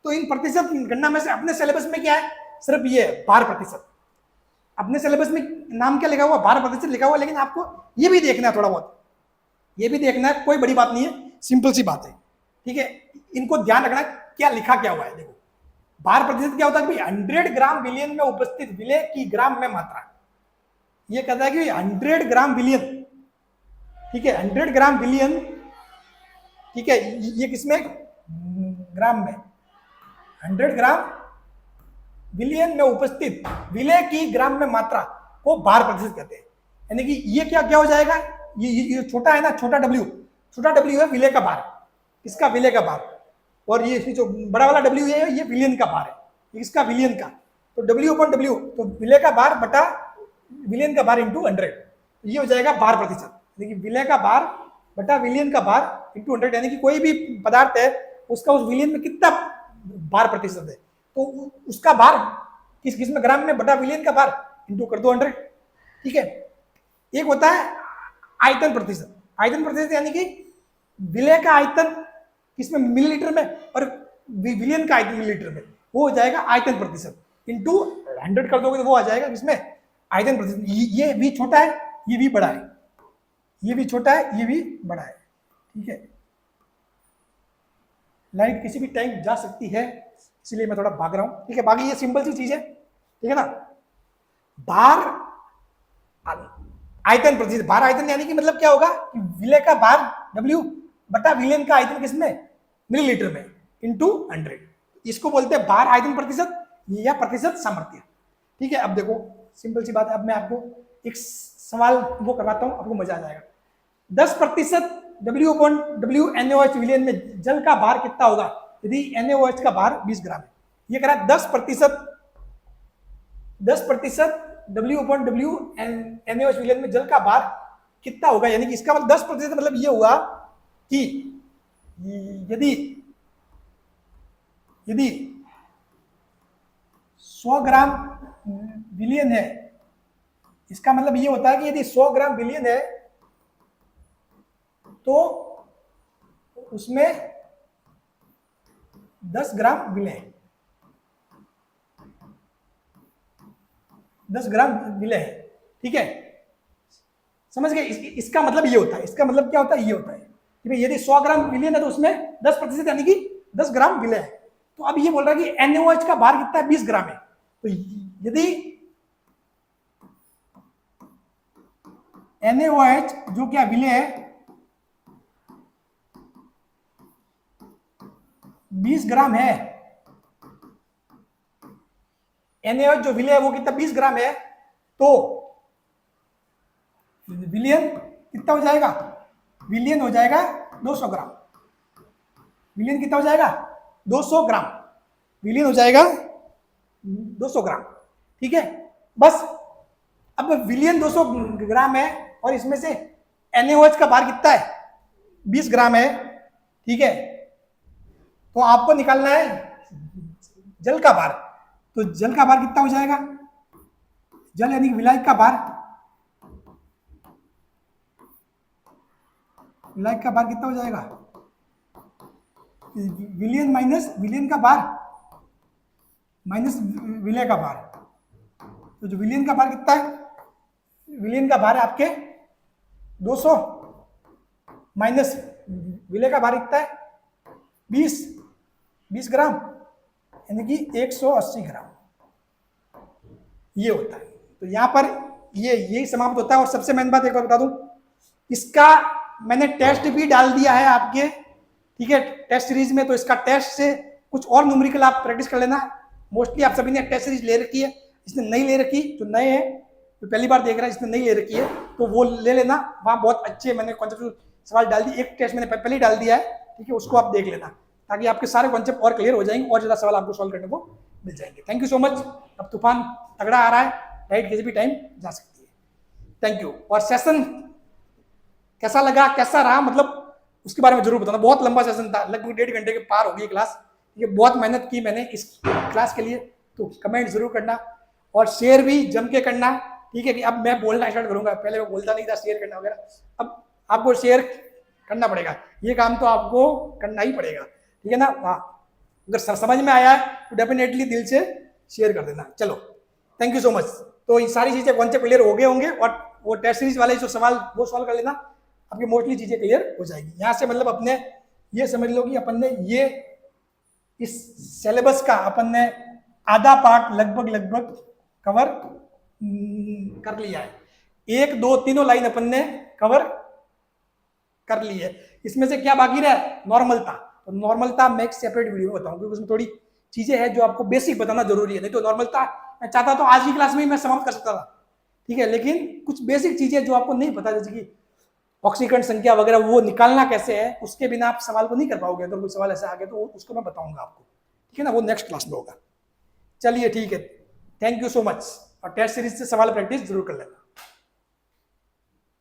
Speaker 1: तो इन प्रतिशत गणना में से अपने सिलेबस में क्या है, सिर्फ ये भार प्रतिशत, अपने सिलेबस में नाम क्या लिखा हुआ, भार प्रतिशत लिखा हुआ, लेकिन आपको ये भी देखना है, थोड़ा बहुत ये भी देखना है, कोई बड़ी बात नहीं है, सिंपल सी बात है। ठीक है, इनको ध्यान रखना क्या लिखा क्या हुआ है। देखो भार प्रतिशत क्या होता है कि 100 ग्राम विलयन में उपस्थित विलय की ग्राम में मात्रा, ये कहता है कि 100 ग्राम विलयन, ठीक है, 100 ग्राम विलयन, ठीक है, ये किसमें, ग्राम में, 100 ग्राम विलयन में उपस्थित विलय की ग्राम में मात्रा को भार प्रतिशत कहते हैं। यानी कि ये क्या क्या हो जाएगा, ये छोटा है ना, छोटा डब्ल्यू है विलय का भार, इसका विलय का भार, और ये जो बड़ा वाला डब्ल्यू है ये विलयन का भार है, इसका विलयन का, तो डब्ल्यू अपॉन डब्ल्यू, तो विलय का भार बटा विलयन का भार इंटू 100, ये हो जाएगा भार प्रतिशत। यानी कि विलय का भार बटा विलयन का भार इंटू 100, यानी कि कोई भी पदार्थ है उसका उस विलयन में कितना भार प्रतिशत है, तो उसका भार किस में, ग्राम में, बटा विलयन का भार इंटू कर दो 100। ठीक है, एक होता है आयतन प्रतिशत, आयतन प्रतिशत यानी कि विलय का आयतन किसमें, मिलीलीटर में, और विलयन का आयतन मिलीलीटर में, वो हो जाएगा आयतन प्रतिशत, इंटू 100 कर दोगे तो वो आ जाएगा किसमें, आयतन प्रतिशत। ये भी छोटा है, ये भी बड़ा है, ये भी छोटा है, ये भी बड़ा है। ठीक है, लाइट किसी भी टाइम जा सकती है, इसलिए मैं थोड़ा भाग रहा हूं। ठीक है, बाकी ये सिंपल सी चीज है, ठीक है ना। भार आयतन प्रतिशत, भार आयतन यानी कि मतलब क्या होगा, विलय का भार W बटा विलयन का आयतन किसमें, मिलीलीटर में, इंटू 100, इसको बोलते हैं भार आयतन प्रतिशत या प्रतिशत सामर्थ्य। ठीक है, अब देखो सिंपल सी बात है, अब मैं आपको एक सवाल वो करवाता हूं, आपको मजा आ जाएगा। 10% W/W NaOH विलयन में जल का भार कितना होगा यदि NaOH का भार 20 ग्राम है। ये कह रहा है 10% W/W NaOH विलयन में जल का भार कितना होगा, यानी कि इसका मतलब 10% मतलब ये हुआ कि यदि 100 ग्राम विलयन है, इसका मतलब ये होता है कि यदि 100 ग्राम विलयन है तो उसमें 10 ग्राम विलय है, 10 ग्राम विलय है। ठीक है, समझ गए, इसका मतलब ये होता है, इसका मतलब क्या होता है, ये होता है कि भाई यदि 100 ग्राम विलयन है तो उसमें 10% यानी कि 10 ग्राम विलय है। तो अब ये बोल रहा है कि NaOH का भार कितना है, 20 ग्राम है। तो यदि NaOH जो क्या विलय है 20 ग्राम है, NaOH जो विलय है वो कितना 20 ग्राम है, तो विलयन कितना हो जाएगा, विलयन हो जाएगा 200 ग्राम, विलयन कितना हो जाएगा 200 ग्राम, विलयन हो जाएगा 200 ग्राम। ठीक है, बस अब विलयन 200 ग्राम है और इसमें से NaOH का भार कितना है? 20 ग्राम है, ठीक है। तो आपको निकालना है जल का भार। तो जल का भार कितना हो जाएगा? जल यानी विलायक का भार, विलायक का भार कितना हो जाएगा? विलियन माइनस विलियन का भार माइनस विलय का भार। तो जो विलियन का भार कितना है? विलियन का भार है आपके 200 माइनस विलय का भार कितना है? 20 ग्राम, यानी कि 180 ग्राम ये होता है। तो यहां पर ये यही समाप्त होता है। और सबसे मेन बात एक बार बता दूं, इसका मैंने टेस्ट भी डाल दिया है आपके, ठीक है, टेस्ट सीरीज में। तो इसका टेस्ट से कुछ और न्यूमेरिकल आप प्रैक्टिस कर लेना। मोस्टली आप सभी ने टेस्ट सीरीज ले रखी है, इसने नहीं ले रखी, जो नए हैं तो पहली बार देख रहा है, इसने नहीं ले रखी है तो वो ले लेना। वहाँ बहुत अच्छे मैंने कॉन्सेप्ट सवाल डाल दिए, एक टेस्ट मैंने पहले ही डाल दिया है, ठीक है, उसको आप देख लेना ताकि आपके सारे कॉन्सेप्ट और क्लियर हो जाएंगे और ज़्यादा सवाल आपको सॉल्व करने को मिल जाएंगे। Thank you so much. अब तूफान तगड़ा आ रहा है, राइट, किसी भी टाइम जा सकती है। Thank you. और सेशन कैसा लगा, कैसा रहा, मतलब उसके बारे में जरूर बताना। बहुत लंबा सेशन था, लगभग 1.5 घंटे के पार हो गई क्लास। ये बहुत मेहनत की मैंने इस क्लास के लिए, तो कमेंट जरूर करना और शेयर भी जम के करना, ठीक है। कि अब मैं बोलना स्टार्ट करूंगा, पहले मैं बोलता नहीं था शेयर करना वगैरह, अब आपको शेयर करना पड़ेगा, ये काम तो आपको करना ही पड़ेगा, ठीक है ना। हाँ, अगर समझ में आया है तो डेफिनेटली दिल से शेयर कर देना। चलो, थैंक यू सो मच। तो ये सारी चीजें कॉन्सेप्ट क्लियर हो गए होंगे और वो टेस्ट सीरीज वाले जो सवाल वो सॉल्व कर लेना, आपकी मोस्टली चीजें क्लियर हो जाएगी। यहाँ से मतलब अपने ये समझ लो कि अपन ने ये इस सिलेबस का अपन ने आधा पार्ट लगभग कवर कर लिया है। 1, 2, तीनों लाइन अपन ने कवर कर ली है। इसमें से क्या बाकी रहा? नॉर्मलता। तो नॉर्मलता मैं एक सेपरेट वीडियो में बताऊंगा, क्योंकि उसमें थोड़ी चीजें हैं जो आपको बेसिक बताना जरूरी है। नहीं तो नॉर्मलता मैं चाहता तो आज की क्लास में ही मैं समाप्त कर सकता था, ठीक है, लेकिन कुछ बेसिक चीजें जो आपको नहीं पता, जैसे कि ऑक्सीकरण संख्या वगैरह वो निकालना कैसे है, उसके बिना आप सवाल को नहीं कर पाओगे। अगर कोई सवाल ऐसा आ गया तो उसको मैं बताऊंगा आपको, ठीक है ना, वो नेक्स्ट क्लास में होगा। चलिए ठीक है, थैंक यू सो मच। और टेस्ट सीरीज से सवाल प्रैक्टिस जरूर कर लेना।